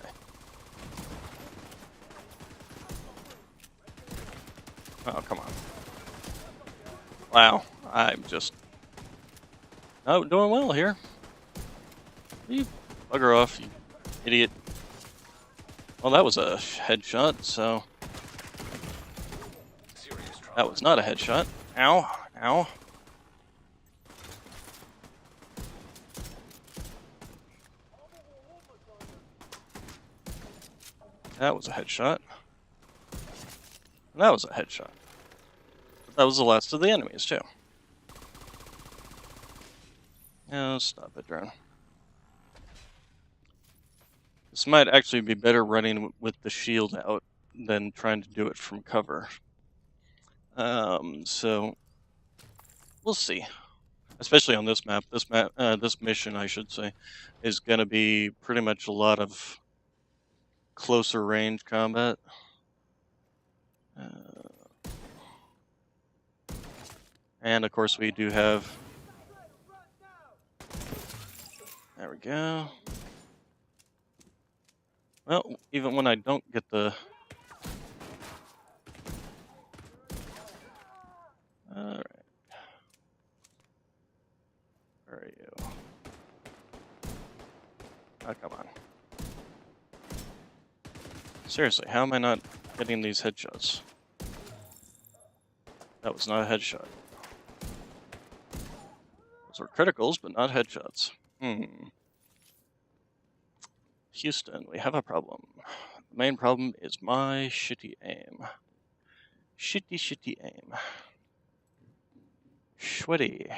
Oh, come on. Wow, I'm just not doing well here. You bugger off, you idiot. Well, that was a headshot, so Serious trauma. that was not a headshot. Ow, ow. That was a headshot. And that was a headshot. But that was the last of the enemies, too. Oh, stop it, drone. This might actually be better running with the shield out than trying to do it from cover. So we'll see. Especially on this map. This mission, I should say, is going to be pretty much a lot of closer range combat. And of course, we do have. There we go. Well, even when I don't get the. Alright. Where are you? Oh, come on. Seriously, how am I not getting these headshots? That was not a headshot. Those were criticals, but not headshots. Houston, we have a problem. The main problem is my shitty aim. Shitty aim. Sweaty.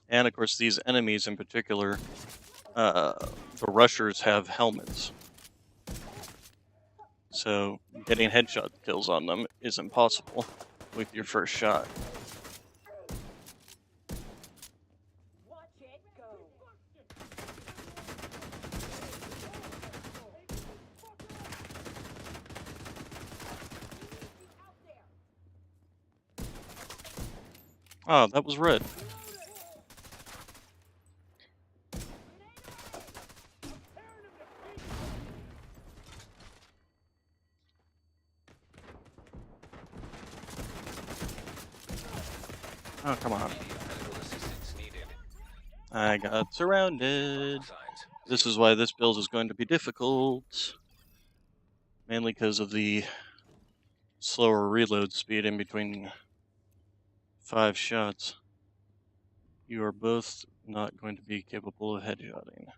And of course, these enemies in particular, the rushers have helmets. So getting headshot kills on them is impossible with your first shot. Oh, that was red. Oh, come on. Medical assistance needed. I got surrounded. Signs. This is why this build is going to be difficult. Mainly because of the slower reload speed in between 5 shots. You are both not going to be capable of headshotting.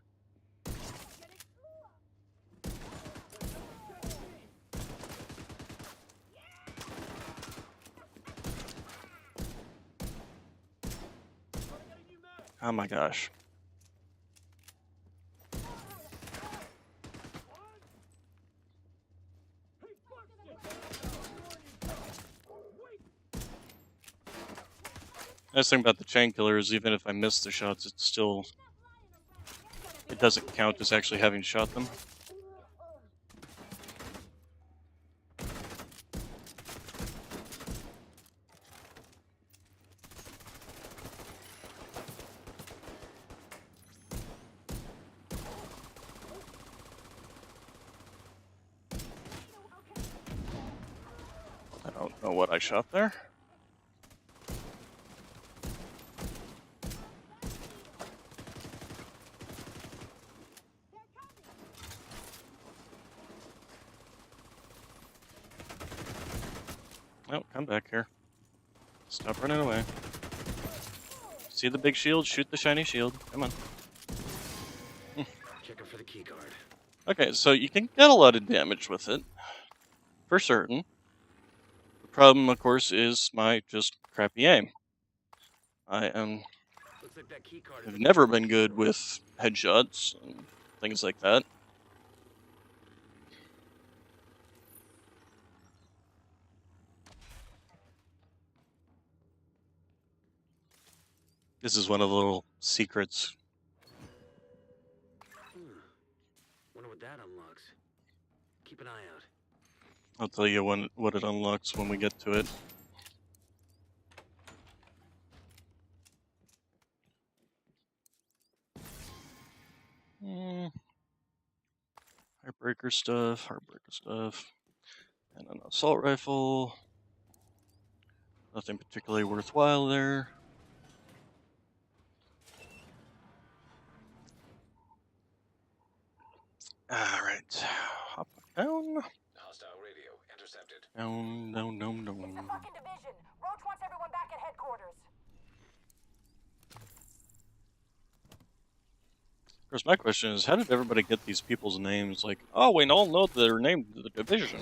Oh my gosh. Nice thing about the chain killer is even if I miss the shots, it doesn't count as actually having shot them. I don't know what I shot there. Oh, come back here. Stop running away. See the big shield? Shoot the shiny shield. Come on. Checking for the key card. Okay, so you can get a lot of damage with it. For certain. The problem, of course, is my just crappy aim. I Looks like that key card have never been good with headshots and things like that. This is one of the little secrets. Wonder what that unlocks. Keep an eye out. I'll tell you what it unlocks when we get to it. Heartbreaker stuff, and an assault rifle. Nothing particularly worthwhile there. Alright. Hop down. Hostile radio intercepted. Down. It's the fucking division. Roach wants everyone back at headquarters. Of course, my question is, how did everybody get these people's names? Like, oh, we all know their name to the division.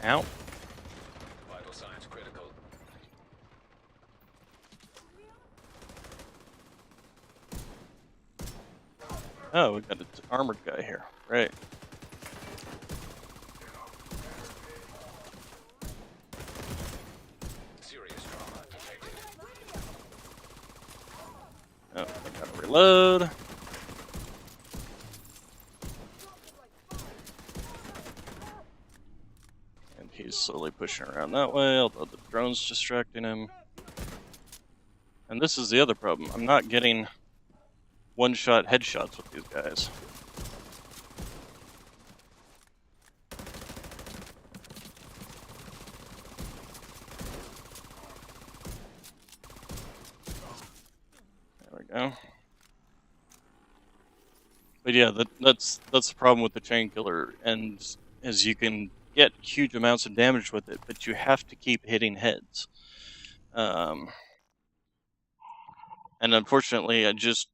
Ow. Vital signs critical. Oh, we got an armored guy here. Right. Serious trauma detected. Oh, I gotta reload. And he's slowly pushing around that way, although the drone's distracting him. And this is the other problem. I'm not getting one-shot headshots with these guys. There we go. But yeah, that's the problem with the chain killer, and is you can get huge amounts of damage with it, but you have to keep hitting heads. And unfortunately,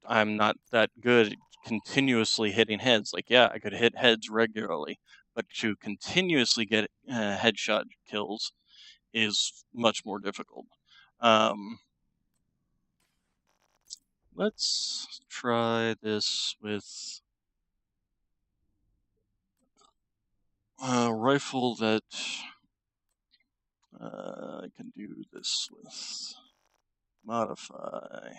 I'm not that good at continuously hitting heads. Like, yeah, I could hit heads regularly, but to continuously get headshot kills is much more difficult. Let's try this with a rifle that I can do this with. Modify.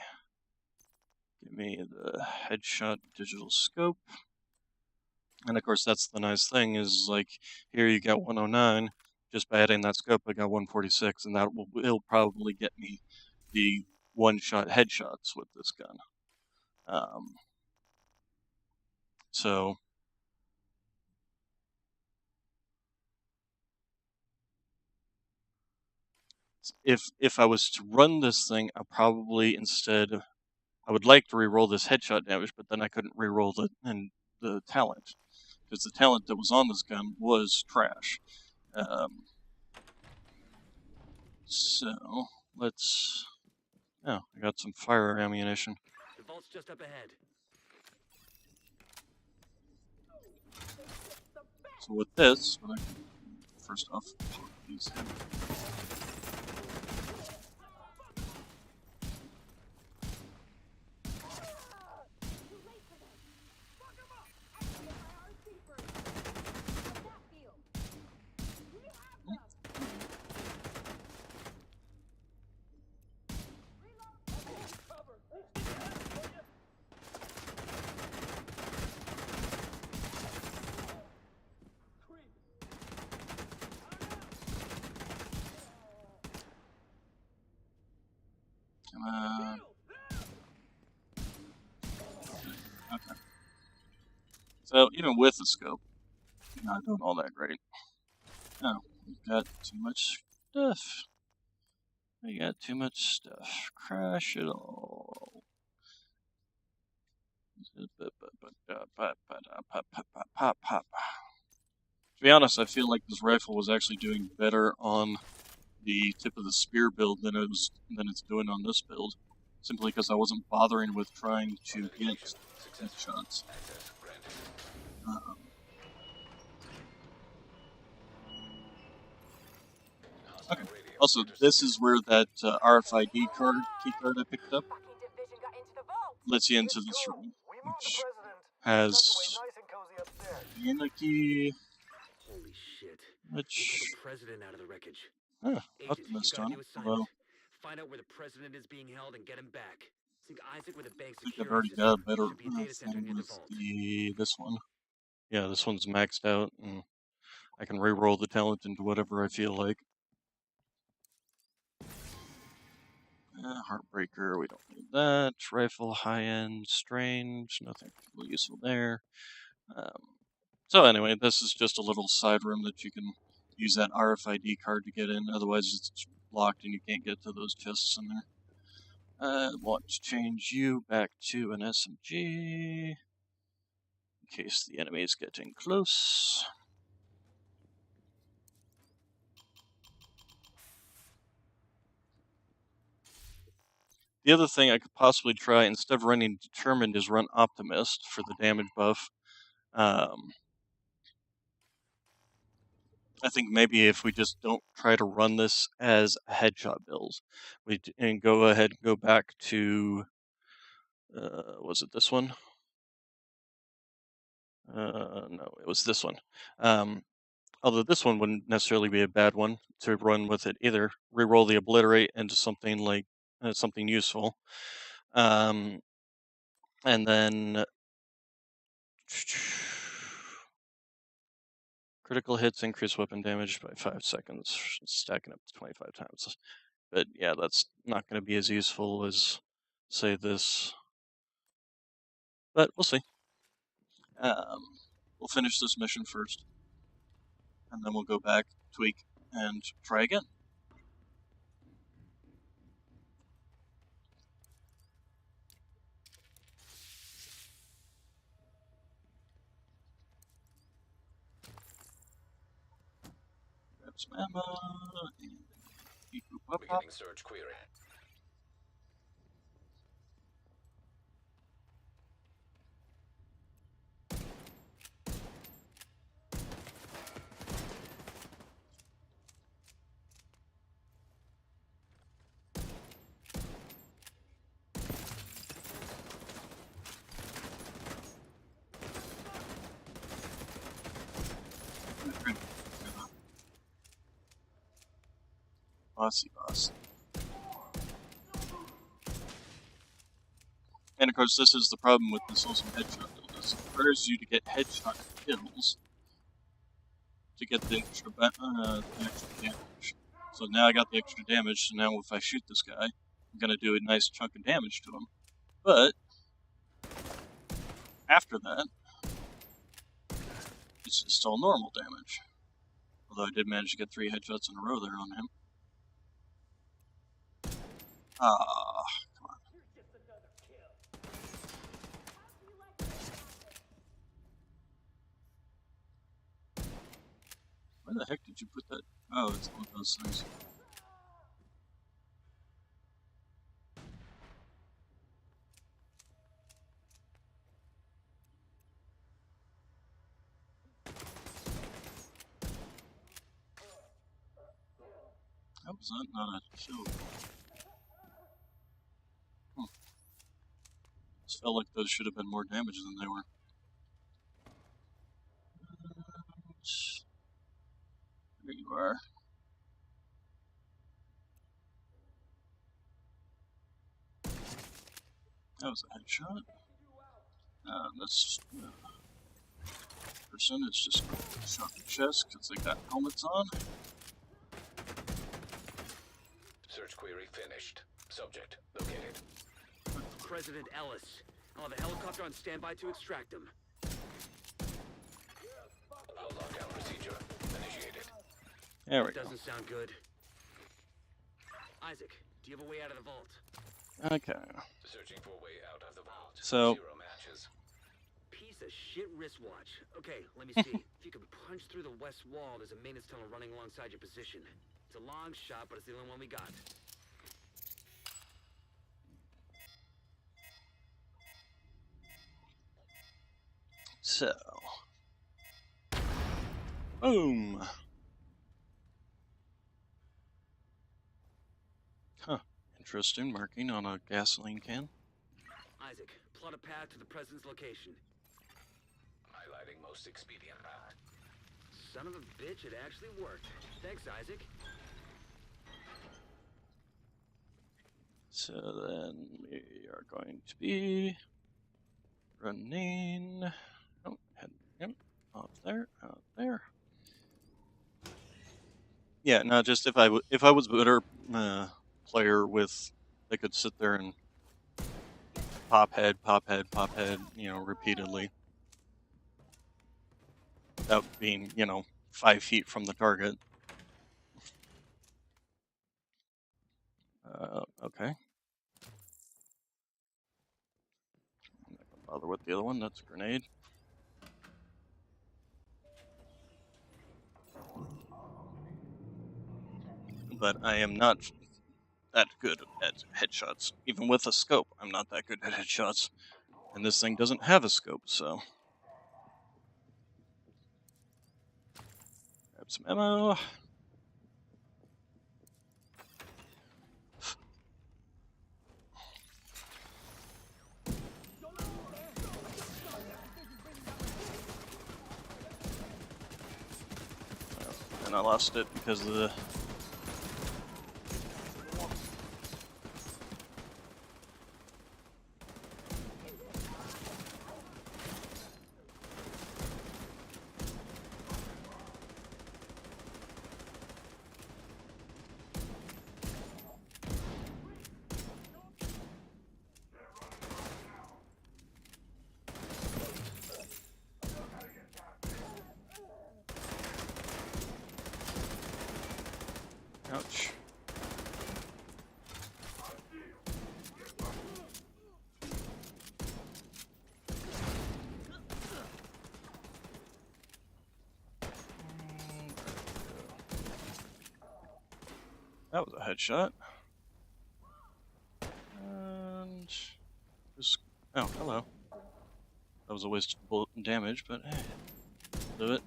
Give me the headshot digital scope. And of course, that's the nice thing is like here you got 109. Just by adding that scope, I got 146, and it'll probably get me the one-shot headshots with this gun. So if I was to run this thing, I probably I would like to reroll this headshot damage, but then I couldn't reroll the talent because the talent that was on this gun was trash. So let's. Oh, I got some fire ammunition. The vault's just up ahead. So with this, first off, these heavy. Come on. Okay. So even with the scope, not doing all that great. Oh, we've got too much stuff. We got too much stuff. Crash it all. To be honest, I feel like this rifle was actually doing better on the tip of the spear build than it's doing on this build, simply because I wasn't bothering with trying to get headshots. Okay. Also, this is where that RFID key card I picked up. Fucking division got lets you into Let's this go. room, We moved the which president. has Tucked away nice and cozy upstairs. and a key, Holy shit. We'll pull which the president out of the wreckage. Agent, you've Optimist got a on new it. Although assignment. Find out where the president is being held and get him back. Sync Isaac with a bank I think I've security already got a system. better Should be a data center thing near the with vault. this one. Yeah, this one's maxed out, and I can re-roll the talent into whatever I feel like. Heartbreaker, we don't need that. Rifle, high-end, strange, nothing particularly useful there. So anyway, this is just a little side room that you can use that RFID card to get in. Otherwise, it's locked and you can't get to those chests in there. I want to change you back to an SMG in case the enemy is getting close. The other thing I could possibly try, instead of running Determined, is run Optimist for the damage buff. I think maybe if we just don't try to run this as a headshot build, and go ahead and go back to, was it this one? No, it was this one. Although this one wouldn't necessarily be a bad one to run with it either. Reroll the Obliterate into something like something useful. And then critical hits increase weapon damage by 5 seconds, stacking up to 25 times. But yeah, that's not going to be as useful as, say, this. But we'll see. We'll finish this mission first, and then we'll go back, tweak, and try again. Grab some ammo, and beep, boop, pop, pop. Beginning search query. Bossy boss. And of course, this is the problem with this awesome headshot build. It requires you to get headshot kills to get the extra damage. So now I got the extra damage, so now if I shoot this guy, I'm going to do a nice chunk of damage to him. But after that, it's still normal damage. Although I did manage to get 3 headshots in a row there on him. Ah, come on. Where the heck did you put that? Oh, it's one of those things. How was that not a kill? Just felt like those should have been more damage than they were. There you are. That was a headshot. This person is just shot in the chest because they got helmets on. Search query finished. Subject located. President Ellis. I'll have a helicopter on standby to extract him. Hull lockdown procedure initiated. There we go. Doesn't sound good. Isaac, do you have a way out of the vault? Okay. Searching for a way out of the vault. So 0 matches. Piece of shit wristwatch. Okay, let me see. If you can punch through the west wall, there's a maintenance tunnel running alongside your position. It's a long shot, but it's the only one we got. So, boom. Huh. Interesting marking on a gasoline can. Isaac, plot a path to the president's location. Highlighting most expedient path. Son of a bitch, it actually worked. Thanks, Isaac. So then we are going to be running. Oh, head off there, out there. Yeah, no, just if I was a better player with, I could sit there and pop head, you know, repeatedly. Without being, you know, 5 feet from the target. Okay. I'm not gonna bother with the other one. That's a grenade. But I am not that good at headshots. Even with a scope, I'm not that good at headshots. And this thing doesn't have a scope, so. Grab some ammo. And I lost it because of the. Ouch. That was a headshot. And just, oh, hello. That was a waste of bullet damage, but hey, do it.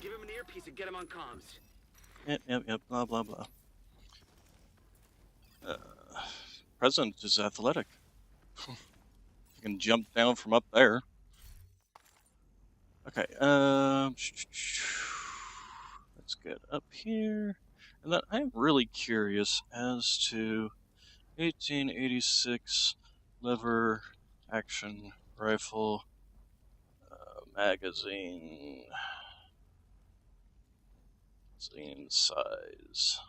Give him an earpiece and get him on comms. Yep, blah, blah, blah. President is athletic. You can jump down from up there. Okay, let's get up here. And then I'm really curious as to 1886 lever action rifle magazine size.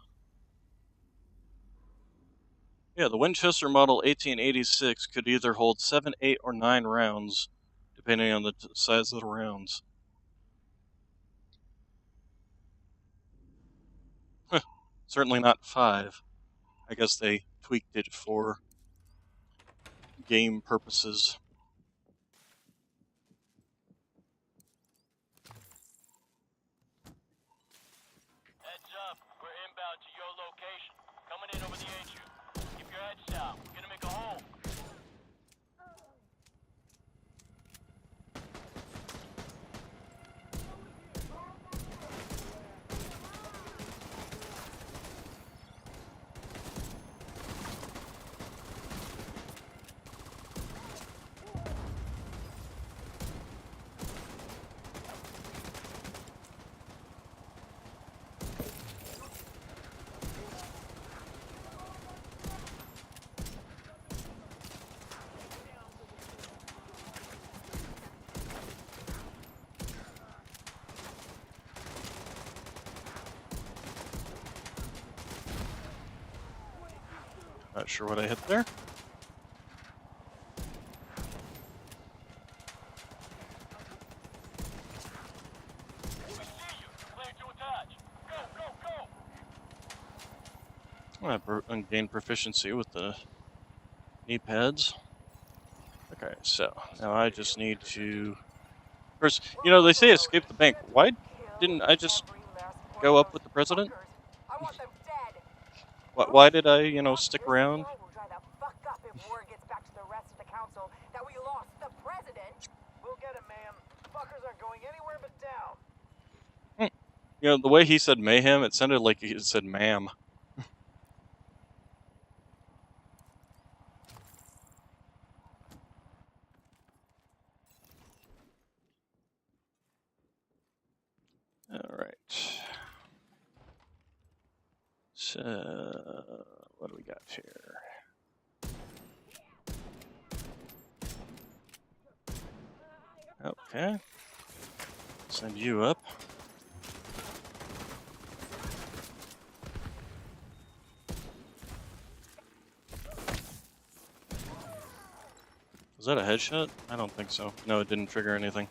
Yeah, the Winchester Model 1886 could either hold 7, 8, or 9 rounds, depending on the size of the rounds. Certainly not 5. I guess they tweaked it for game purposes. Heads up, we're inbound to your location. Coming in over the HU. Keep your heads down. We're gonna make a hole. Not sure what I hit there. We see you. Clear to attach. Go! I gained proficiency with the knee pads. Okay, so now I just need to. Of course, you know, they say escape the bank. Why didn't I just go up with the president? I want them dead. Why did I, you know, stick around? Will dry the fuck up if word gets back to the rest of the council that we lost the president. We'll get him, ma'am. Fuckers aren't going anywhere but down. You know, the way he said mayhem, it sounded like he said ma'am. Alright. So, what do we got here? Okay. Send you up. Was that a headshot? I don't think so. No, it didn't trigger anything.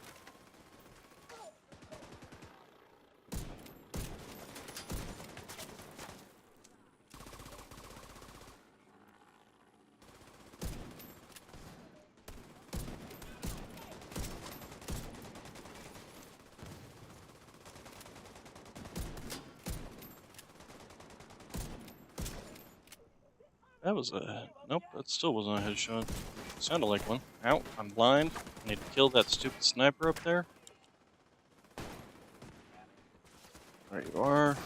That was a... Nope, that still wasn't a headshot. Sounded like one. Ow, I'm blind. I need to kill that stupid sniper up there. There you are.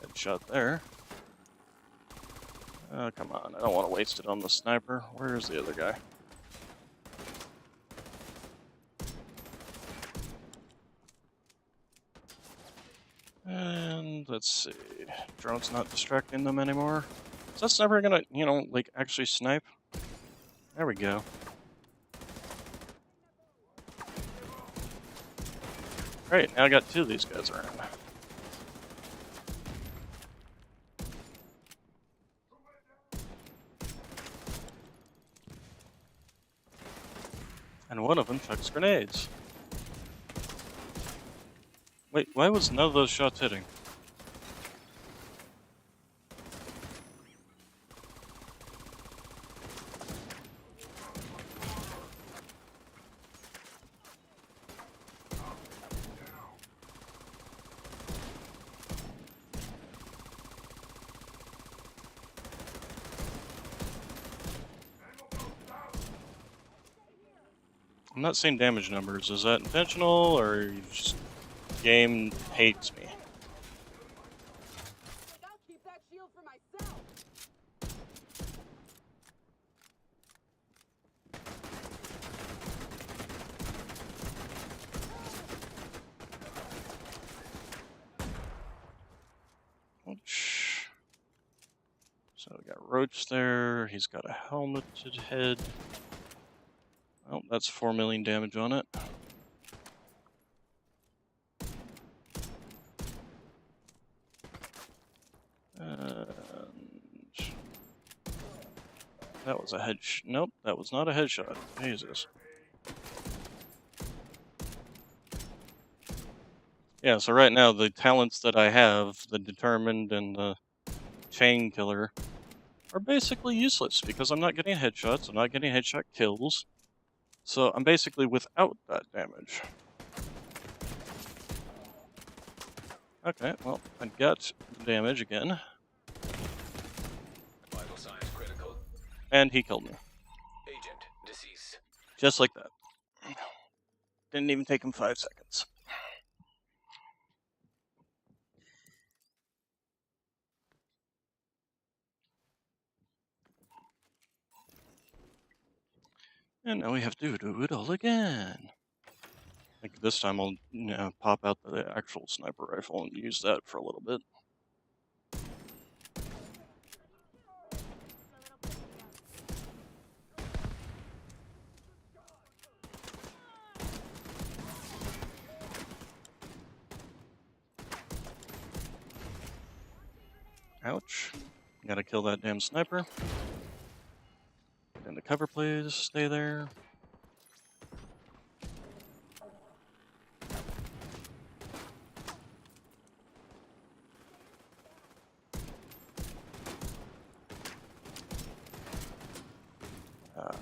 Headshot there. Oh, come on. I don't want to waste it on the sniper. Where's the other guy? And let's see. Drone's not distracting them anymore. Is that sniper gonna, you know, like actually snipe? There we go. Great, now I got two of these guys around. And one of them chucks grenades. Wait, why was none of those shots hitting? I'm not seeing damage numbers. Is that intentional, or you just game hates me? I'll keep that shield for myself. Ouch. So we got Roach there. He's got a helmeted head. Oh, that's 4 million damage on it. And that was a nope, that was not a headshot. Jesus. Yeah, so right now the talents that I have, the Determined and the Chain Killer, are basically useless because I'm not getting headshots, I'm not getting headshot kills. So I'm basically without that damage. Okay, well, I got the damage again. Vital signs critical. And he killed me. Agent deceased. Just like that. Didn't even take him 5 seconds. And now we have to do it all again. Like this time I'll pop out the actual sniper rifle and use that for a little bit. Ouch. Gotta kill that damn sniper. And the cover please, stay there.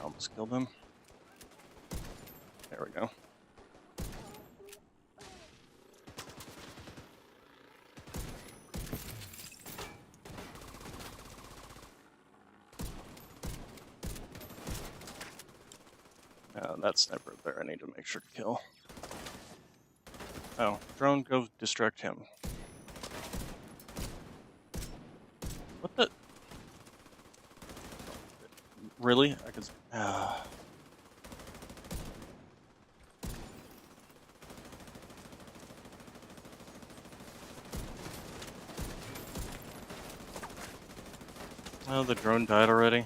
Almost killed him. There we go. That sniper there, I need to make sure to kill. Oh, drone, go distract him. What the? Really? I could. Oh, the drone died already.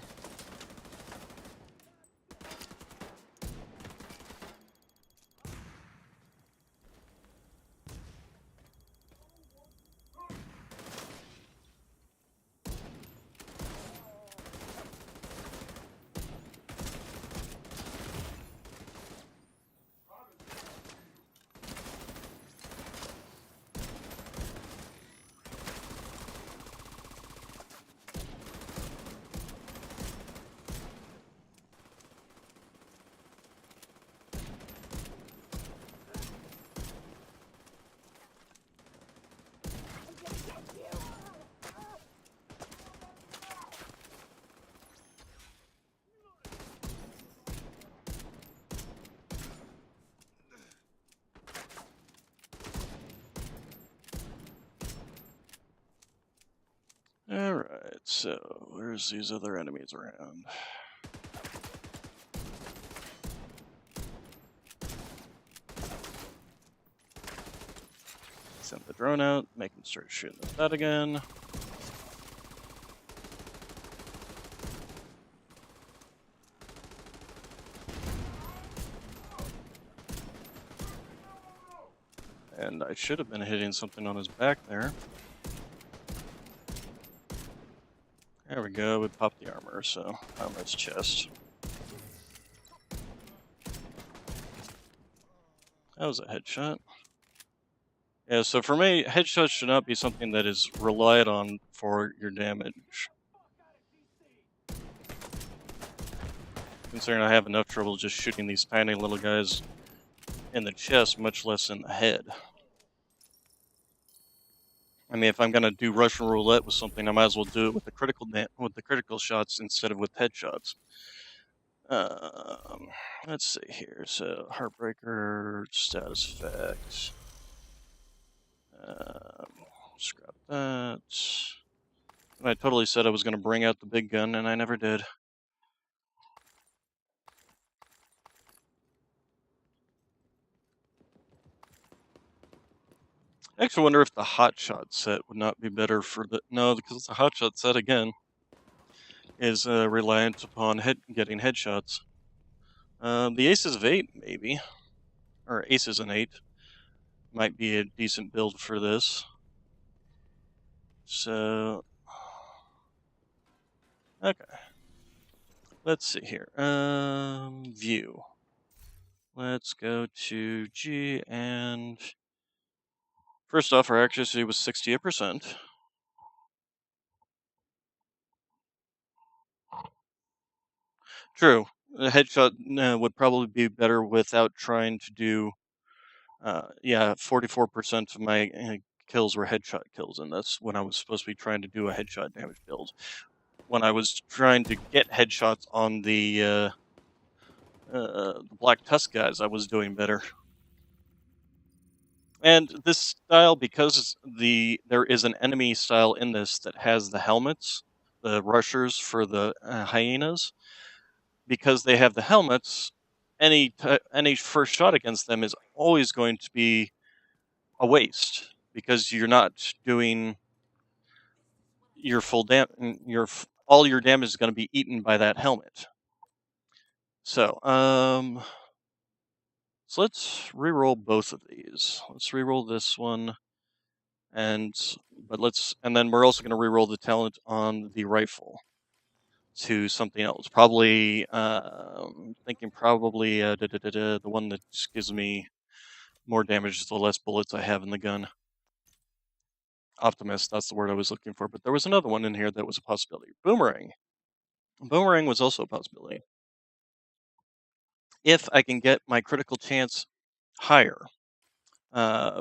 Alright, so where's these other enemies around? Send the drone out, make him start shooting at that again. And I should have been hitting something on his back there. There we go, we popped the armor, so armor's chest. That was a headshot. Yeah, so for me, headshots should not be something that is relied on for your damage. Considering I have enough trouble just shooting these tiny little guys in the chest, much less in the head. I mean, if I'm gonna do Russian roulette with something, I might as well do it with the critical shots instead of with headshots. Um, let's see here. So Heartbreaker status effect. Scrap that. I totally said I was gonna bring out the big gun, and I never did. I actually wonder if the hotshot set would not be better for the no, because the hotshot set again is reliant upon getting headshots. The Aces of 8 maybe, or Aces and 8 might be a decent build for this. So okay, let's see here. View. Let's go to G, and first off, our accuracy was 68%. True. A headshot would probably be better without trying to do. Yeah, 44% of my kills were headshot kills, and that's when I was supposed to be trying to do a headshot damage build. When I was trying to get headshots on the Black Tusk guys, I was doing better. And this style, because there is an enemy style in this that has the helmets, the rushers for the hyenas, because they have the helmets, any first shot against them is always going to be a waste because you're not doing your full all your damage is going to be eaten by that helmet. So so let's re-roll both of these. Let's re-roll this one, and then we're also going to re-roll the talent on the rifle to something else. Probably thinking probably the one that gives me more damage the less bullets I have in the gun. Optimist, that's the word I was looking for. But there was another one in here that was a possibility. Boomerang. Boomerang was also a possibility. If I can get my critical chance higher.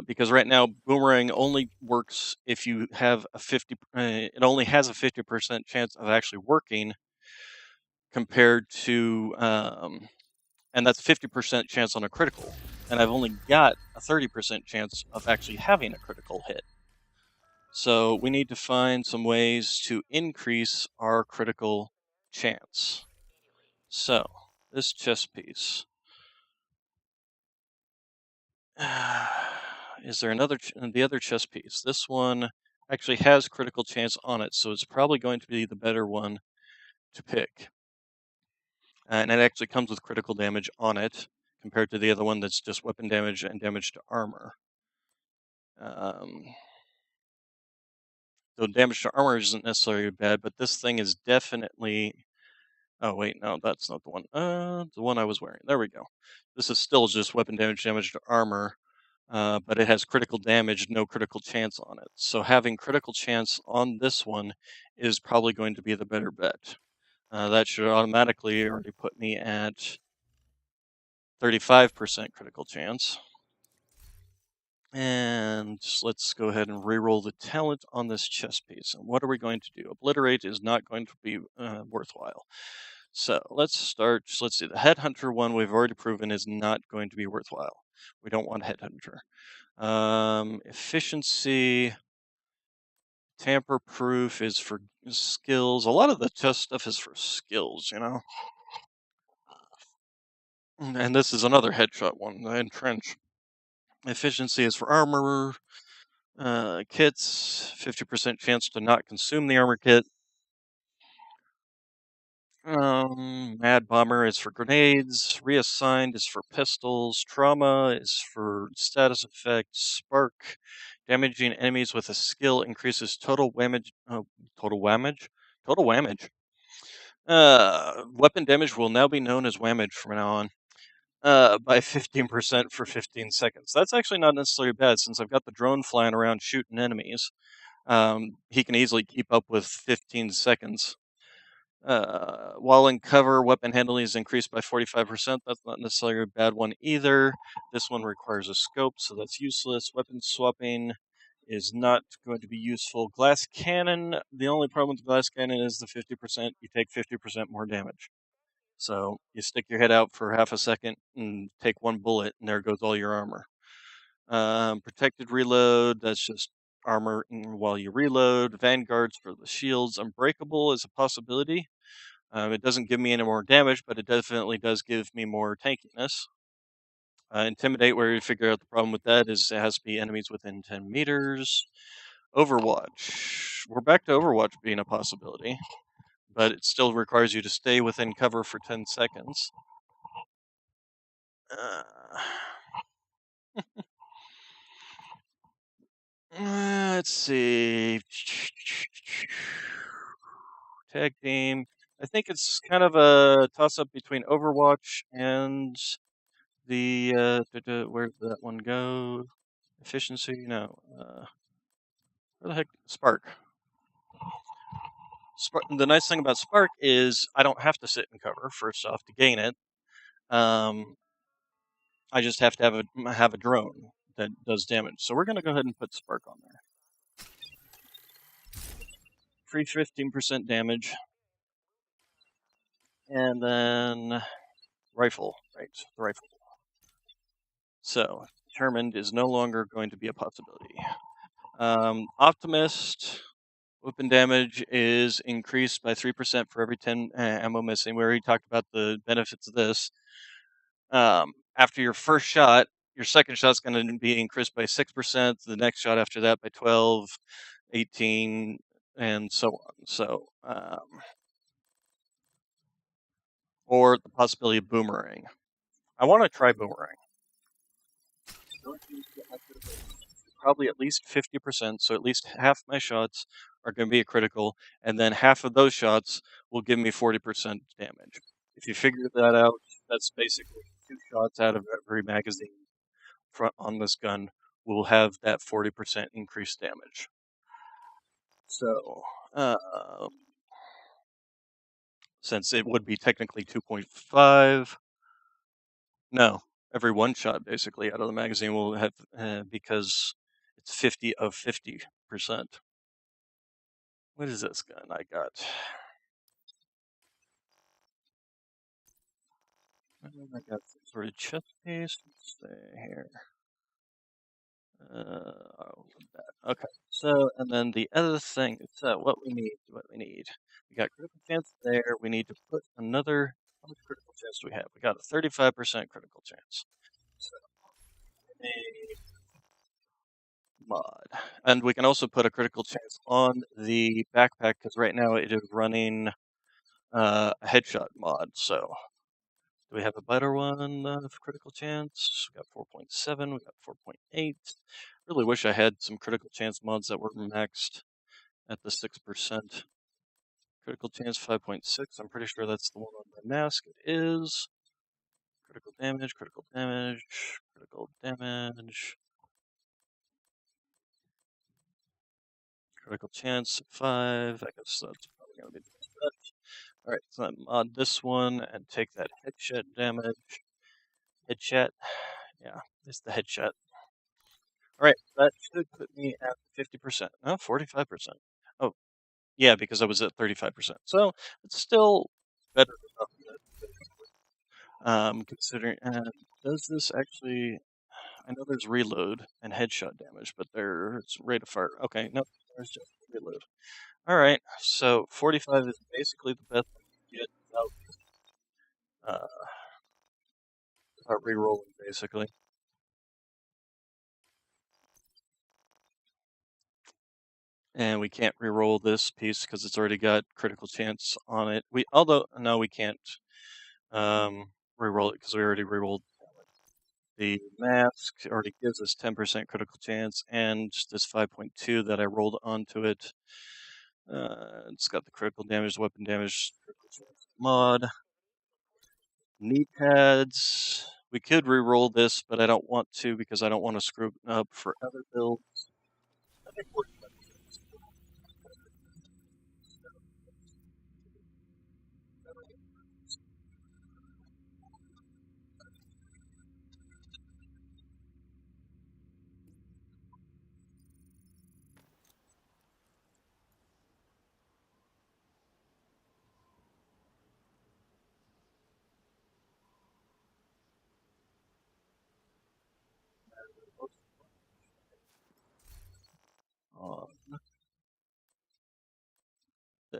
Because right now, Boomerang only works if you have a 50. It only has a 50% chance of actually working compared to and that's 50% chance on a critical, and I've only got a 30% chance of actually having a critical hit. So we need to find some ways to increase our critical chance. So this chess piece. Is there another the other chess piece? This one actually has critical chance on it, so it's probably going to be the better one to pick. And it actually comes with critical damage on it compared to the other one that's just weapon damage and damage to armor. Though damage to armor isn't necessarily bad, but this thing is definitely. Oh wait, no, that's not the one. The one I was wearing. There we go. This is still just weapon damage, damage to armor, but it has critical damage, no critical chance on it. So having critical chance on this one is probably going to be the better bet. That should automatically already put me at 35% critical chance. And let's go ahead and re-roll the talent on this chess piece. And what are we going to do? Obliterate is not going to be worthwhile. So let's start. Let's see. The Headhunter one we've already proven is not going to be worthwhile. We don't want Headhunter. Efficiency, tamper proof is for skills. A lot of the chess stuff is for skills, you know. And this is another headshot one, the entrench. Efficiency is for armor. Kits, 50% chance to not consume the armor kit. Mad Bomber is for grenades. Reassigned is for pistols. Trauma is for status effects. Spark, damaging enemies with a skill increases total damage. Total whammage. Total whammage. Weapon damage will now be known as whammage from now on. By 15% for 15 seconds. That's actually not necessarily bad since I've got the drone flying around shooting enemies. He can easily keep up with 15 seconds. While in cover, weapon handling is increased by 45%. That's not necessarily a bad one either. This one requires a scope, so that's useless. Weapon swapping is not going to be useful. Glass cannon, the only problem with glass cannon is the 50%. You take 50% more damage. So you stick your head out for half a second and take one bullet, and there goes all your armor. Protected reload, that's just armor while you reload. Vanguards for the shields. Unbreakable is a possibility. It doesn't give me any more damage, but it definitely does give me more tankiness. Intimidate, where you figure out the problem with that is it has to be enemies within 10 meters. Overwatch. We're back to Overwatch being a possibility, but it still requires you to stay within cover for 10 seconds. Let's see. Tag team. I think it's kind of a toss-up between Overwatch and the where did that one go? Efficiency? No. Where the heck? Spark. The nice thing about Spark is I don't have to sit in cover first off to gain it. I just have to have a drone that does damage. So we're gonna go ahead and put Spark on there. Free 15% damage, and then rifle. Right, the rifle. So determined is no longer going to be a possibility. Optimist. Weapon damage is increased by 3% for every 10 ammo missing. We already talked about the benefits of this. After your first shot, your second shot's going to be increased by 6%. The next shot after that by 12, 18, and so on. So, or the possibility of boomerang. I want to try boomerang. Probably at least 50%, so at least half my shots are going to be a critical, and then half of those shots will give me 40% damage. If you figure that out, that's basically 2 shots out of every magazine on this gun will have that 40% increased damage. So, since it would be technically 2.5, no, every 1 shot basically out of the magazine will have, because it's 50 of 50%. What is this gun I got? And I got some sort of chest piece. Let's see here. Okay. So, and then the other thing is what we need. We got critical chance there. We need to put another. How much critical chance do we have? We got a 35% critical chance. So, a mod, and we can also put a critical chance on the backpack because right now it is running a headshot mod. So, do we have a better one of critical chance? We got 4.7. We got 4.8. Really wish I had some critical chance mods that were maxed at the 6%. Critical chance 5.6. I'm pretty sure that's the one on my mask. It is. Critical damage, critical damage, critical damage. Critical chance 5. I guess that's probably going to be the best. Alright, so I mod this one and take that headshot damage. Headshot. Yeah, it's the headshot. Alright, that should put me at 50%. No, 45%. Oh, yeah, because I was at 35%. So it's still better than nothing. Considering, does this actually? I know there's reload and headshot damage, but there's rate of fire. Okay, nope, there's just reload. All right, so 45 is basically the best I can get without re-rolling, basically. And we can't re-roll this piece because it's already got critical chance on it. No, we can't re-roll it because we already re-rolled. The mask already gives us 10% critical chance, and this 5.2 that I rolled onto it, it's got the critical damage, weapon damage, critical chance mod. Knee pads. We could re-roll this, but I don't want to because I don't want to screw up for other builds. I think we're on this.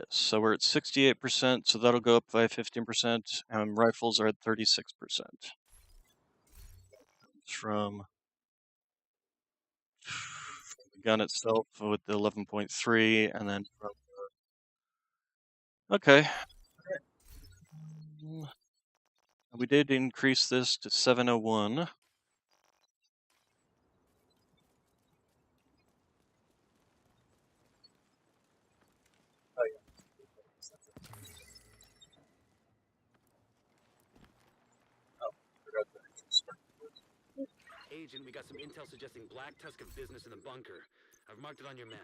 So we're at 68%, so that'll go up by 15%, and rifles are at 36%. From the gun itself with the 11.3, and then from okay. We did increase this to 701. Agent, we got some intel suggesting Black Tusk of business in the bunker. I've marked it on your map.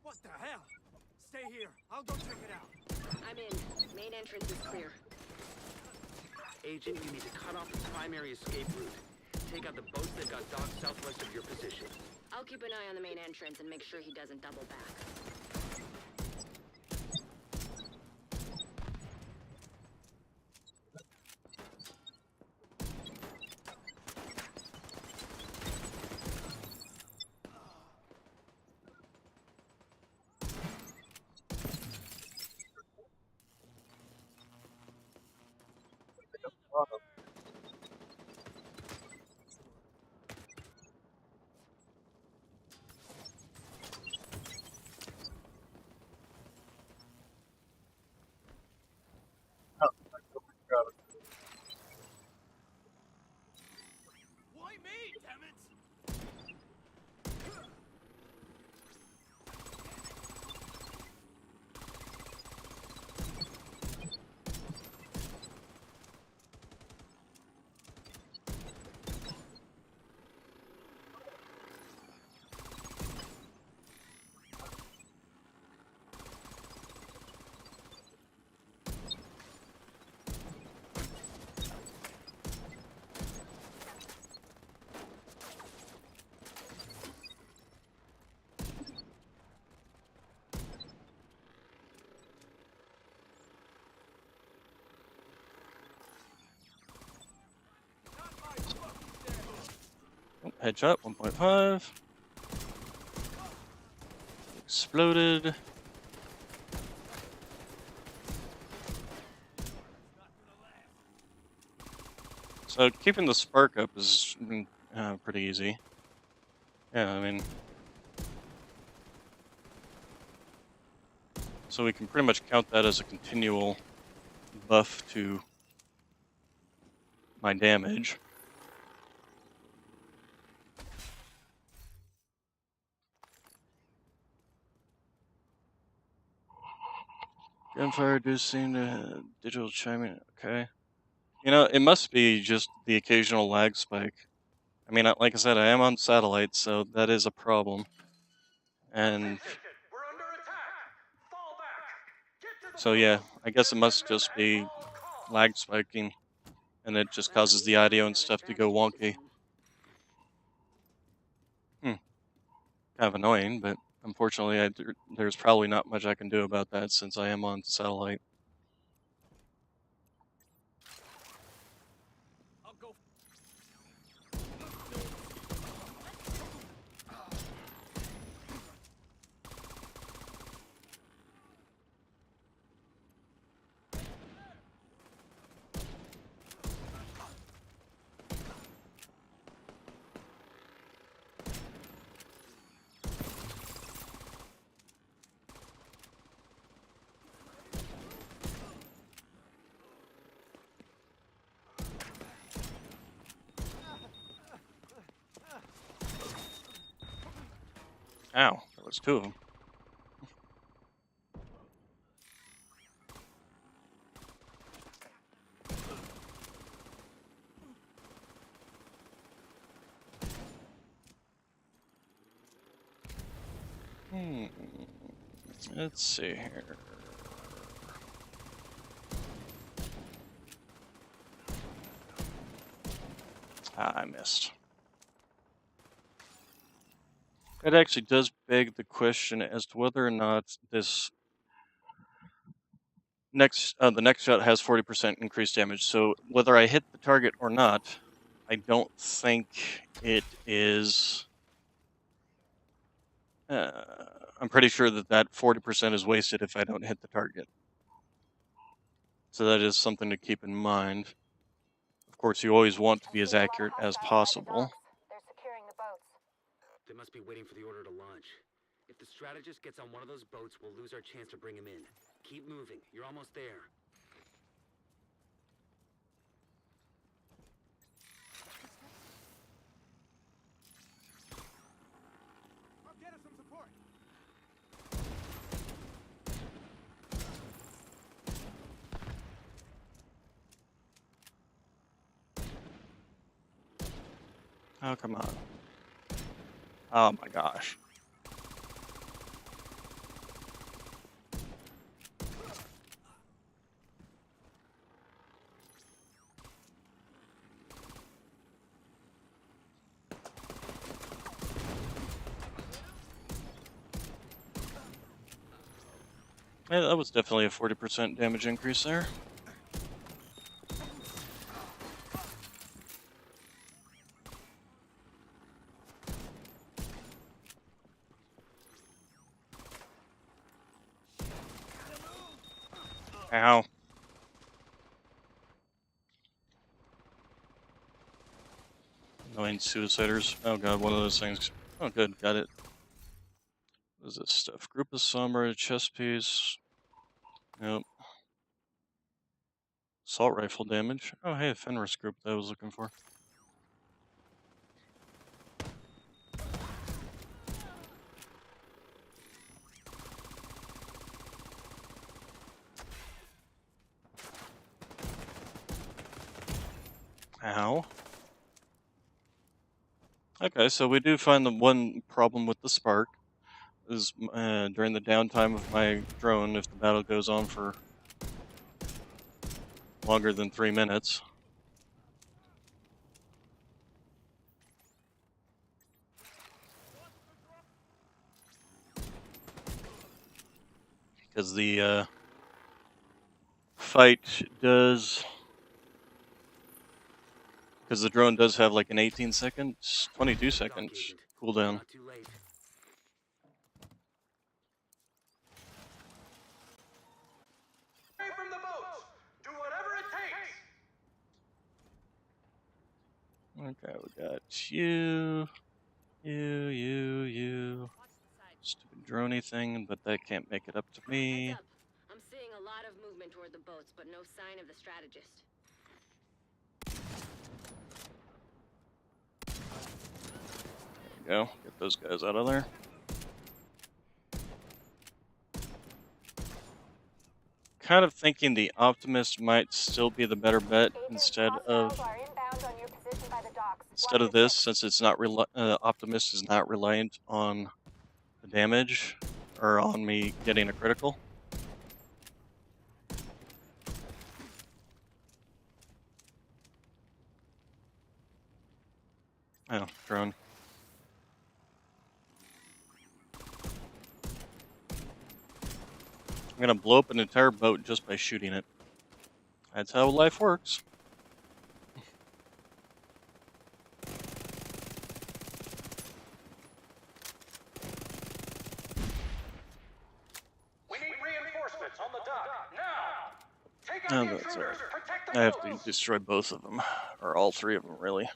What the hell? Stay here. I'll go check it out. I'm in. Main entrance is clear. Agent, you need to cut off the primary escape route. Take out the boats that got docked southwest of your position. I'll keep an eye on the main entrance and make sure he doesn't double back. Headshot, 1.5. Exploded. So keeping the spark up is pretty easy. Yeah, I mean... So we can pretty much count that as a continual buff to my damage. Gunfire reducing digital chiming. Okay. You know, it must be just the occasional lag spike. I mean, like I said, I am on satellite, so that is a problem. And so yeah, I guess it must just be lag spiking, and it just causes the audio and stuff to go wonky. Kind of annoying, but unfortunately, there's probably not much I can do about that since I am on satellite. Ow, there was two of them. Let's see here. I missed. It actually does beg the question as to whether or not this the next shot has 40% increased damage. So whether I hit the target or not, I don't think it is. I'm pretty sure that 40% is wasted if I don't hit the target. So that is something to keep in mind. Of course, you always want to be as accurate as possible. They're securing the boats. They must be waiting for the order to launch. If the strategist gets on one of those boats, we'll lose our chance to bring him in. Keep moving. You're almost there. I'm getting some support. Oh, come on. Oh my gosh. Yeah, that was definitely a 40% damage increase there. Ow. Annoying suiciders. Oh god, one of those things. Oh good, got it. What is this stuff? Group of samurai, chest piece. Nope. Assault rifle damage. Oh hey, a Fenris group that I was looking for. Ow. Okay, so we do find the one problem with the spark is during the downtime of my drone, if the battle goes on for longer than 3 minutes. Because the fight does Because the drone does have like an 18 seconds, 22 Doc seconds agent. cooldown. Not too late. Away from the boats! Do whatever it takes! Okay, we got you. Stupid droney thing, but that can't make it up to me. Heads up. I'm seeing a lot of movement toward the boats, but no sign of the strategist. There we go. Get those guys out of there. Kind of thinking the Optimist might still be the better bet instead of this, since it's not Optimist is not reliant on the damage or on me getting a critical. Oh, drone. I'm gonna blow up an entire boat just by shooting it. That's how life works. We need reinforcements on the dock, now! Take out Oh, the that's intruders! alright. Protect the I have boats! to destroy both of them, or all three of them, really.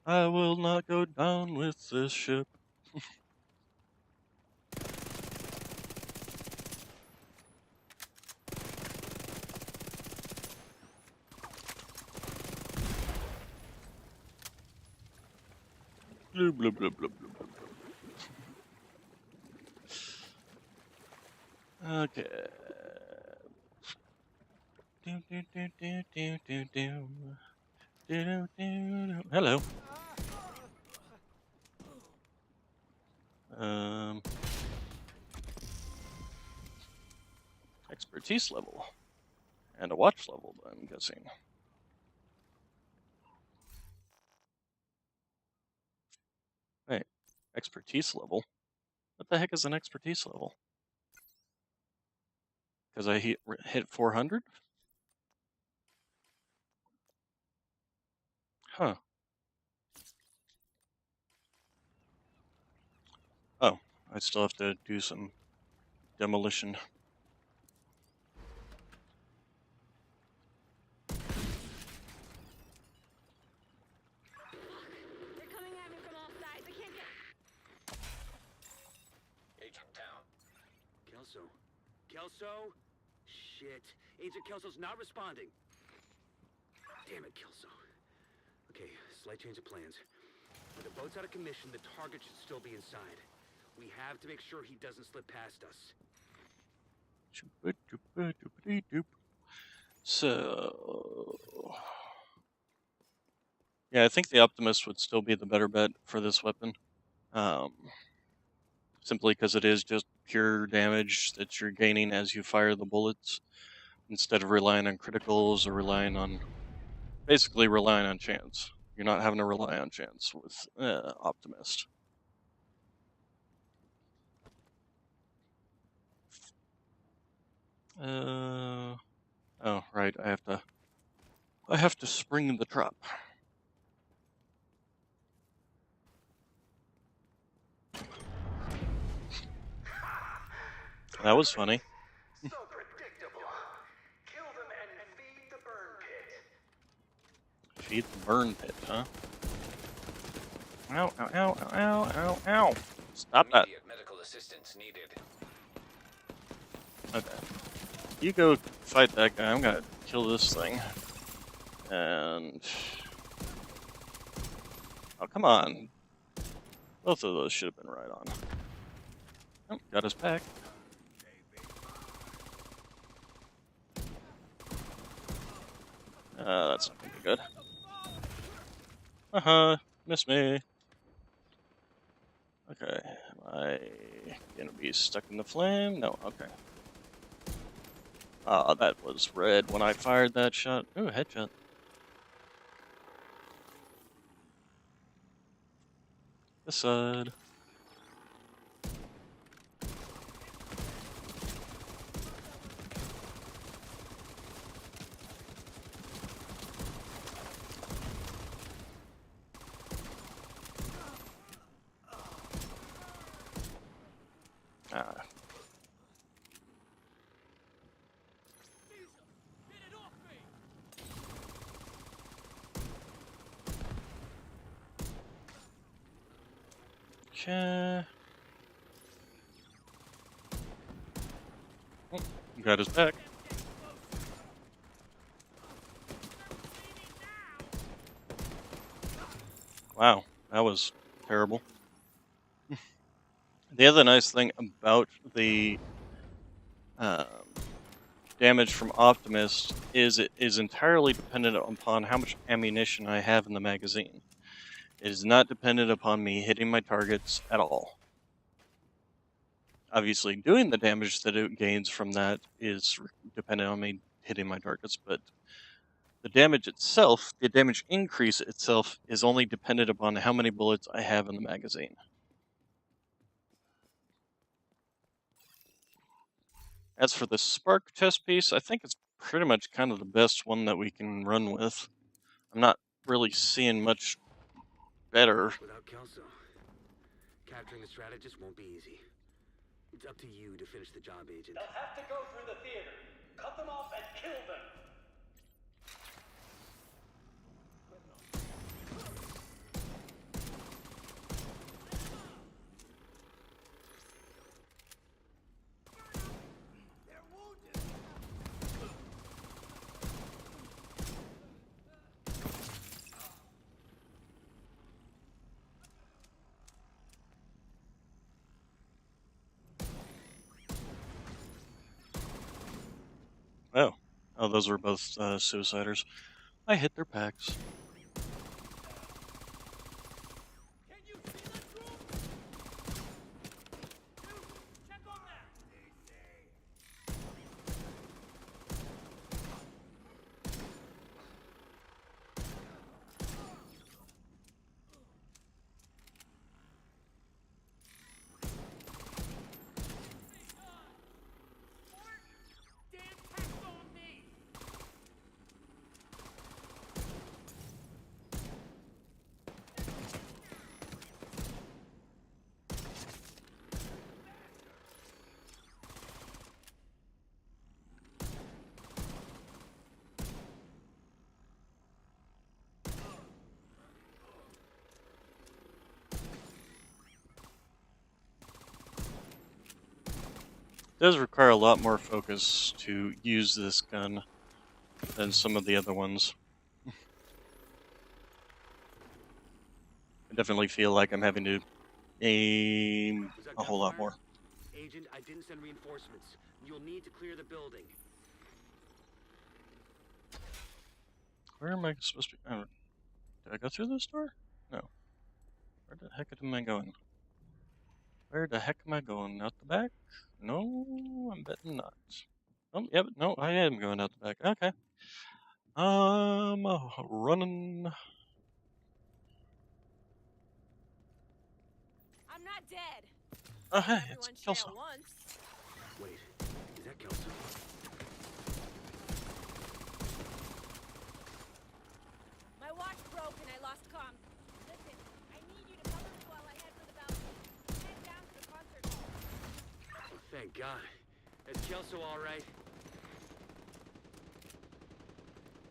I will not go down with this ship. Blue, blue, blue, blue, blue, blue. Okay. Do, do, do, do, do, do, do. Do, do, do, do. Hello. Expertise level. And a watch level, I'm guessing. Wait, expertise level? What the heck is an expertise level? Because I hit 400? Huh. Oh, I still have to do some demolition. They're coming at me from all sides. I can't get... Agent down. Kelso. Kelso? Shit. Agent Kelso's not responding. Damn it, Kelso. Okay, slight change of plans. With the boat's out of commission, the target should still be inside. We have to make sure he doesn't slip past us. So, yeah, I think the Optimist would still be the better bet for this weapon. Simply because it is just pure damage that you're gaining as you fire the bullets, instead of relying on criticals or basically relying on chance. You're not having to rely on chance with Optimist. Oh, right, I have to spring the trap. That was funny. So predictable. Kill them and feed the burn pit. Feed the burn pit, huh? Ow, ow, ow, ow, ow, ow. Stop that. Immediate medical assistance needed. Okay. You go fight that guy. I'm gonna kill this thing. And... oh, come on. Both of those should have been right on. Oh, got us back. That's not gonna be good. Missed me. Okay, am I gonna be stuck in the flame? No, okay. Ah, that was red when I fired that shot. Ooh, headshot. This side. Ah, okay. Oh, got his back. Wow, that was terrible. The other nice thing about the damage from Optimist is it is entirely dependent upon how much ammunition I have in the magazine. It is not dependent upon me hitting my targets at all. Obviously, doing the damage that it gains from that is dependent on me hitting my targets, but the damage itself, the damage increase itself, is only dependent upon how many bullets I have in the magazine. As for the spark chest piece, I think it's pretty much kind of the best one that we can run with. I'm not really seeing much better. Without Kelso, capturing the strategist won't be easy. It's up to you to finish the job, Agent. They'll have to go through the theater. Cut them off and kill them. Oh. Oh, those were both suiciders. I hit their packs. Can you see the troops? Check on that. Dan tacked on me. It does require a lot more focus to use this gun than some of the other ones. I definitely feel like I'm having to aim Was that a whole lot gunfire? more. Agent, I didn't send reinforcements. You'll need to clear the building. Where am I supposed to be? Oh, did I go through this door? No. Where the heck am I going? Where the heck am I going? Out the back? No, I'm betting not. Oh, yeah, but no, I am going out the back. Okay. Running. I'm not dead. Oh, hey, it's Everyone should Kelso. at once. Wait, is that Kelso? My watch broke and I lost comms. Listen, I need you to cover me while I head for the balcony. Head down to the concert hall. Oh, thank God. Is Kelso all right?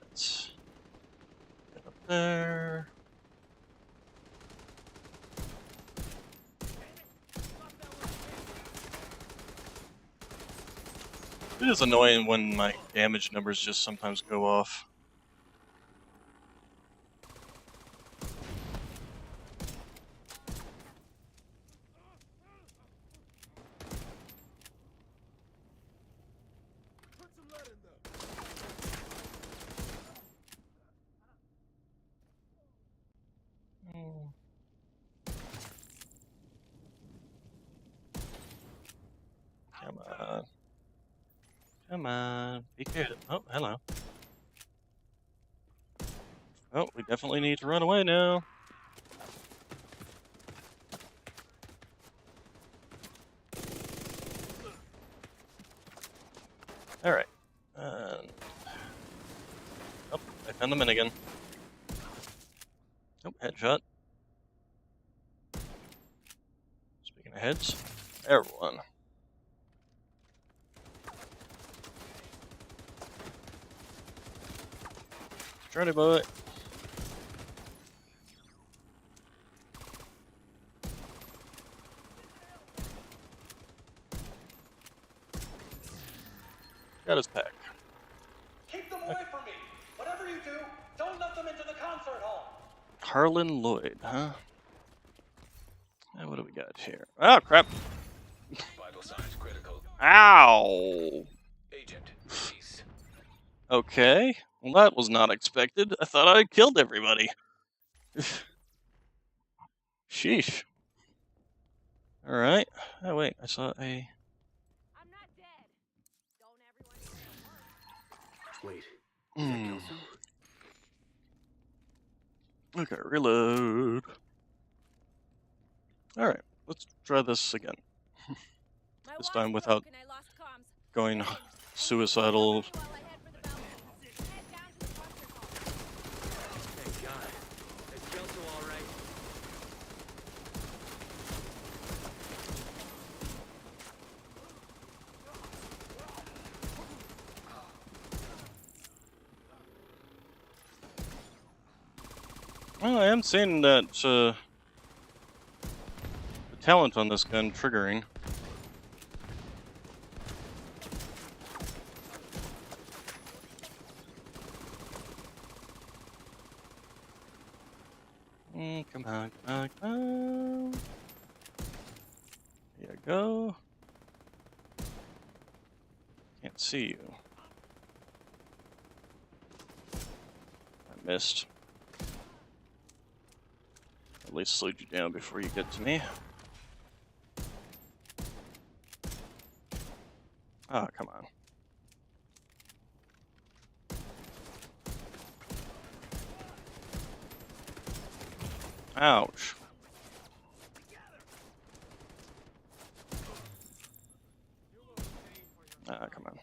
Let's get up there. It is annoying when my damage numbers just sometimes go off. Put some lead in them. Hmm. Come on. Come on. Be careful. Oh, hello. Oh, we definitely need to run away now. Alright. Oh, I found the minigun. Oh, headshot. Speaking of heads, everyone. Try to boy. Got his pack. Keep them away from me! Whatever you do, don't let them into the concert hall! Harlan Lloyd, huh? And what do we got here? Oh, crap. Vital signs critical. Ow! Agent, release. Okay. Well, that was not expected. I thought I killed everybody. Sheesh. Alright. Oh, wait. I saw a... I'm not dead. Don't everyone say a word. Wait, is that Kelso? Okay, reload. Alright. Let's try this again. My This watch time without broke and I lost comms. going Listen, suicidal. cover me while I head for the balcony. Head down to the concert hall. Thank God. Is Kelso all right? Well, I am seeing that the talent on this gun triggering. Come on, come on, come on. There you go. Can't see you. I missed. At least slowed you down before you get to me. Ah, come on. Ouch. Ah, come on.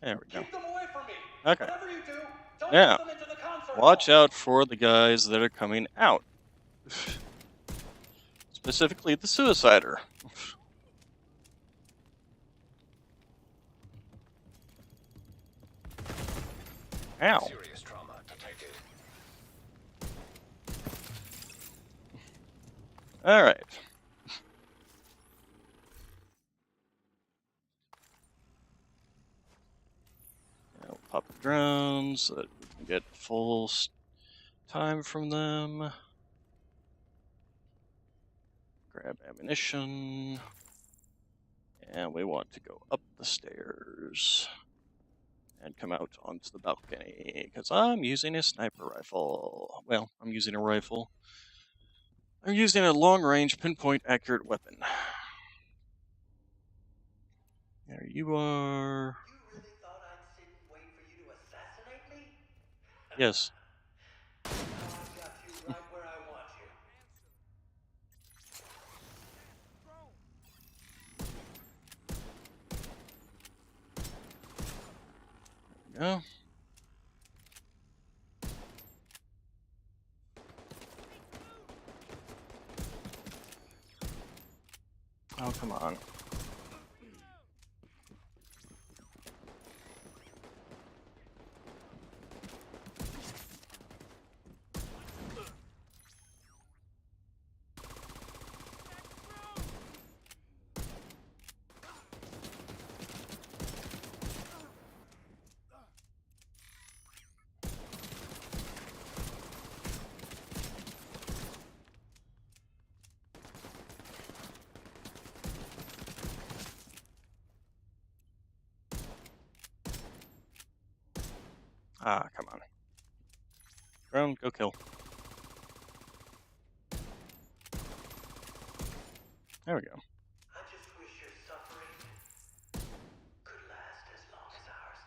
There we go. Keep them away from me! Okay. Whatever you do, don't Yeah. let them into the concert Watch hall! out for the guys that are coming out. Specifically the suicider. Ow. Serious trauma detected. Alright. Now pop the drones so that we can get full time from them. Grab ammunition. And we want to go up the stairs. And come out onto the balcony. Because I'm using a sniper rifle. Well, I'm using a rifle. I'm using a long-range, pinpoint accurate weapon. There you are. You really thought I'd sit and wait for you to assassinate me? Yes. Now I've got you right where I want you. There we go. Oh, come on. Ah, come on. Drone, go kill. There we go. I just wish your suffering could last as long as ours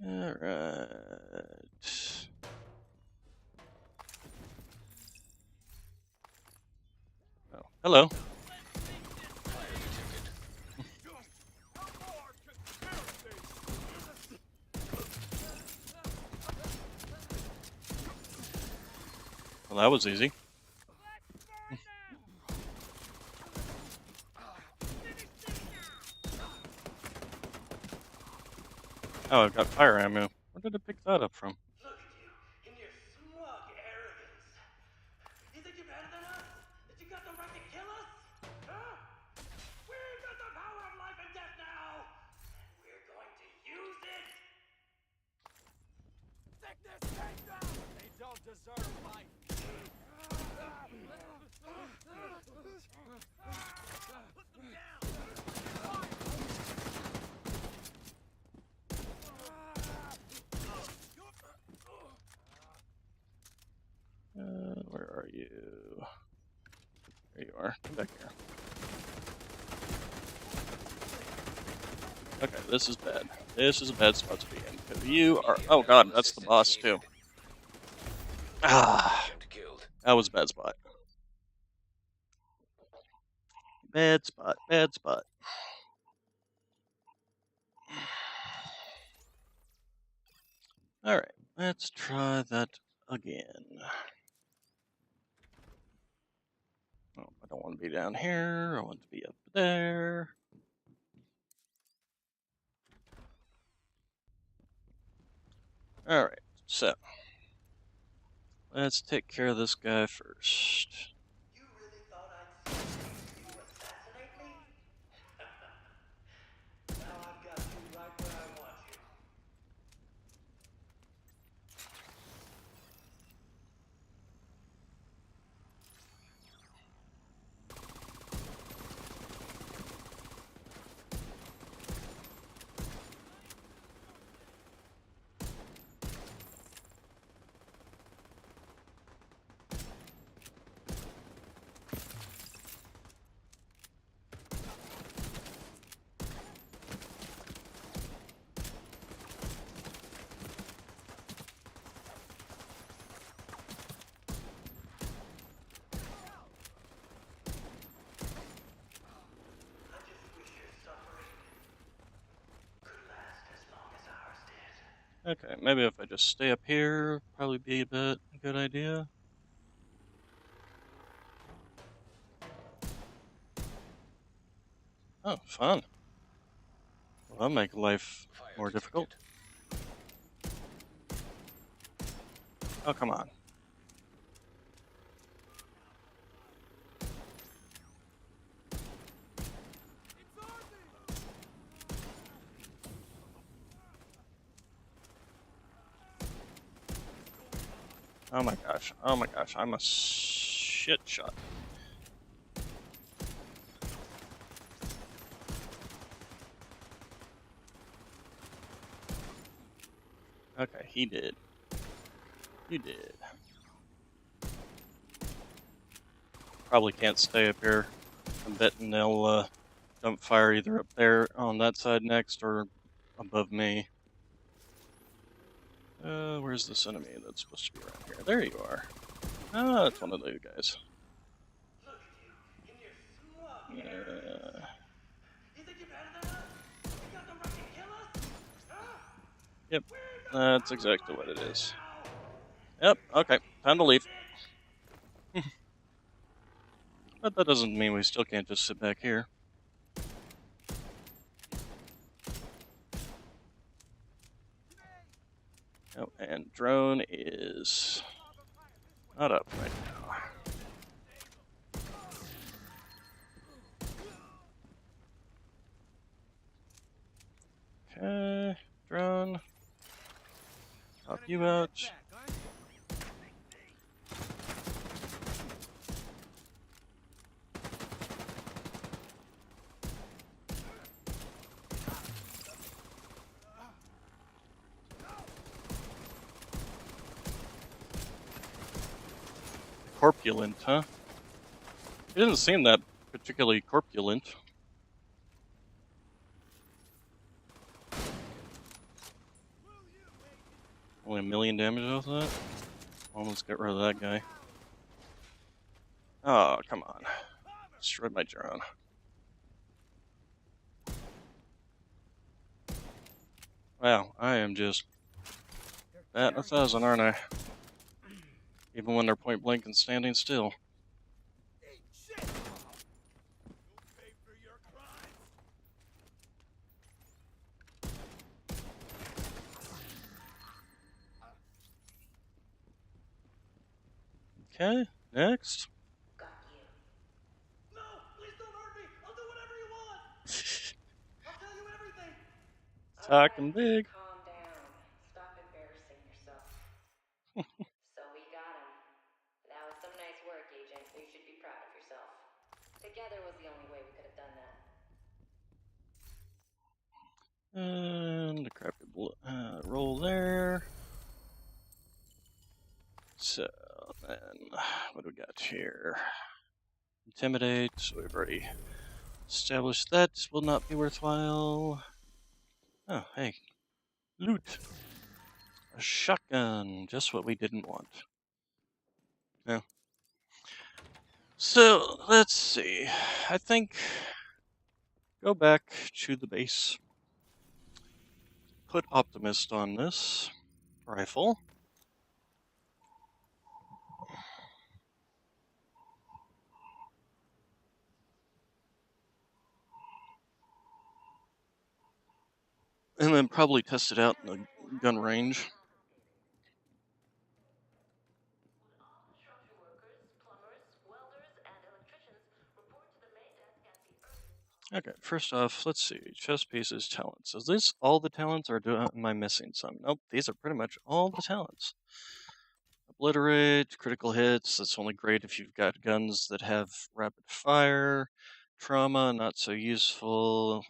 did. Alright. Oh, hello. Well, that was easy. Oh, I've got fire ammo. Where did I pick that up from? Look at you, in your smug arrogance. You think you're better than us? That you got the right to kill us? Huh? We've got the power of life and death now! And we're going to use it! Take this thing down! They don't deserve life! Put them down! Where are you? There you are. Come back here. Okay, this is bad. This is a bad spot to be in. 'Cause you are. Oh god, that's the boss too. Ah, that was a bad spot. Bad spot. Bad spot. All right, let's try that again. Oh, I don't want to be down here. I want to be up there. All right, so let's take care of this guy first. You really thought I'd see you assassinate me? Now I've got you right where I want you. I just wish your suffering could last as long as ours did. Okay, maybe if I just stay up here, probably be a good idea. Oh, fun. Well, that'll make life more difficult. Oh, come on. Oh my gosh. Oh my gosh. I'm a shit shot. Okay, he did. You did. Probably can't stay up here. I'm betting they'll dump fire either up there on that side next or above me. Where's this enemy that's supposed to be around here? There you are. Ah, that's one of those guys. Look at you, in your smug arrogance. Uh, You think you're better than us? You got the right to kill us? Huh? yep, We've got the that's power of exactly life what it and is. death Yep, now. okay, time to leave. But that doesn't mean we still can't just sit back here. Oh, and drone is not up right now. Okay, drone. Help you out. Corpulent, huh? He doesn't seem that particularly corpulent. Only 1,000,000 damage off that? Almost got rid of that guy. Oh, come on. Destroyed my drone. Wow, I am just batting 1,000, aren't I? Even when they're point blank and standing still. Eat shit! You'll pay for your crimes! Okay, next. Got you. No, please don't hurt me. I'll do whatever you want. I'll tell you everything. Talking big. Calm down. Stop embarrassing yourself. So we got him. That was some nice work, Agent. You should be proud of yourself. Together was the only way we could have done that. And the crappy roll there. So, then, what do we got here? Intimidate, so we've already established that will not be worthwhile. Oh, hey. Loot. A shotgun, just what we didn't want. Yeah. So, let's see. I think go back to the base. Put Optimist on this rifle. And then probably test it out in the gun range. Construction workers, plumbers, welders, and electricians report to the main desk at the Okay, first off, let's see. Chest pieces, talents. Is this all the talents, or am I missing some? Nope, these are pretty much all the talents. Obliterate, critical hits. That's only great if you've got guns that have rapid fire. Trauma, not so useful.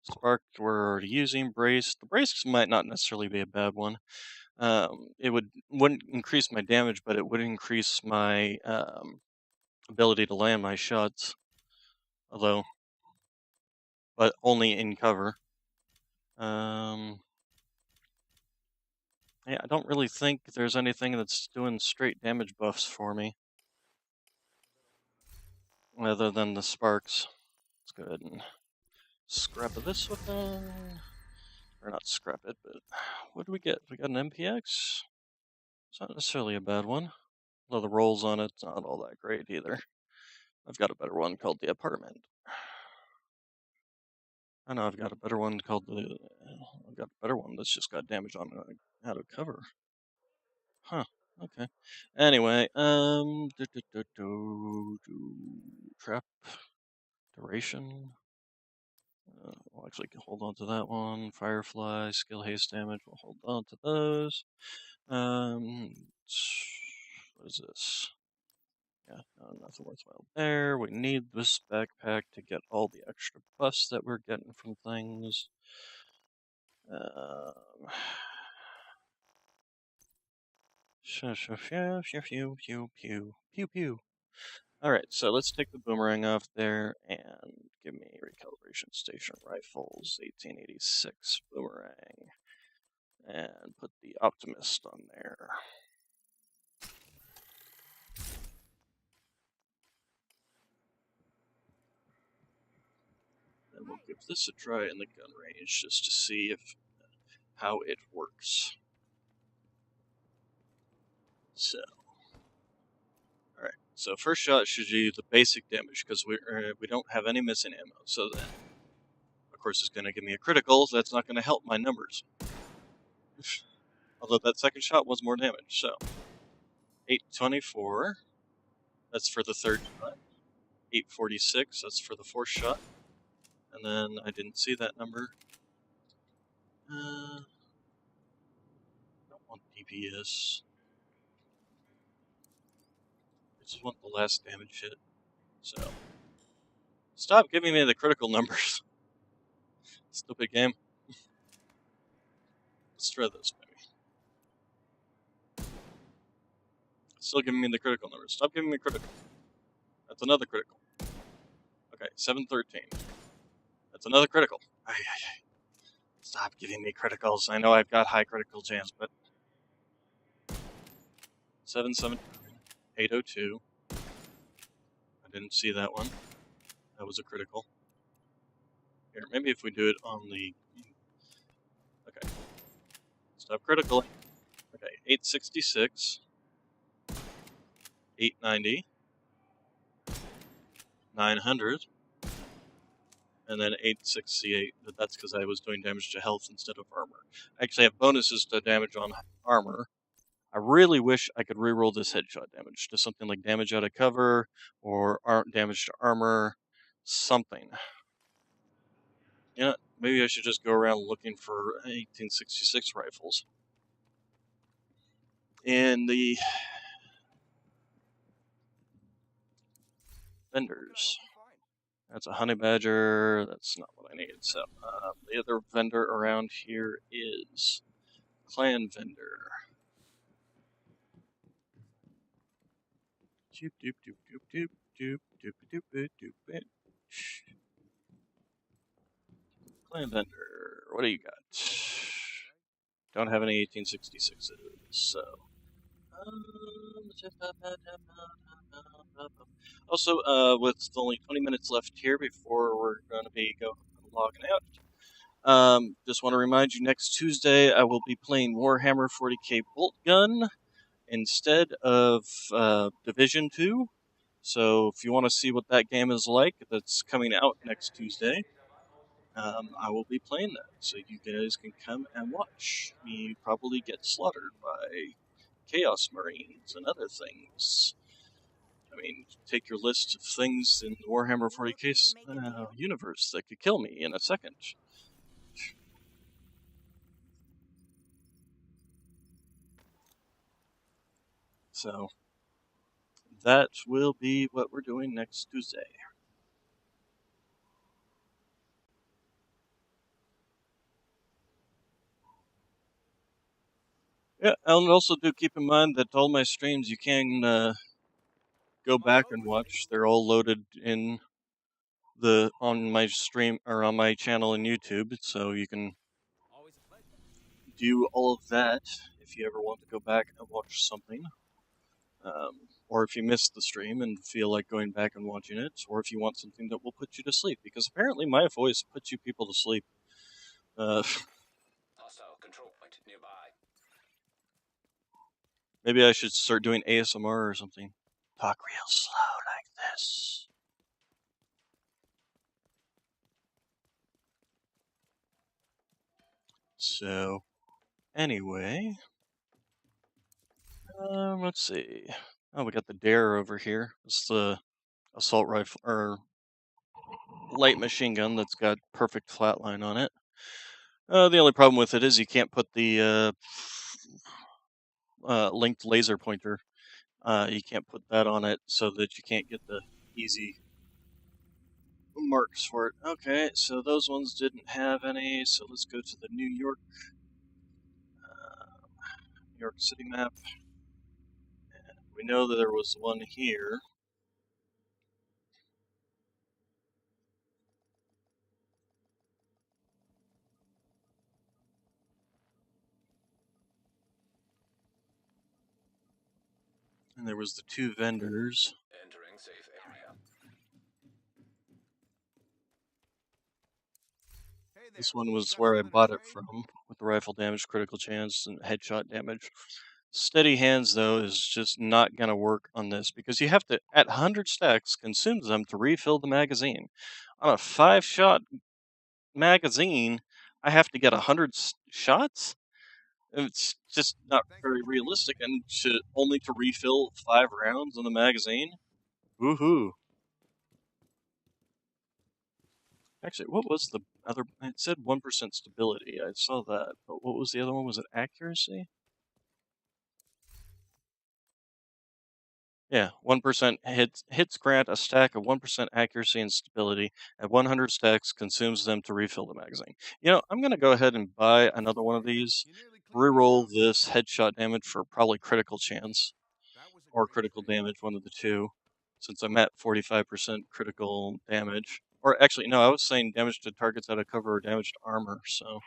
Spark, we're already using. Brace. The brace might not necessarily be a bad one. It wouldn't increase my damage, but it would increase my ability to land my shots. Although, but only in cover. Yeah, I don't really think there's anything that's doing straight damage buffs for me, other than the sparks. Let's go ahead and scrap this weapon. Or not scrap it, but what do we get? We got an MPX? It's not necessarily a bad one. Although the rolls on it's not all that great either. I've got a better one called the Apartment. I know I've got a better one called the... I've got a better one that's just got damage on out of cover. Huh. Okay. Anyway, trap duration. We'll actually hold on to that one. Firefly, skill haste damage. We'll hold on to those. What is this? Yeah, no, nothing worthwhile there. We need this backpack to get all the extra buffs that we're getting from things. Pew pew. Alright, so let's take the boomerang off there and give me recalibration station rifles, 1886 boomerang, and put the Optimist on there. And we'll give this a try in the gun range just to see how it works. So, alright, so first shot should do the basic damage because we don't have any missing ammo. So then, of course, it's going to give me a critical. So that's not going to help my numbers. Although that second shot was more damage. So, 824. That's for the third shot. 846. That's for the fourth shot. And then I didn't see that number. I don't want DPS. I just want the last damage hit. So, stop giving me the critical numbers. Stupid game. Let's try this, maybe. Still giving me the critical numbers. Stop giving me critical. That's another critical. Okay, 713. That's another critical. Stop giving me criticals. I know I've got high critical chance, but 717, 802. I didn't see that one. That was a critical. Here, maybe if we do it on the... Okay. Stop critical. Okay, 866, 890, 900, and then 868. But that's because I was doing damage to health instead of armor. I actually have bonuses to damage on armor. I really wish I could reroll this headshot damage to something like damage out of cover or damage to armor, something. You know, maybe I should just go around looking for 1866 rifles. In the vendors. That's a honey badger. That's not what I need. So the other vendor around here is clan vendor. Doop doop doop doop doop doop doop doop doop. Clan vendor. What do you got? Don't have any 1866s. So. Also, with only 20 minutes left here before we're going to be logging out, just want to remind you next Tuesday I will be playing Warhammer 40k Bolt Gun instead of Division 2. So if you want to see what that game is like, that's coming out next Tuesday, I will be playing that. So you guys can come and watch me probably get slaughtered by Chaos Marines and other things. I mean, take your list of things in the Warhammer 40k universe that could kill me in a second. So, that will be what we're doing next Tuesday. Yeah, and also do keep in mind that all my streams you can go back and watch. They're all loaded in on my stream or on my channel in YouTube, so you can do all of that if you ever want to go back and watch something. Or if you missed the stream and feel like going back and watching it, or if you want something that will put you to sleep, because apparently my voice puts you people to sleep. Hostile control point nearby. Maybe I should start doing ASMR or something. Talk real slow like this. So, anyway, let's see. Oh, we got the Dare over here. It's the assault rifle or light machine gun that's got perfect flatline on it. The only problem with it is you can't put the linked laser pointer. You can't put that on it so that you can't get the easy marks for it. Okay, so those ones didn't have any. So let's go to the New York City map. And we know that there was one here. And there was the two vendors. Entering safe area. This one was where I bought it from, with the rifle damage, critical chance, and headshot damage. Steady hands, though, is just not going to work on this, because you have to, at 100 stacks, consume them to refill the magazine. On a 5-shot magazine, I have to get 100 shots? It's just not very realistic, and only to refill 5 rounds in the magazine? Woohoo! Actually, what was the other? It said 1% stability. I saw that, but what was the other one? Was it accuracy? Yeah, 1% hits grant a stack of 1% accuracy and stability. At 100 stacks, consumes them to refill the magazine. You know, I'm gonna go ahead and buy another one of these. Reroll this headshot damage for probably critical chance or critical damage, one of the two, since I'm at 45% critical damage. Or actually, no, I was saying damage to targets out of cover or damage to armor. So,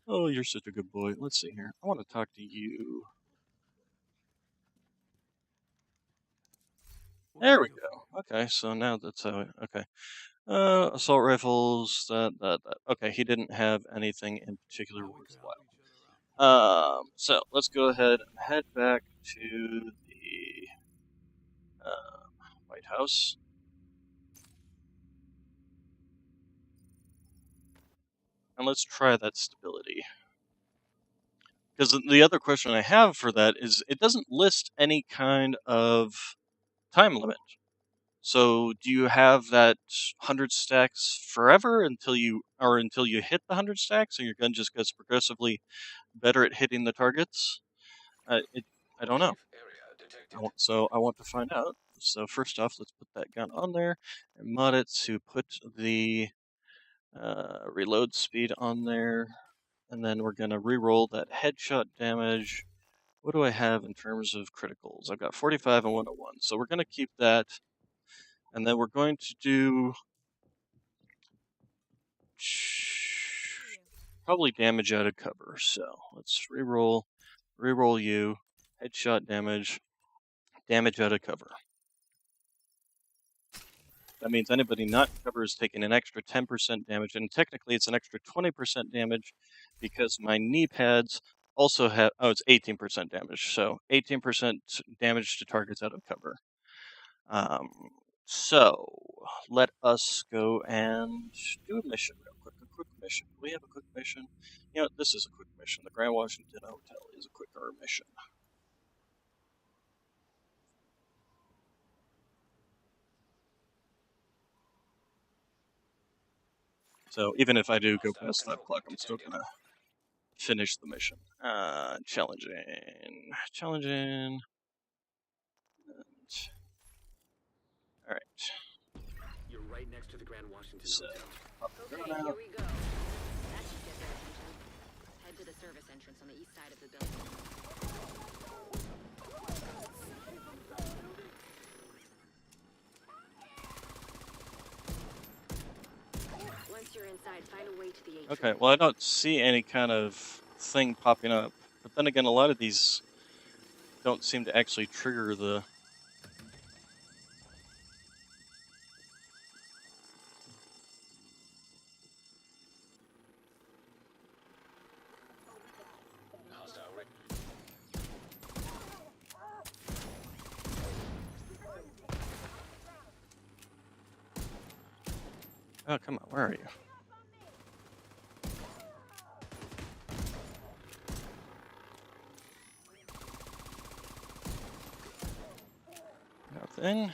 oh, you're such a good boy. Let's see here. I want to talk to you. There we go. Okay, so now that's how. Okay. Assault rifles. That. Okay, he didn't have anything in particular worthwhile. So let's go ahead and head back to the White House. And let's try that stability. Because the other question I have for that is it doesn't list any kind of time limit. So do you have that 100 stacks forever until you hit the 100 stacks, and your gun just gets progressively better at hitting the targets? I don't know. Safe area detected. So I want to find out. So first off, let's put that gun on there and mod it to put the reload speed on there, and then we're gonna re-roll that headshot damage. What do I have in terms of criticals? I've got 45 and 101, so we're gonna keep that, and then we're going to do probably damage out of cover. So let's re-roll you, headshot damage, damage out of cover. That means anybody not in cover is taking an extra 10% damage, and technically it's an extra 20% damage because my knee pads also have, oh, it's 18% damage, so 18% damage to targets out of cover. So let us go and do a mission real quick, a quick mission. We have a quick mission. You know, this is a quick mission. The Grand Washington Hotel is a quicker mission. So even if I do go past 5 o'clock, I'm still gonna finish the mission. Challenging. All right. You're right next to the Grand Washington So, Hotel. Okay, here we go. That should get their attention. Head to the service entrance on the east side of the building. Once you're inside, find a way to the atrium. Okay, well, I don't see any kind of thing popping up. But then again, a lot of these don't seem to actually trigger the... Hostile Oh, come on, where are you? Nothing.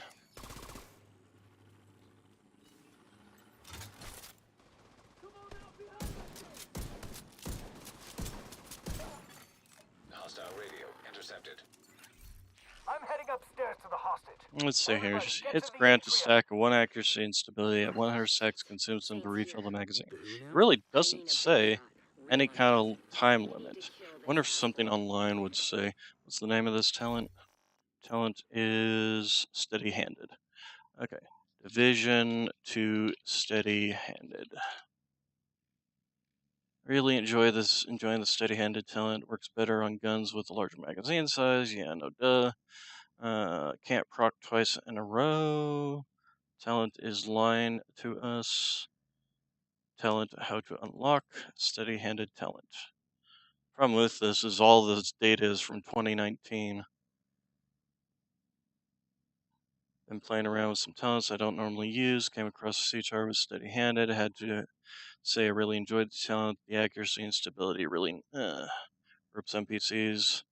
Hostile radio intercepted. I'm heading upstairs to the hostage. Let's see here. Everybody, get Hits to the grant a atrium. stack of 1 accuracy and stability at 100 stacks, consumes them to refill the magazine. It really doesn't say any kind of time limit. Wonder if something online would say. What's the name of this talent? Talent is steady-handed. Okay. Division to steady-handed. Really enjoying the steady-handed talent. Works better on guns with a larger magazine size. Yeah, no duh. Can't proc twice in a row. Talent is line to us. Talent how to unlock. Steady-handed talent. Problem with this is all this data is from 2019. Been playing around with some talents I don't normally use. Came across a C-chart with steady-handed. Had to say I really enjoyed the talent. The accuracy and stability really rips NPCs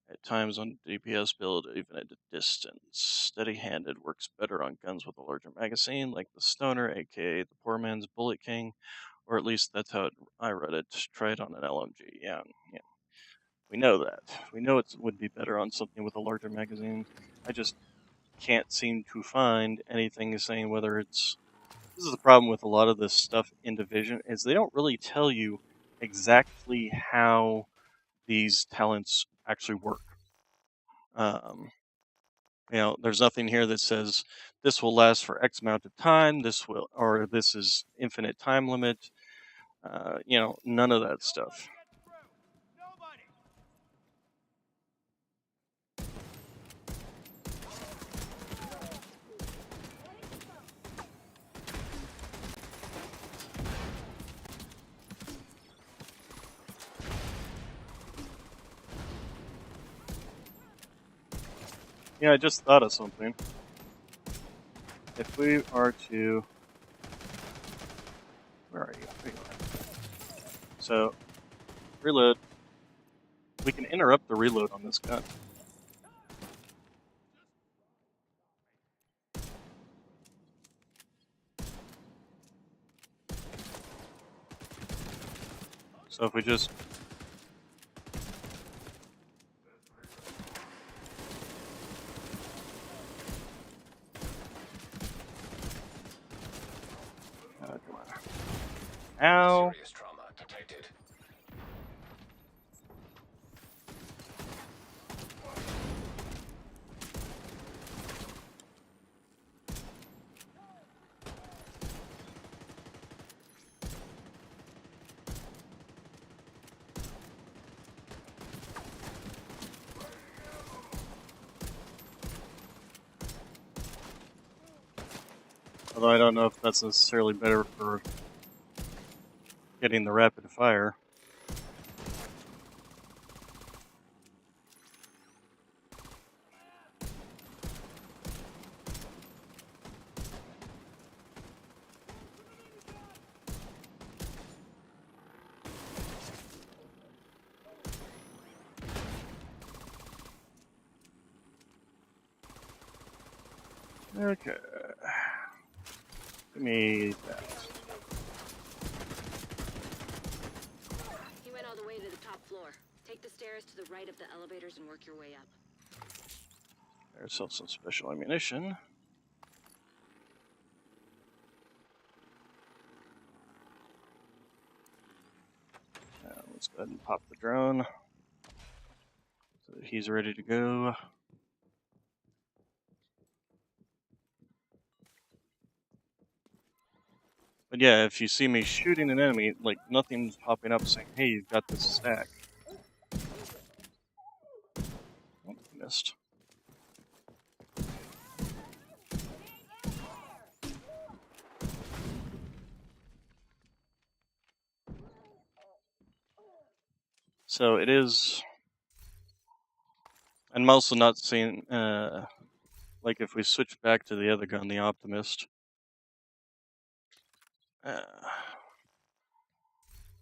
at times on DPS build, even at a distance. Steady-handed works better on guns with a larger magazine, like the Stoner, aka the poor man's Bullet King, or at least that's how I read it. Try it on an LMG. Yeah. We know that. We know it would be better on something with a larger magazine. I just can't seem to find anything saying whether it's... This is the problem with a lot of this stuff in Division, is they don't really tell you exactly how these talents actually work. There's nothing here that says this will last for X amount of time, or this is infinite time limit. None of that stuff. Yeah, I just thought of something. If we are to... Where are you? So, reload. We can interrupt the reload on this gun. So if we just... come on. Ow! Serious trauma detected. Although I don't know if that's necessarily better for getting the rapid fire. Okay. Give me that. He went all the way to the top floor. Take the stairs to the right of the elevators and work your way up. There's some special ammunition. Let's go ahead and pop the drone. So that he's ready to go. But yeah, if you see me shooting an enemy, like, nothing's popping up saying, hey, you've got this stack. Oh, missed. So it is... I'm also not seeing, like if we switch back to the other gun, the Optimist.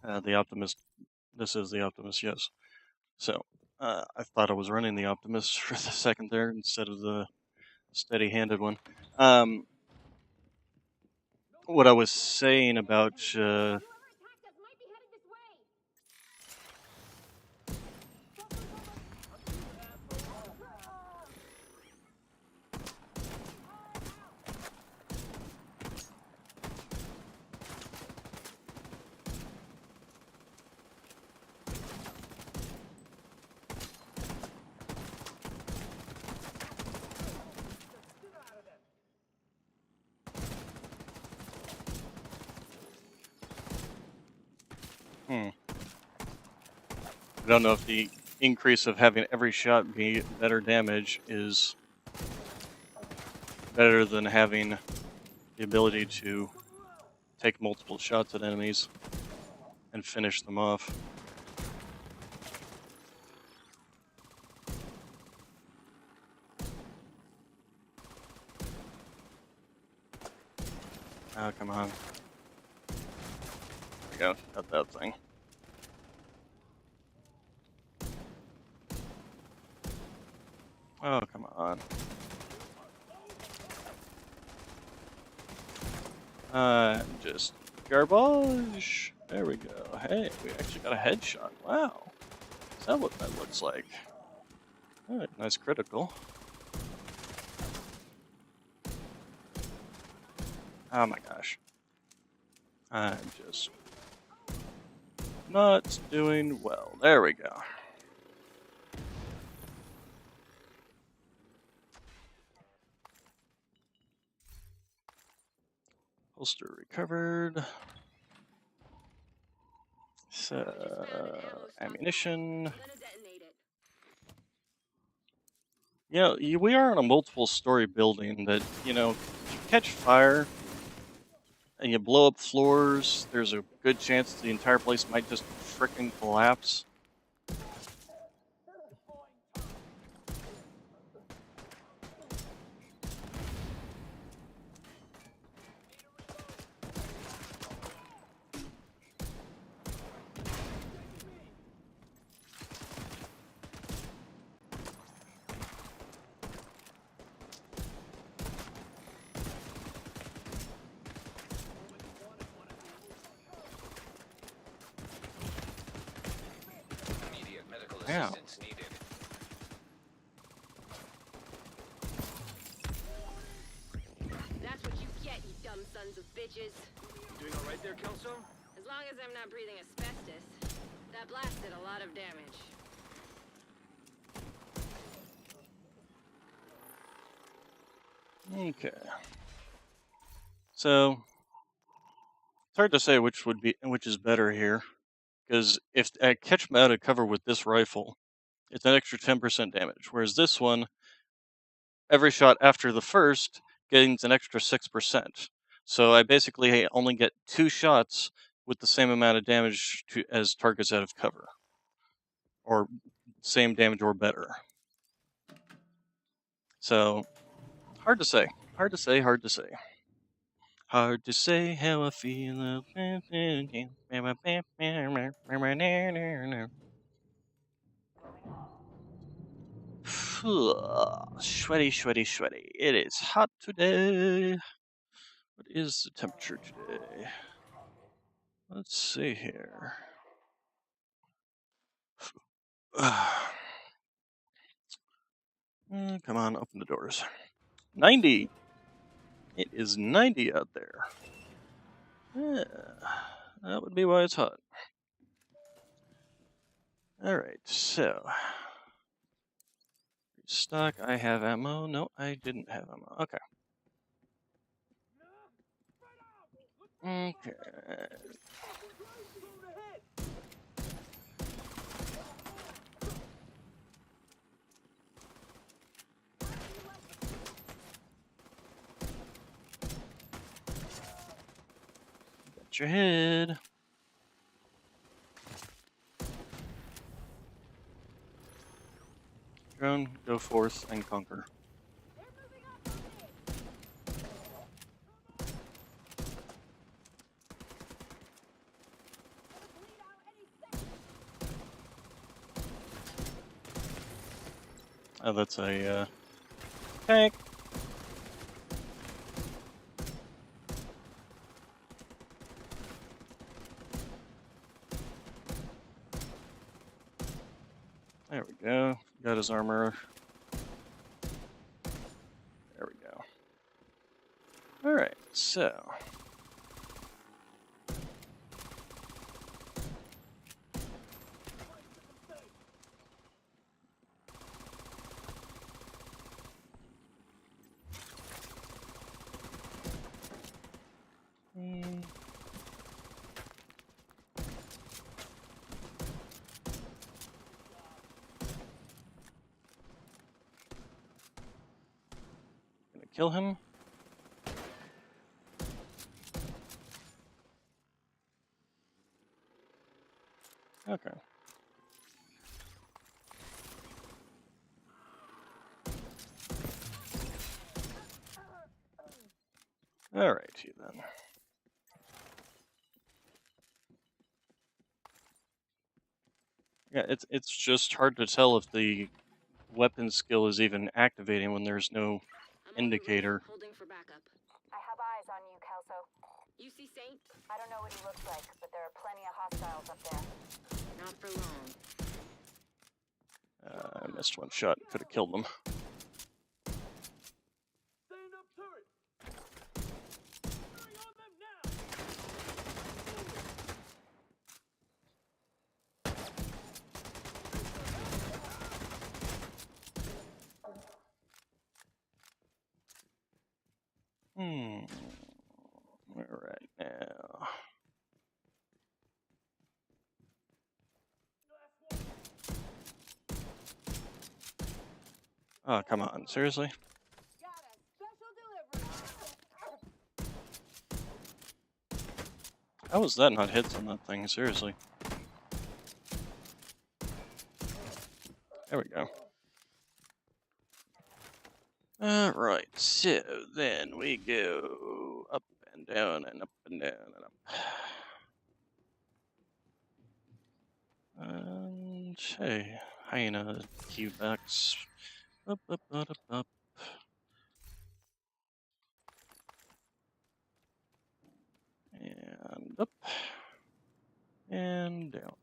The Optimist, this is the Optimist, yes. So, I thought I was running the Optimist for the second there instead of the steady-handed one. What I was saying about, I don't know if the increase of having every shot be better damage is better than having the ability to take multiple shots at enemies and finish them off. Oh, come on. There we go, got that thing. Oh, come on. Just garbage. There we go. Hey, we actually got a headshot. Wow. Is that what that looks like? Alright, nice critical. Oh my gosh. I'm just not doing well. There we go. Holster recovered. So, ammunition. You know, we are in a multiple story building that, you know, if you catch fire and you blow up floors, there's a good chance the entire place might just frickin' collapse. Assistance needed. That's what you get, you dumb sons of bitches. You doing all right there, Kelso? As long as I'm not breathing asbestos. That blast did a lot of damage. Okay. So it's hard to say which is better here, because if I catch them out of cover with this rifle, it's an extra 10% damage, whereas this one, every shot after the first gains an extra 6%. So I basically only get 2 shots with the same amount of damage as targets out of cover, or same damage or better. So hard to say. Hard to say. Hard to say. Hard to say how I feel. Sweaty, sweaty, sweaty. It is hot today. What is the temperature today? Let's see here. Come on, open the doors. 90. It is 90 out there. Yeah, that would be why it's hot. Alright, so. Stock, I have ammo. No, I didn't have ammo. Okay. Okay. Got your head. Drone, go forth and conquer. Oh, that's a tank. There we go. Got his armor. There we go. Alright, so. Gonna kill him. Okay. Alrighty then. Yeah, it's just hard to tell if the weapon skill is even activating when there's no I'm on the roof, indicator. holding for backup. I have eyes on you, Kelso. You see Saint? I don't know what he looks like, but there are plenty of hostiles up there. Not for long. I missed one shot. Could have killed them. Stand up turret! Firing on them now! Alright now. Oh, come on. Seriously? Got a special delivery. How was that not hits on that thing? Seriously. There we go. Alright, so then we go up and down and up and down and up. And hey, hyena key backs. Up, up, up, up, up. And up. And down.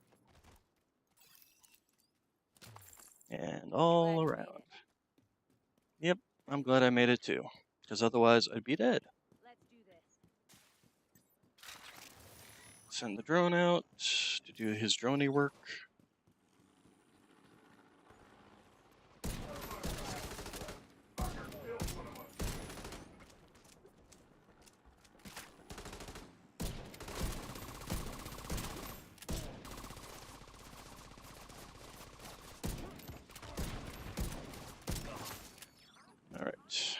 And all around. Yep, I'm glad I made it too, because otherwise I'd be dead. Let's do this. Send the drone out to do his droney work. Alright.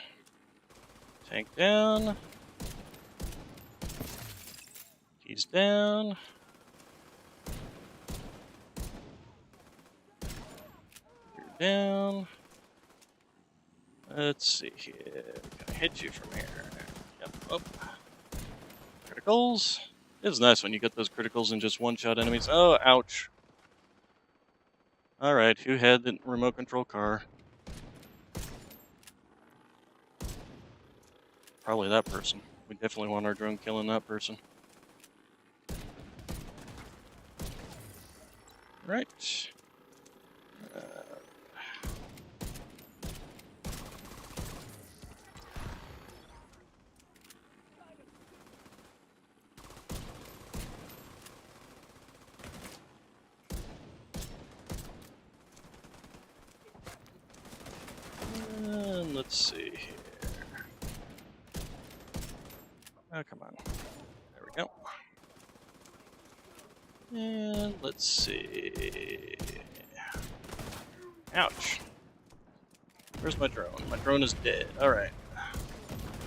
Tank down. He's down. You're down. Let's see here. Can I hit you from here? Yep. Oh. Criticals. It's nice when you get those criticals and just one-shot enemies. Oh, ouch. Alright, who had the remote control car? Probably that person. We definitely want our drone killing that person. Right. And let's see here. Oh, come on. There we go. And let's see. Ouch. Where's my drone? My drone is dead. Alright.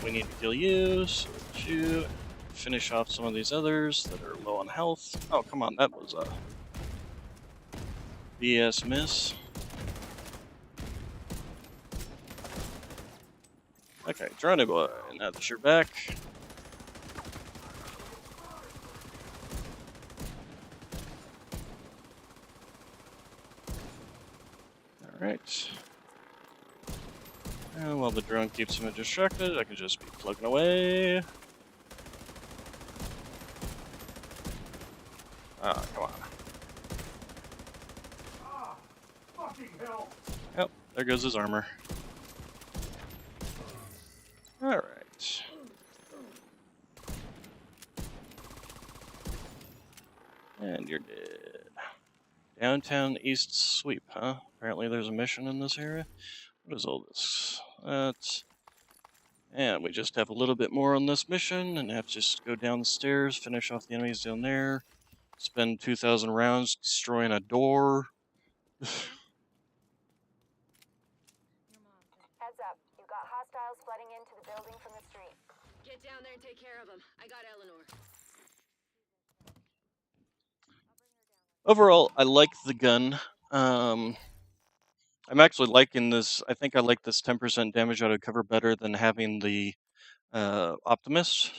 We need to kill you, so shoot. Finish off some of these others that are low on health. Oh, come on, that was a BS miss. Okay, drone boy, now that you're back. Alright. And while the drone keeps him distracted, I can just be plugging away. Ah, come on. Yep, there goes his armor. Alright. And you're dead. Downtown East Sweep, huh? Apparently there's a mission in this area. What is all this? And we just have a little bit more on this mission, and have to just go down the stairs, finish off the enemies down there, spend 2,000 rounds destroying a door. Heads up. You've got hostiles flooding into the building from the street. Get down there and take care of them. I got Eleanor. Overall, I like the gun. I'm actually liking this. I think I like this 10% damage out of cover better than having the Optimist.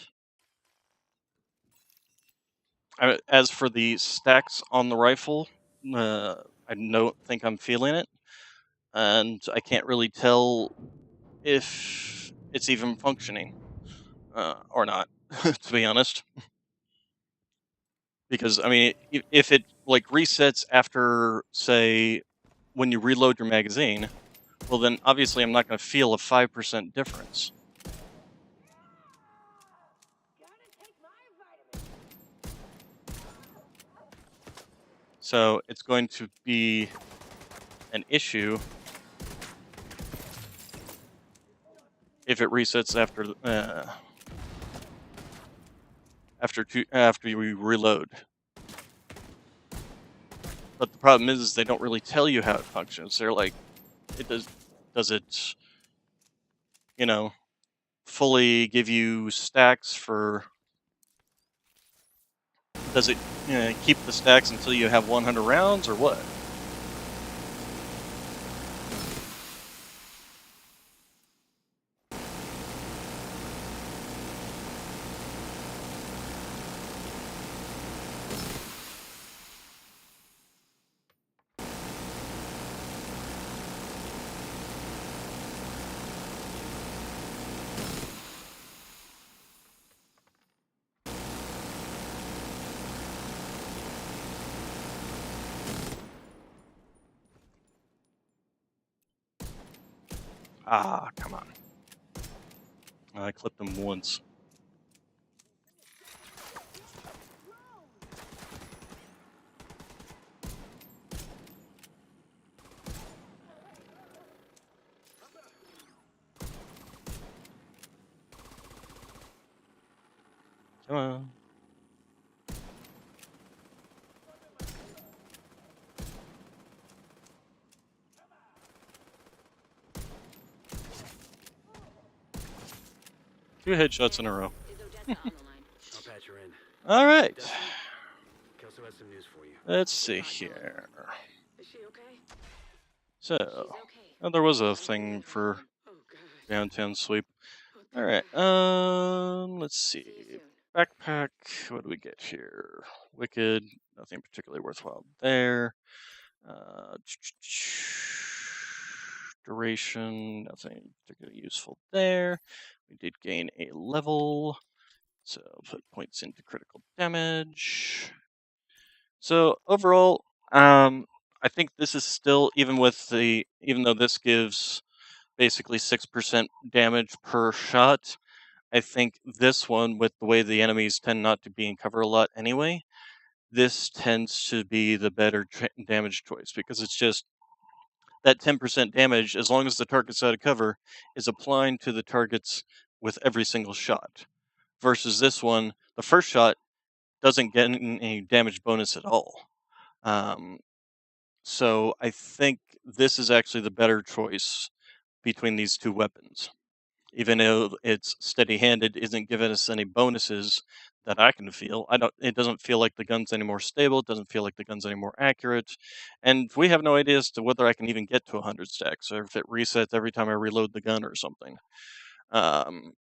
As for the stacks on the rifle, I don't think I'm feeling it, and I can't really tell if it's even functioning or not, to be honest. Because I mean, if it like resets after, say, when you reload your magazine, well then obviously I'm not going to feel a 5% difference. So it's going to be an issue if it resets after you reload. But the problem is they don't really tell you how it functions. They're like, does it, fully give you stacks for? Does it keep the stacks until you have 100 rounds, or what? Ah, come on. I clipped him once. Come on. Two headshots in a row. Is Odessa on the line? I'll patch her in. All right. Dustin, Kelso has some news for you. Let's see Not telling me. here. Is she okay? So, She's okay. there was a I'm thing bringing her for home. Oh god. downtown sweep. What the All right. Let's See you see. soon. Backpack. What do we get here? Wicked. Nothing particularly worthwhile there. Uh, Duration. Nothing particularly useful there. We did gain a level, so put points into critical damage. So overall, I think this is still even though this gives basically 6% damage per shot. I think this one, with the way the enemies tend not to be in cover a lot anyway, this tends to be the better damage choice because it's just that 10% damage, as long as the target's out of cover, is applying to the targets with every single shot. Versus this one, the first shot doesn't get any damage bonus at all. So I think this is actually the better choice between these two weapons. Even though it's steady-handed, isn't giving us any bonuses that I can feel. It doesn't feel like the gun's any more stable. It doesn't feel like the gun's any more accurate, and we have no idea as to whether I can even get to 100 stacks or if it resets every time I reload the gun or something. Um,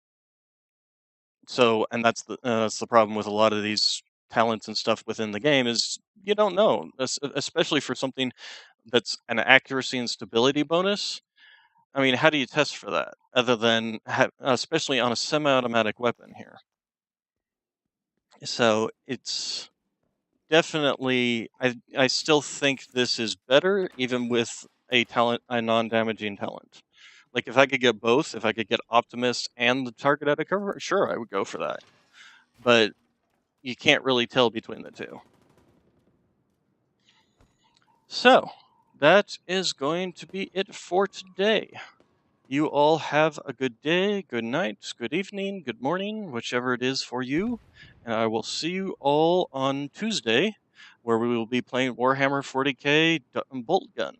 and that's the problem with a lot of these talents and stuff within the game is you don't know, especially for something that's an accuracy and stability bonus. I mean, how do you test for that other than especially on a semi-automatic weapon here? So it's definitely I still think this is better even with a non-damaging talent. Like if I could get both, if I could get Optimist and the target out of cover, sure, I would go for that. But you can't really tell between the two. So that is going to be it for today. You all have a good day, good night, good evening, good morning, whichever it is for you. And I will see you all on Tuesday, where we will be playing Warhammer 40k Bolt Gun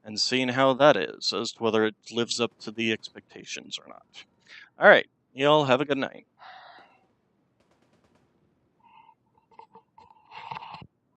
and seeing how that is, as to whether it lives up to the expectations or not. All right, you all have a good night.